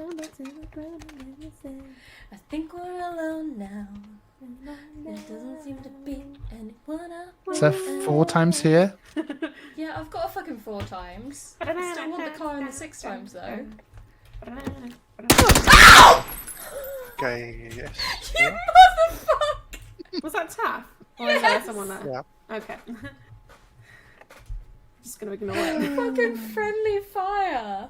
[SPEAKER 1] I think we're alone now. There doesn't seem to be anyone else.
[SPEAKER 7] Is that 4x here?
[SPEAKER 1] Yeah, I've got a fucking 4 times. I still want the car in the 6 times though.
[SPEAKER 10] Okay, yes.
[SPEAKER 1] You motherfucker!
[SPEAKER 9] Was that Taff? Or is
[SPEAKER 1] Yes.
[SPEAKER 9] there someone there?
[SPEAKER 10] Yeah.
[SPEAKER 9] Okay. Just gonna ignore it.
[SPEAKER 1] Fucking friendly fire.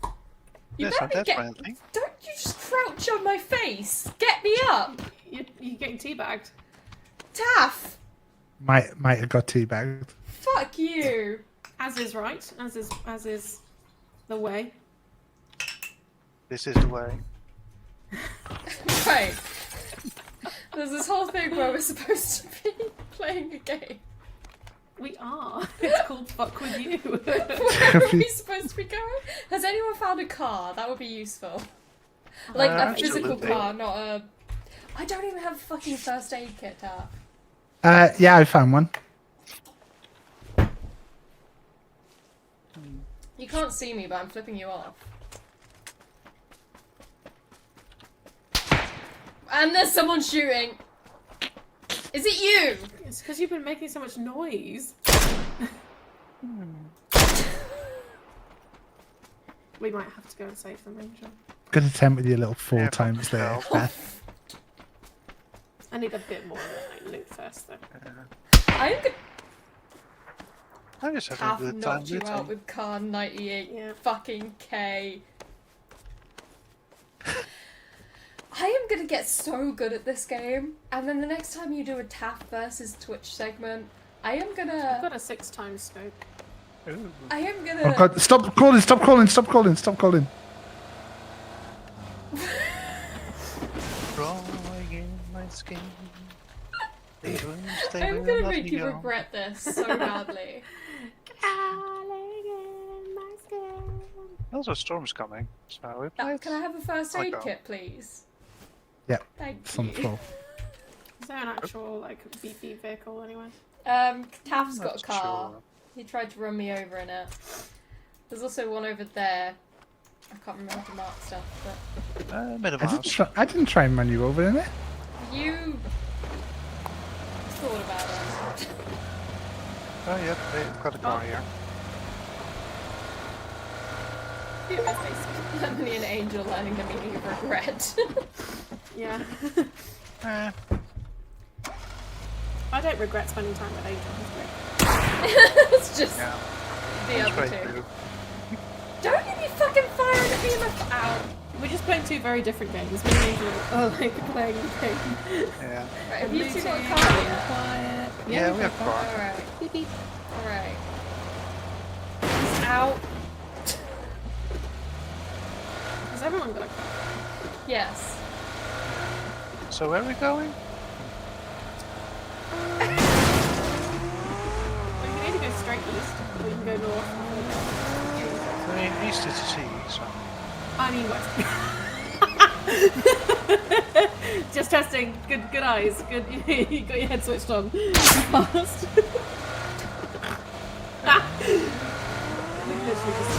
[SPEAKER 1] You
[SPEAKER 10] Yes, I'm
[SPEAKER 1] better
[SPEAKER 10] that
[SPEAKER 1] get.
[SPEAKER 10] friendly.
[SPEAKER 1] Don't you just crouch on my face. Get me up.
[SPEAKER 9] You're getting teabagged.
[SPEAKER 1] Taff.
[SPEAKER 7] Might have got teabagged.
[SPEAKER 1] Fuck you.
[SPEAKER 9] As is right. As is the way.
[SPEAKER 10] This is the way.
[SPEAKER 1] Right. There's this whole thing where we're supposed to be playing a game.
[SPEAKER 9] We are. It's called Fuck With You.
[SPEAKER 1] Where are we supposed to be going? Has anyone found a car? That would be useful. Like a physical
[SPEAKER 10] absolutely.
[SPEAKER 1] car, not a... I don't even have a fucking first aid kit, Tap.
[SPEAKER 7] Yeah, I found one.
[SPEAKER 1] You can't see me, but I'm flipping you off. And there's someone shooting. Is it you?
[SPEAKER 9] It's because you've been making so much noise. We might have to go and save them, Angel.
[SPEAKER 7] Good attempt with your little 4
[SPEAKER 10] Yeah,
[SPEAKER 7] times there,
[SPEAKER 10] help.
[SPEAKER 7] Beth.
[SPEAKER 9] I need a bit more loot first, though.
[SPEAKER 1] I'm gonna
[SPEAKER 10] I just having
[SPEAKER 1] have
[SPEAKER 10] a good time
[SPEAKER 1] knocked you
[SPEAKER 10] looting.
[SPEAKER 1] out with car 98
[SPEAKER 9] Yeah.
[SPEAKER 1] fucking K. I am gonna get so good at this game, and then the next time you do a TAF versus Twitch segment, I am
[SPEAKER 9] I've
[SPEAKER 1] gonna...
[SPEAKER 9] got a 6x scope.
[SPEAKER 10] Ooh.
[SPEAKER 1] I am gonna...
[SPEAKER 7] Oh god, stop calling, stop calling, stop calling, stop calling.
[SPEAKER 10] Crawling in my skin.
[SPEAKER 1] I'm gonna make you regret this so badly.
[SPEAKER 10] Also, storm's coming, so
[SPEAKER 1] Can I have a first
[SPEAKER 10] I
[SPEAKER 1] aid
[SPEAKER 10] go.
[SPEAKER 1] kit, please?
[SPEAKER 7] Yeah,
[SPEAKER 1] Thank
[SPEAKER 7] it's on the
[SPEAKER 1] you.
[SPEAKER 7] floor.
[SPEAKER 9] Is there an actual, like, beep vehicle anyway?
[SPEAKER 1] Taf's got a
[SPEAKER 10] Not
[SPEAKER 1] car.
[SPEAKER 10] sure.
[SPEAKER 1] He tried to run me over in it. There's also one over there. I can't remember the mark stuff, but
[SPEAKER 10] Bit of
[SPEAKER 7] I didn't try and run you over in it.
[SPEAKER 1] you thought about it.
[SPEAKER 10] Oh, yeah, they've got a car here.
[SPEAKER 1] Lemony and Angel learning the meaning of regret.
[SPEAKER 9] Yeah.
[SPEAKER 10] Eh,
[SPEAKER 9] I don't regret spending time with Angel. He's great.
[SPEAKER 1] It's just
[SPEAKER 10] yeah.
[SPEAKER 1] the
[SPEAKER 10] It's
[SPEAKER 1] other
[SPEAKER 10] great
[SPEAKER 1] two.
[SPEAKER 10] too.
[SPEAKER 1] Don't you be fucking firing at me in the ow.
[SPEAKER 9] We're just playing 2 very different games. Me and Angel are like playing the game.
[SPEAKER 10] Yeah.
[SPEAKER 1] Right, have you two got a
[SPEAKER 9] Looting,
[SPEAKER 1] car
[SPEAKER 9] being
[SPEAKER 1] yet?
[SPEAKER 9] quiet.
[SPEAKER 10] Yeah, we have a car.
[SPEAKER 1] Alright.
[SPEAKER 9] Beep, beep.
[SPEAKER 1] Alright. He's out.
[SPEAKER 9] Has everyone got a car?
[SPEAKER 1] Yes.
[SPEAKER 10] So where are we going?
[SPEAKER 9] Well, you can either go straight east, or you can go north.
[SPEAKER 10] I mean, east is the sea, so...
[SPEAKER 9] I mean west. Just testing. Good eyes. Good. You got your head switched on. Fast. We literally just.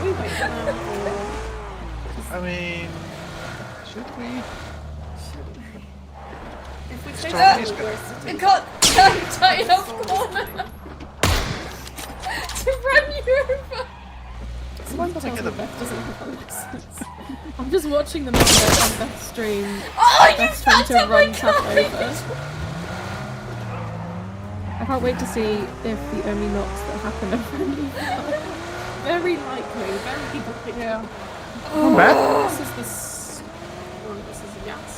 [SPEAKER 9] We wait for them, or
[SPEAKER 10] I mean... Should we?
[SPEAKER 9] if we stay
[SPEAKER 10] Storm is
[SPEAKER 9] still,
[SPEAKER 10] good.
[SPEAKER 9] we're
[SPEAKER 1] I
[SPEAKER 9] sitting.
[SPEAKER 1] got tight enough corner to run you over.
[SPEAKER 9] Someone tells me Beth doesn't have a license. I'm just watching them on Beth's stream.
[SPEAKER 1] Oh, you
[SPEAKER 9] Beth's trying
[SPEAKER 1] fucked
[SPEAKER 9] to
[SPEAKER 1] up my
[SPEAKER 9] run Tap
[SPEAKER 1] car!
[SPEAKER 9] over. I can't wait to see if the only knocks that happen are friendly. Very likely. Very likely. Yeah.
[SPEAKER 7] Not bad.
[SPEAKER 9] This is the. Oh, this is yes.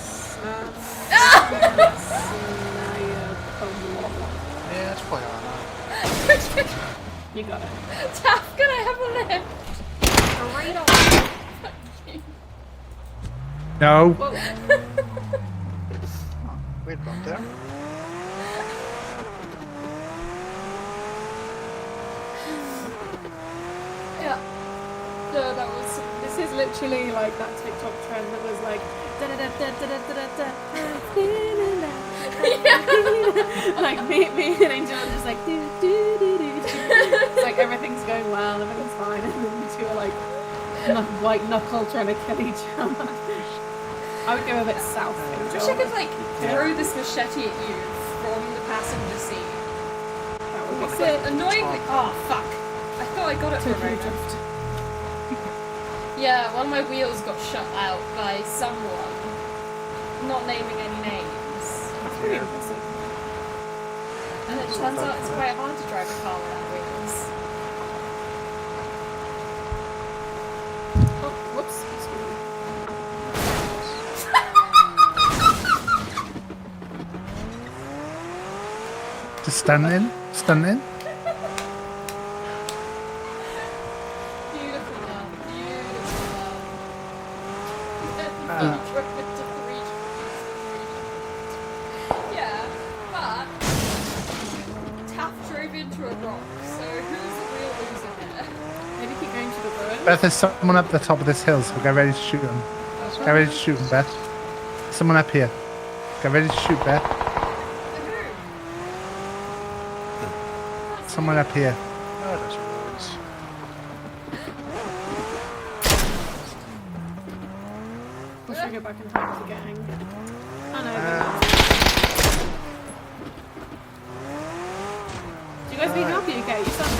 [SPEAKER 10] Yeah, it's quite hard.
[SPEAKER 9] You got it.
[SPEAKER 1] Taff, can I have a lift?
[SPEAKER 9] Right on.
[SPEAKER 1] Fuck you.
[SPEAKER 7] No.
[SPEAKER 9] Whoa.
[SPEAKER 10] Weird bump there.
[SPEAKER 1] Yeah. No, that was.
[SPEAKER 9] This is literally like that TikTok trend that was like da da da da da da da da. Like me and Angel are just like do do do do. It's like everything's going well, everything's fine, and then you two are like white knuckle trying to kill each other. I would go a bit south.
[SPEAKER 1] I wish I could like throw this machete at you from the passenger seat.
[SPEAKER 9] That would be
[SPEAKER 1] But
[SPEAKER 9] sick.
[SPEAKER 1] annoyingly, oh fuck! I thought I got it for a
[SPEAKER 9] Totally
[SPEAKER 1] moment.
[SPEAKER 9] drift.
[SPEAKER 1] Yeah, one of my wheels got shut out by someone, not naming any names.
[SPEAKER 9] That's pretty impressive.
[SPEAKER 1] And it turns out it's quite hard to drive a car without wheels.
[SPEAKER 9] Oh, whoops. Excuse me.
[SPEAKER 7] Just stand in. Stand in.
[SPEAKER 1] into a rock, so who's the real loser here?
[SPEAKER 9] Maybe keep going to the ruins.
[SPEAKER 7] Beth, there's someone up the top of this hill, so get ready to shoot him. Get ready to shoot him, Beth. Someone up here. Get ready to shoot, Beth. Someone up here.
[SPEAKER 10] Oh, there's ruins.
[SPEAKER 9] Or should we go back in time to getting? Oh no. Do you guys need help? Okay, you sound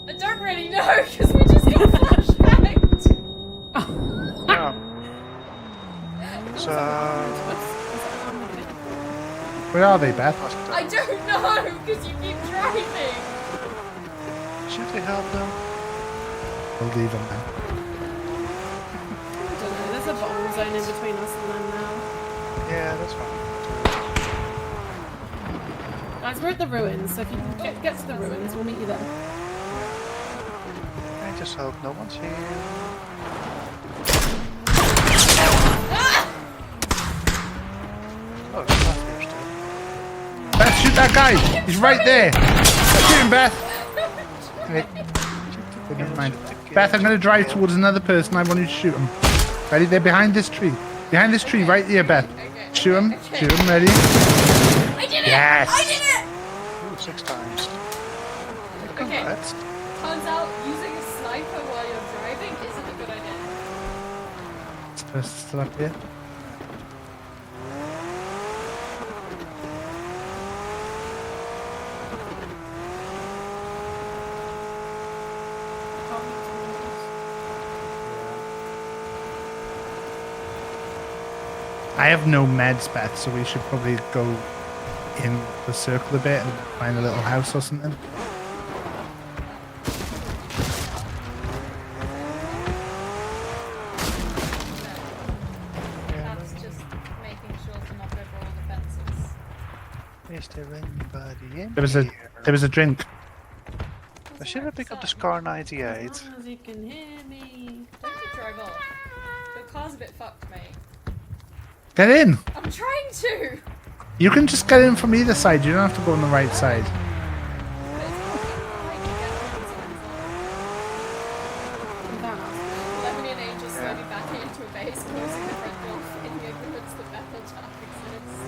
[SPEAKER 1] I don't really know, because we just got flashbacked.
[SPEAKER 10] Yeah. So,
[SPEAKER 7] Where are they, Beth?
[SPEAKER 1] I don't know, because you keep driving.
[SPEAKER 10] should they help them?
[SPEAKER 7] We'll leave them now.
[SPEAKER 9] I don't know. There's a bomb zone in between us and them now.
[SPEAKER 10] Yeah, that's fine.
[SPEAKER 9] Guys, we're at the ruins, so if you can get to the ruins, we'll meet you there.
[SPEAKER 10] I just hope no one's here. Oh, it's not here still.
[SPEAKER 7] Beth, shoot that guy! He's right there! Shoot him, Beth! Never mind. Beth, I'm going to drive towards another person. I want you to shoot him. Ready? They're behind this tree. Behind this tree, right here, Beth. Shoot him. Shoot him. Ready?
[SPEAKER 1] I did it!
[SPEAKER 7] Yes!
[SPEAKER 1] I did it!
[SPEAKER 10] Ooh, 6 times.
[SPEAKER 1] Okay.
[SPEAKER 10] Congrats.
[SPEAKER 1] Turns out using a sniper while you're driving isn't a good idea.
[SPEAKER 7] This person's still up here. I have no meds, Beth, so we should probably go in the circle a bit and find a little house or something.
[SPEAKER 1] That's just making sure to knock over all the fences.
[SPEAKER 10] Is there anybody in
[SPEAKER 7] There was a drink.
[SPEAKER 10] I should have picked up the Scar 98.
[SPEAKER 9] As you can hear me.
[SPEAKER 1] Don't you drive off. Your car's a bit fucked, mate.
[SPEAKER 7] Get in!
[SPEAKER 1] I'm trying to!
[SPEAKER 7] You can just get in from either side. You don't have to go on the right side.
[SPEAKER 1] Lemony and Angel slowly backing into a base, closing the front door in the ignorance that Bethel Jack exists.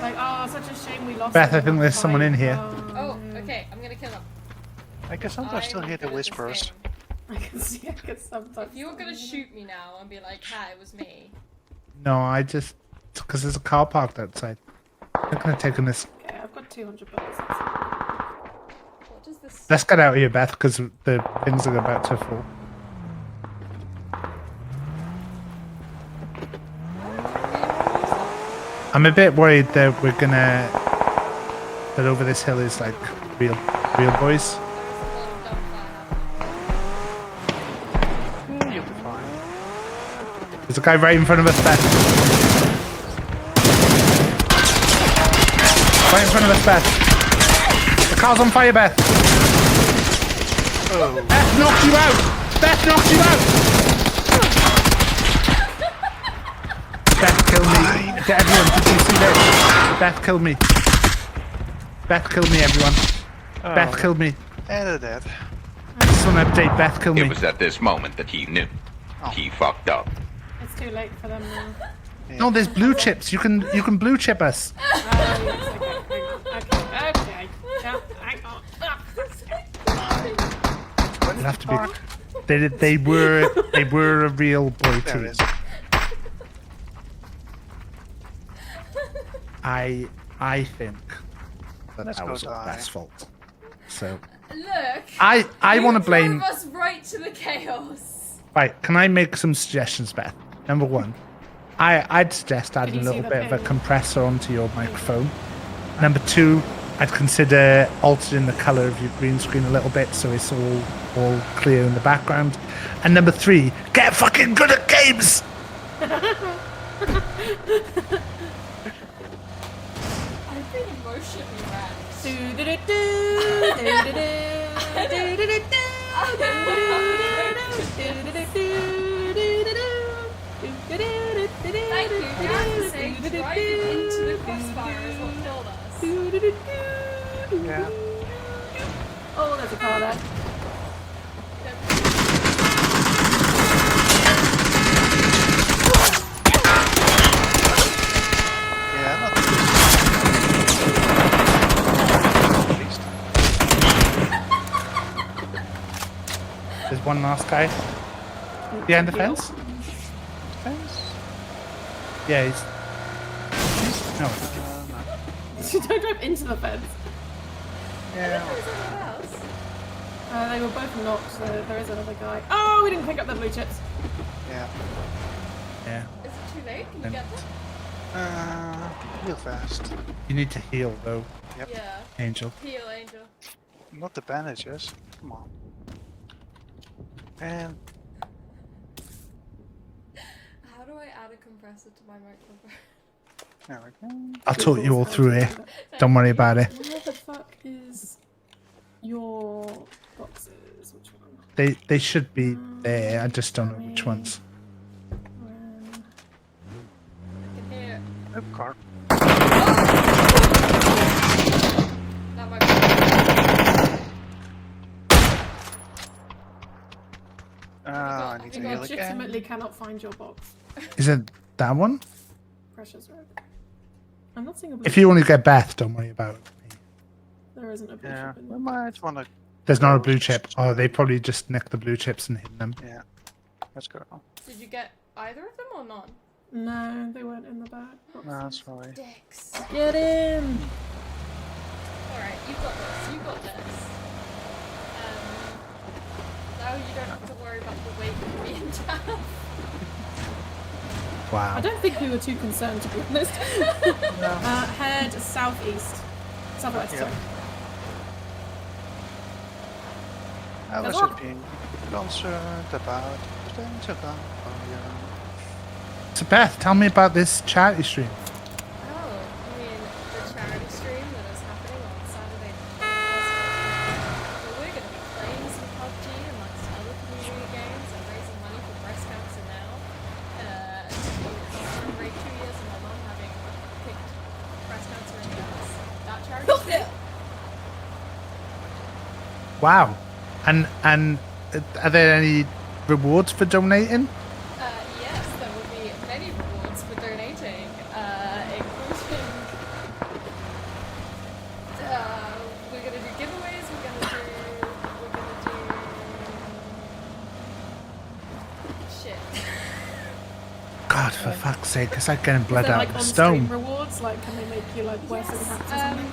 [SPEAKER 9] Like, oh, such a shame we lost.
[SPEAKER 7] Beth,
[SPEAKER 9] him
[SPEAKER 7] I think
[SPEAKER 9] in
[SPEAKER 7] there's
[SPEAKER 9] that
[SPEAKER 7] someone
[SPEAKER 9] fight.
[SPEAKER 7] in here.
[SPEAKER 1] Oh, okay, I'm gonna kill him.
[SPEAKER 10] I can sometimes still hear the whispers.
[SPEAKER 9] I can see. I can sometimes.
[SPEAKER 1] If you were gonna shoot me now and be like, "Hi, it was me,"
[SPEAKER 7] No, I just... Because there's a car parked outside. I'm not going to take on this.
[SPEAKER 9] Okay, I've got 200 bullets.
[SPEAKER 1] what does this?
[SPEAKER 7] Let's get out of here, Beth, because the things are about to fall. I'm a bit worried that we're gonna... That over this hill is like real boys.
[SPEAKER 10] You'll be fine.
[SPEAKER 7] There's a guy right in front of us, Beth. Right in front of us, Beth. The car's on fire, Beth.
[SPEAKER 10] Oh.
[SPEAKER 7] Beth knocked you out! Beth knocked you out! Beth killed me. Get everyone, did you see that? Beth killed me. Beth killed me, everyone.
[SPEAKER 10] Oh.
[SPEAKER 7] Beth killed me.
[SPEAKER 10] Added that.
[SPEAKER 7] Just want to update, Beth killed me.
[SPEAKER 11] It was at this moment that he knew. He fucked up.
[SPEAKER 9] It's too late for them now.
[SPEAKER 7] No, there's blue chips. You can blue chip us.
[SPEAKER 9] Oh, yes, okay. Yeah, hang on.
[SPEAKER 7] It'll have to be. They were a real boy
[SPEAKER 10] There
[SPEAKER 7] team.
[SPEAKER 10] it is.
[SPEAKER 7] I think that
[SPEAKER 10] Let's
[SPEAKER 7] that
[SPEAKER 10] go
[SPEAKER 7] was
[SPEAKER 10] die.
[SPEAKER 7] Beth's fault. So
[SPEAKER 1] Look.
[SPEAKER 7] I
[SPEAKER 1] you
[SPEAKER 7] want to blame.
[SPEAKER 1] drove us right to the chaos.
[SPEAKER 7] Right, can I make some suggestions, Beth? Number one, I'd suggest adding a
[SPEAKER 9] you see
[SPEAKER 7] little
[SPEAKER 9] the
[SPEAKER 7] bit of a
[SPEAKER 9] ping?
[SPEAKER 7] compressor onto your microphone. Number two, I'd consider altering the color of your green screen a little bit so it's all clear in the background. And number three, get fucking good at games.
[SPEAKER 1] I've been emotionally wrecked. Thank you. You have to say driving into the crossfire is what killed us.
[SPEAKER 10] Yeah.
[SPEAKER 9] Oh, there's a car there.
[SPEAKER 10] Yeah, not the least.
[SPEAKER 7] There's one last guy. Behind the fence?
[SPEAKER 10] Fence?
[SPEAKER 7] Yeah, he's... No.
[SPEAKER 9] Don't drive into the fence.
[SPEAKER 10] Yeah.
[SPEAKER 9] They were both knocked, so there is another guy. Oh, we didn't pick up the blue chips.
[SPEAKER 10] Yeah.
[SPEAKER 7] Yeah.
[SPEAKER 1] Is it too late? Can you get them?
[SPEAKER 10] Real fast.
[SPEAKER 7] You need to heal, though.
[SPEAKER 10] Yep.
[SPEAKER 1] Yeah.
[SPEAKER 7] Angel.
[SPEAKER 1] Heal, Angel.
[SPEAKER 10] Not the bandages. Come on. And
[SPEAKER 1] How do I add a compressor to my microphone?
[SPEAKER 10] there we go.
[SPEAKER 7] I'll talk you all through it. Don't worry about it.
[SPEAKER 9] Where the fuck is your boxes? Which one?
[SPEAKER 7] They should be there. I just don't know which ones.
[SPEAKER 1] I can hear.
[SPEAKER 10] Oh, car.
[SPEAKER 1] That might be.
[SPEAKER 10] I need to
[SPEAKER 9] I
[SPEAKER 10] heal again.
[SPEAKER 9] legitimately cannot find your box.
[SPEAKER 7] Is it that one?
[SPEAKER 9] Precious Road. I'm not seeing a blue
[SPEAKER 7] If you want to get Beth, don't worry about it.
[SPEAKER 9] There isn't a blue
[SPEAKER 10] Yeah,
[SPEAKER 9] chip in
[SPEAKER 10] we
[SPEAKER 9] there.
[SPEAKER 10] might want to.
[SPEAKER 7] There's not a blue chip. Oh, they probably just nicked the blue chips and hidden them.
[SPEAKER 10] Yeah. Let's go.
[SPEAKER 1] Did you get either of them or none?
[SPEAKER 9] No, they weren't in the bag.
[SPEAKER 10] No, sorry.
[SPEAKER 1] Dicks.
[SPEAKER 9] Get in!
[SPEAKER 1] Alright, you've got this. You've got this. Now you don't have to worry about the weight of being down.
[SPEAKER 7] Wow.
[SPEAKER 9] I don't think we were too concerned, to be honest. Head southeast. Southwest,
[SPEAKER 10] Yep.
[SPEAKER 9] sorry.
[SPEAKER 10] I was
[SPEAKER 9] Hello.
[SPEAKER 10] being concerned about things about
[SPEAKER 7] So Beth, tell me about this charity stream.
[SPEAKER 1] Oh, you mean the charity stream that is happening on Saturday? Well, we're going to be playing some PUBG amongst other community games and raising money for breast cancer now. To celebrate 2 years of my mum having picked breast cancer in the ass. That charity stream.
[SPEAKER 7] Wow. And are there any rewards for donating?
[SPEAKER 1] Yes, there will be many rewards for donating, including we're gonna do giveaways. We're gonna do shit.
[SPEAKER 7] God, for fuck's sake, it's like getting
[SPEAKER 9] Is
[SPEAKER 7] blood
[SPEAKER 9] there,
[SPEAKER 7] out
[SPEAKER 9] like,
[SPEAKER 7] of the
[SPEAKER 9] on-stream
[SPEAKER 7] stone.
[SPEAKER 9] rewards? Like, can they make you, like, wear certain hats or something?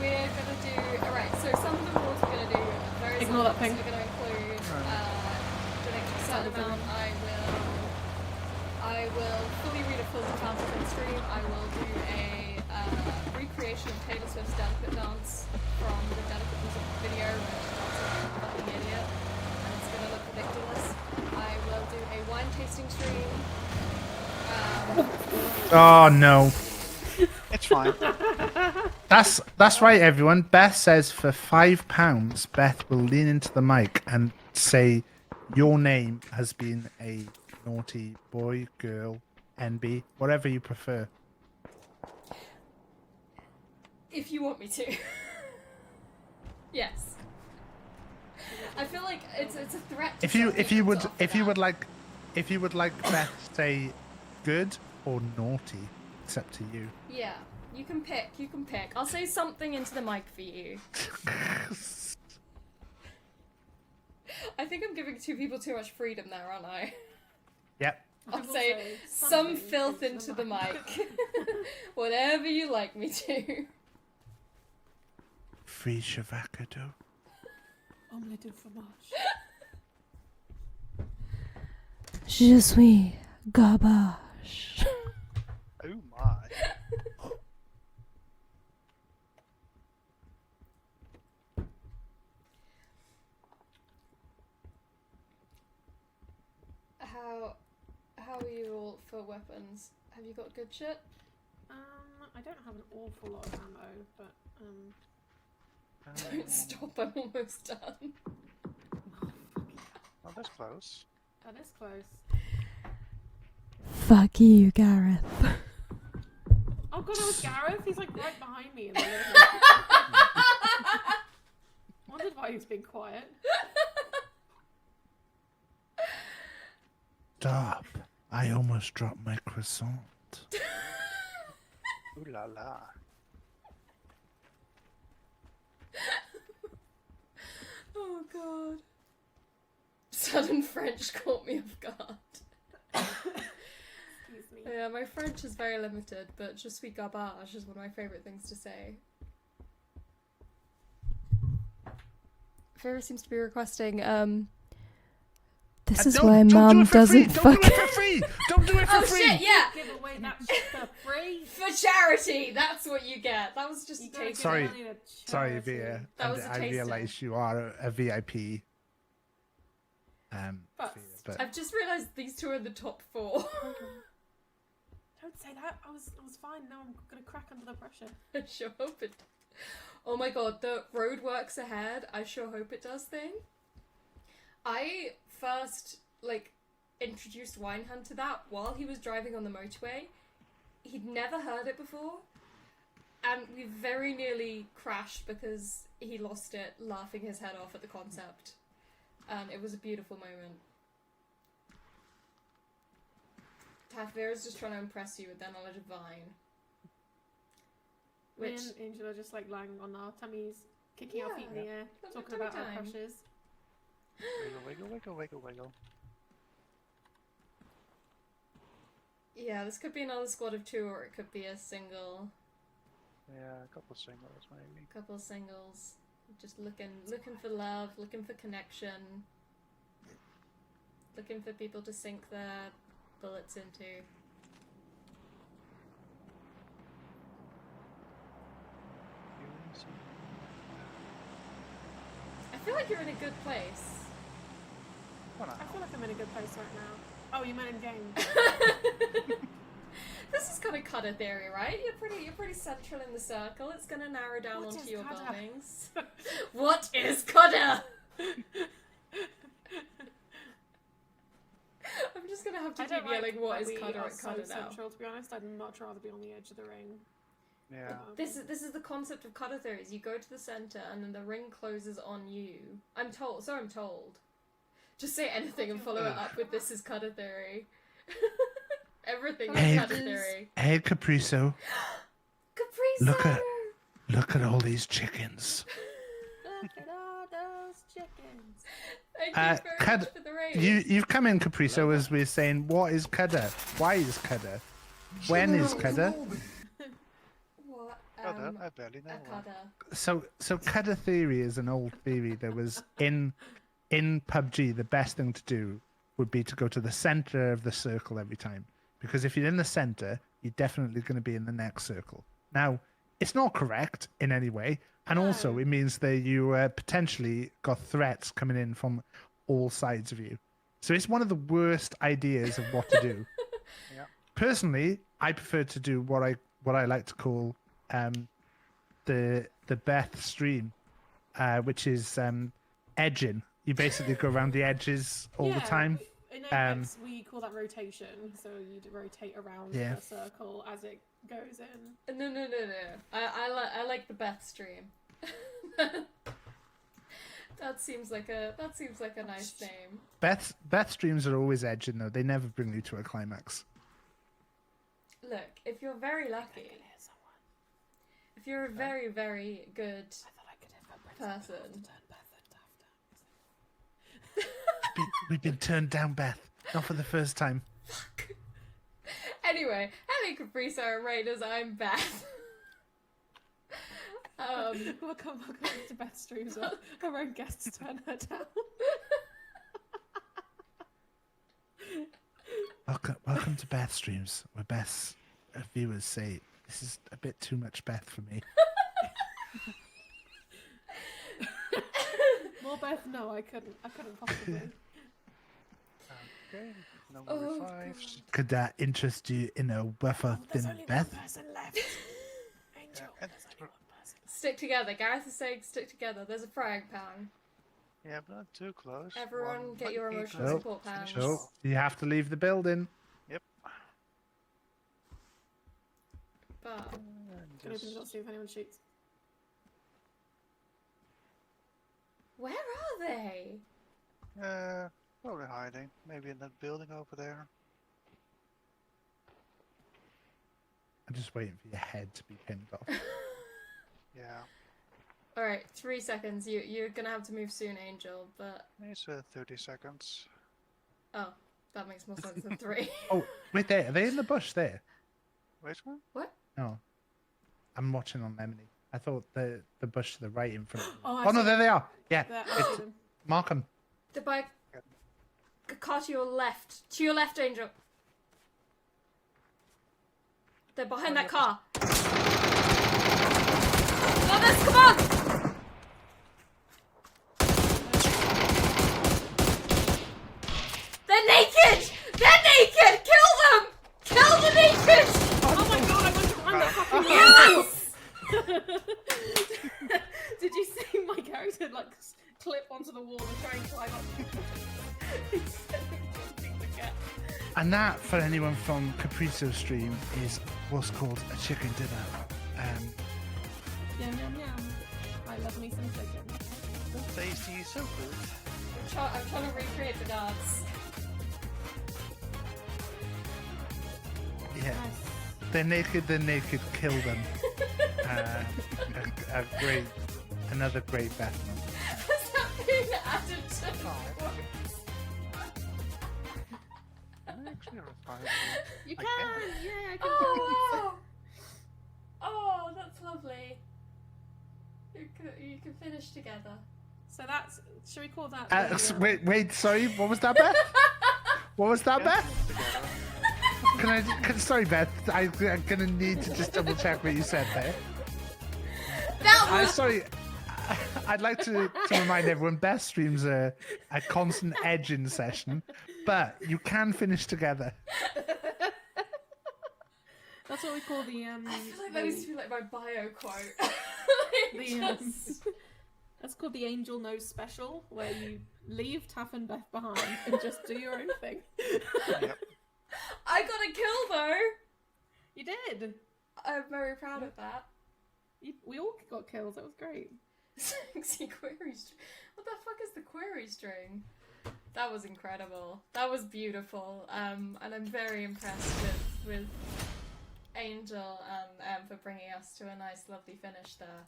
[SPEAKER 1] We're gonna do alright. So some of the rewards we're gonna do very
[SPEAKER 9] Ignore that
[SPEAKER 1] simple.
[SPEAKER 9] ping.
[SPEAKER 1] We're gonna include donate a certain amount. I will fully read a full account of the stream. I will do a recreation of Taylor Swift's Delicate Dance from the Delicate music video where she dances like a fucking idiot, and it's gonna look ridiculous. I will do a wine tasting stream.
[SPEAKER 7] Oh no.
[SPEAKER 10] It's fine.
[SPEAKER 7] That's right, everyone. Beth says for £5, Beth will lean into the mic and say your name has been a naughty boy, girl, NB, whatever you prefer.
[SPEAKER 1] If you want me to. Yes. I feel like it's a threat. To
[SPEAKER 7] If you would
[SPEAKER 1] something to
[SPEAKER 7] if you would like Beth to say good or naughty, it's up to you.
[SPEAKER 1] Yeah, you can pick. You can pick. I'll say something into the mic for you. I think I'm giving two people too much freedom there, aren't I?
[SPEAKER 7] Yep.
[SPEAKER 1] I'll say some filth into the mic. Whatever you like me to.
[SPEAKER 7] Free Shavakado.
[SPEAKER 9] Omelette de fromage.
[SPEAKER 2] Je suis garbage.
[SPEAKER 10] Oh my.
[SPEAKER 1] How are you all for weapons? Have you got good shit?
[SPEAKER 9] I don't have an awful lot of ammo, but
[SPEAKER 1] Don't stop, I'm almost done.
[SPEAKER 10] Oh, that's close.
[SPEAKER 9] that is close.
[SPEAKER 2] Fuck you, Gareth.
[SPEAKER 9] Oh god, that was Gareth. He's like right behind me. In the living room. Wondered why he was being quiet.
[SPEAKER 7] Stop. I almost dropped my croissant.
[SPEAKER 10] Ooh la la.
[SPEAKER 1] Oh god. Sudden French caught me off guard.
[SPEAKER 9] Excuse me.
[SPEAKER 1] Yeah, my French is very limited, but je suis garbage is one of my favourite things to say. Vera seems to be requesting, this is why Mum doesn't fuck.
[SPEAKER 7] Don't do it for free! Don't do it for
[SPEAKER 1] Oh
[SPEAKER 7] free!
[SPEAKER 1] shit, yeah!
[SPEAKER 9] Give away that shit for free.
[SPEAKER 1] For charity! That's what you get. That was just a
[SPEAKER 9] gotta
[SPEAKER 1] taste.
[SPEAKER 9] give
[SPEAKER 7] Sorry.
[SPEAKER 9] money to
[SPEAKER 7] Sorry,
[SPEAKER 9] charity.
[SPEAKER 7] Via.
[SPEAKER 1] That was a
[SPEAKER 7] I
[SPEAKER 1] taster.
[SPEAKER 7] realise you are a VIP.
[SPEAKER 9] But-
[SPEAKER 7] Via, but
[SPEAKER 1] I've just realised these two are in the top 4.
[SPEAKER 9] Don't say that. I was fine. Now I'm gonna crack under the pressure.
[SPEAKER 1] I sure hope it. Oh my god, the roadworks ahead. I sure hope it does thing. I first introduced Winehunt to that while he was driving on the motorway. He'd never heard it before, and we very nearly crashed because he lost it, laughing his head off at the concept. And it was a beautiful moment. Vera's just trying to impress you with their knowledge of Vine.
[SPEAKER 9] Me
[SPEAKER 1] Which,
[SPEAKER 9] and Angel are just lying on our tummies, kicking our feet in the air,
[SPEAKER 1] Lovely
[SPEAKER 9] talking about
[SPEAKER 1] tummy
[SPEAKER 9] our
[SPEAKER 1] time.
[SPEAKER 9] crushes.
[SPEAKER 10] Wiggle, wiggle, wiggle, wiggle, wiggle.
[SPEAKER 1] yeah, this could be another squad of 2, or it could be a single,
[SPEAKER 10] Yeah, a couple of singles maybe.
[SPEAKER 1] couple singles. Just looking for love, looking for connection, looking for people to sink their bullets into. I feel like you're in a good place.
[SPEAKER 9] I feel like I'm in a good place right now. Oh, you meant in game.
[SPEAKER 1] This is kind of cutter theory, right? You're pretty central in the circle. It's gonna narrow down
[SPEAKER 9] What
[SPEAKER 1] onto
[SPEAKER 9] is
[SPEAKER 1] your
[SPEAKER 9] cutter?
[SPEAKER 1] bombings. What is cutter? I'm just gonna have to
[SPEAKER 9] I
[SPEAKER 1] keep
[SPEAKER 9] don't like
[SPEAKER 1] yelling, "What
[SPEAKER 9] that
[SPEAKER 1] is
[SPEAKER 9] we
[SPEAKER 1] cutter?"
[SPEAKER 9] are
[SPEAKER 1] at
[SPEAKER 9] so
[SPEAKER 1] cutter now.
[SPEAKER 9] central, to be honest. I'd much rather be on the edge of the ring.
[SPEAKER 10] Yeah.
[SPEAKER 1] This is the concept of cutter theories. You go to the center, and then the ring closes on you. I'm told. So I'm told. Just say anything and follow it up with "This is cutter theory." Everything is
[SPEAKER 7] Hey,
[SPEAKER 1] cutter theory.
[SPEAKER 7] hey, Capriso.
[SPEAKER 1] Capriso.
[SPEAKER 7] Look at all these chickens.
[SPEAKER 9] Look at all those chickens.
[SPEAKER 1] Thank you very
[SPEAKER 7] Cud-
[SPEAKER 1] much for the raid.
[SPEAKER 7] You've come in, Capriso, as we're saying, what is Cudder? Why is Cudder? When is Cudder?
[SPEAKER 1] What?
[SPEAKER 10] I barely know
[SPEAKER 1] A
[SPEAKER 10] one.
[SPEAKER 1] cutter.
[SPEAKER 7] So Cudder theory is an old theory that was in PUBG. The best thing to do would be to go to the center of the circle every time, because if you're in the center, you're definitely going to be in the next circle. Now, it's not correct in any way, and also it means that you potentially got threats coming in from all sides of you. So it's one of the worst ideas of what to do.
[SPEAKER 10] Yeah.
[SPEAKER 7] Personally, I prefer to do what I like to call the Beth stream, which is edging. You basically go around the edges all the time.
[SPEAKER 9] In Apex, we call that rotation. So you'd rotate around the circle as it goes in.
[SPEAKER 1] No. I like the Beth stream. That seems like a nice name.
[SPEAKER 7] Beth streams are always edging though. They never bring you to a climax.
[SPEAKER 1] Look, if you're very lucky, if you're a very, very good person,
[SPEAKER 7] We've been turned down, Beth. Not for the first time.
[SPEAKER 1] Anyway, hello Capriso and Raiders, I'm Beth.
[SPEAKER 9] Welcome to Beth streams. Her own guests turn her down.
[SPEAKER 7] Welcome to Beth streams, where Beth's viewers say this is a bit too much Beth for me.
[SPEAKER 9] More Beth? No, I couldn't possibly.
[SPEAKER 10] Okay, number 5.
[SPEAKER 7] Could that interest you in a buffer
[SPEAKER 9] There's
[SPEAKER 7] than
[SPEAKER 9] only
[SPEAKER 7] Beth?
[SPEAKER 9] one person left. Angel,
[SPEAKER 10] Yeah,
[SPEAKER 9] there's only one person.
[SPEAKER 1] Stick together. Gareth is saying stick together. There's a frying pan.
[SPEAKER 10] Yeah, but not too close.
[SPEAKER 1] Everyone get your
[SPEAKER 10] might be
[SPEAKER 1] emotional
[SPEAKER 10] close.
[SPEAKER 1] support pans.
[SPEAKER 7] So you have to leave the building.
[SPEAKER 10] Yep.
[SPEAKER 1] But
[SPEAKER 10] And
[SPEAKER 9] Can open the door,
[SPEAKER 10] just
[SPEAKER 9] see if anyone shoots.
[SPEAKER 1] Where are they?
[SPEAKER 10] Probably hiding. Maybe in that building over there.
[SPEAKER 7] I'm just waiting for your head to be pinned off.
[SPEAKER 10] Yeah.
[SPEAKER 1] Alright, 3 seconds. You're gonna have to move soon, Angel, but...
[SPEAKER 10] It's 30 seconds.
[SPEAKER 1] Oh, that makes more sense than 3.
[SPEAKER 7] Oh, wait there. Are they in the bush there?
[SPEAKER 10] Which one?
[SPEAKER 1] What?
[SPEAKER 7] No. I'm watching on Lemony. I thought the bush to the right in front of me.
[SPEAKER 9] Oh, I
[SPEAKER 7] Oh, no,
[SPEAKER 9] see
[SPEAKER 7] there they are. Yeah.
[SPEAKER 9] There, I see them.
[SPEAKER 7] Mark them.
[SPEAKER 1] The bike... Car to your left. To your left, Angel. They're behind that car. Others, come on! They're naked! They're naked! Kill them! Kill the naked!
[SPEAKER 9] Oh my god, I went to run that fucking
[SPEAKER 1] Yes!
[SPEAKER 9] Did you see my character like clip onto the wall and try and climb up? Instead of jumping the gap.
[SPEAKER 7] And that, for anyone from Capriccio Stream, is what's called a chicken dinner.
[SPEAKER 9] Yum yum yum. I love me some chicken.
[SPEAKER 10] So tasty, so good.
[SPEAKER 1] I'm trying to recreate the dance.
[SPEAKER 7] Yeah. They're naked, kill them. Another great Batman.
[SPEAKER 1] Has that been added to
[SPEAKER 10] Actually,
[SPEAKER 9] You can! Yeah, I can do
[SPEAKER 1] Oh! Oh, that's lovely. You can finish together.
[SPEAKER 9] So that's... Should we call that...
[SPEAKER 7] Wait, sorry, what was that, Beth? What was that, Beth? Sorry, Beth, I'm gonna need to just double check what you said there.
[SPEAKER 1] That was...
[SPEAKER 7] Sorry, I'd like to remind everyone, Beth streams a constant edging session, but you can finish together.
[SPEAKER 9] That's what we call the...
[SPEAKER 1] I feel like that used to be like my bio quote.
[SPEAKER 9] That's called the Angel Knows Special, where you leave Taff and Beth behind and just do your own thing.
[SPEAKER 10] Yep.
[SPEAKER 1] I got a kill though.
[SPEAKER 9] You did.
[SPEAKER 1] I'm very proud of that.
[SPEAKER 9] We all got kills. That was great.
[SPEAKER 1] Sexy query string. What the fuck is the query string? That was incredible. That was beautiful. And I'm very impressed with Angel and Em for bringing us to a nice, lovely finish there.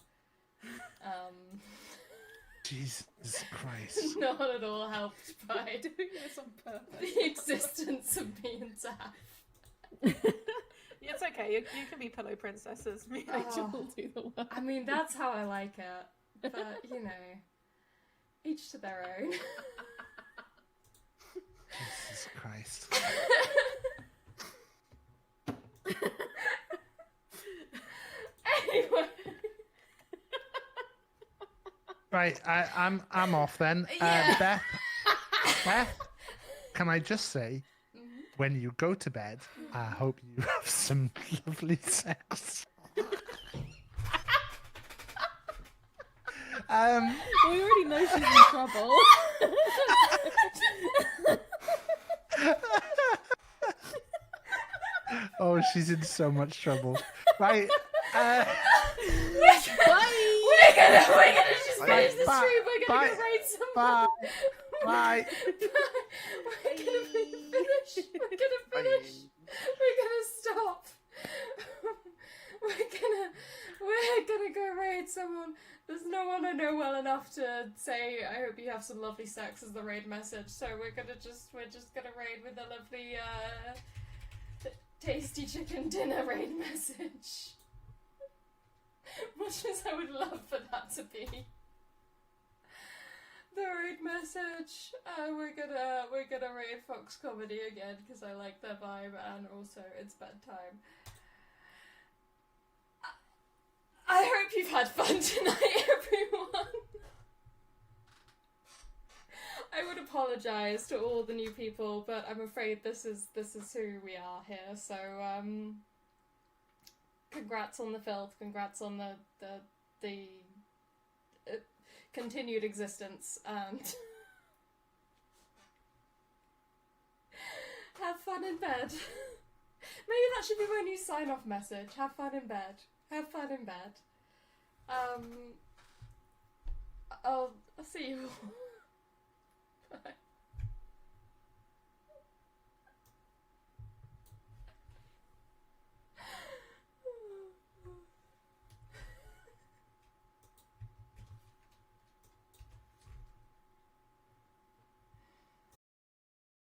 [SPEAKER 7] Jesus Christ.
[SPEAKER 1] Not at all helped by
[SPEAKER 9] Doing this on purpose.
[SPEAKER 1] the existence of me and Taff.
[SPEAKER 9] It's okay. You can be pillow princesses. Me and Angel will do the work.
[SPEAKER 1] I mean, that's how I like it. But, you know, each to their own.
[SPEAKER 7] Jesus Christ.
[SPEAKER 1] Anyway.
[SPEAKER 7] Right, I'm off then.
[SPEAKER 1] Yeah.
[SPEAKER 7] Beth, can I just say, when you go to bed, I hope you have some lovely sex.
[SPEAKER 9] We already know she's in trouble.
[SPEAKER 7] Oh, she's in so much trouble. Right.
[SPEAKER 1] We're gonna just finish the stream. We're gonna go raid someone.
[SPEAKER 7] Bye.
[SPEAKER 1] We're gonna finish. We're gonna stop. We're gonna go raid someone. There's no one I know well enough to say I hope you have some lovely sex as the raid message. So we're just gonna raid with a lovely tasty chicken dinner raid message. Much as I would love for that to be the raid message. We're gonna raid Fox Comedy again because I like their vibe and also it's bedtime. I hope you've had fun tonight, everyone. I would apologise to all the new people, but I'm afraid this is who we are here. So congrats on the filth. Congrats on the continued existence, and have fun in bed. Maybe that should be my new sign-off message. Have fun in bed. Have fun in bed. I'll see you all. Bye.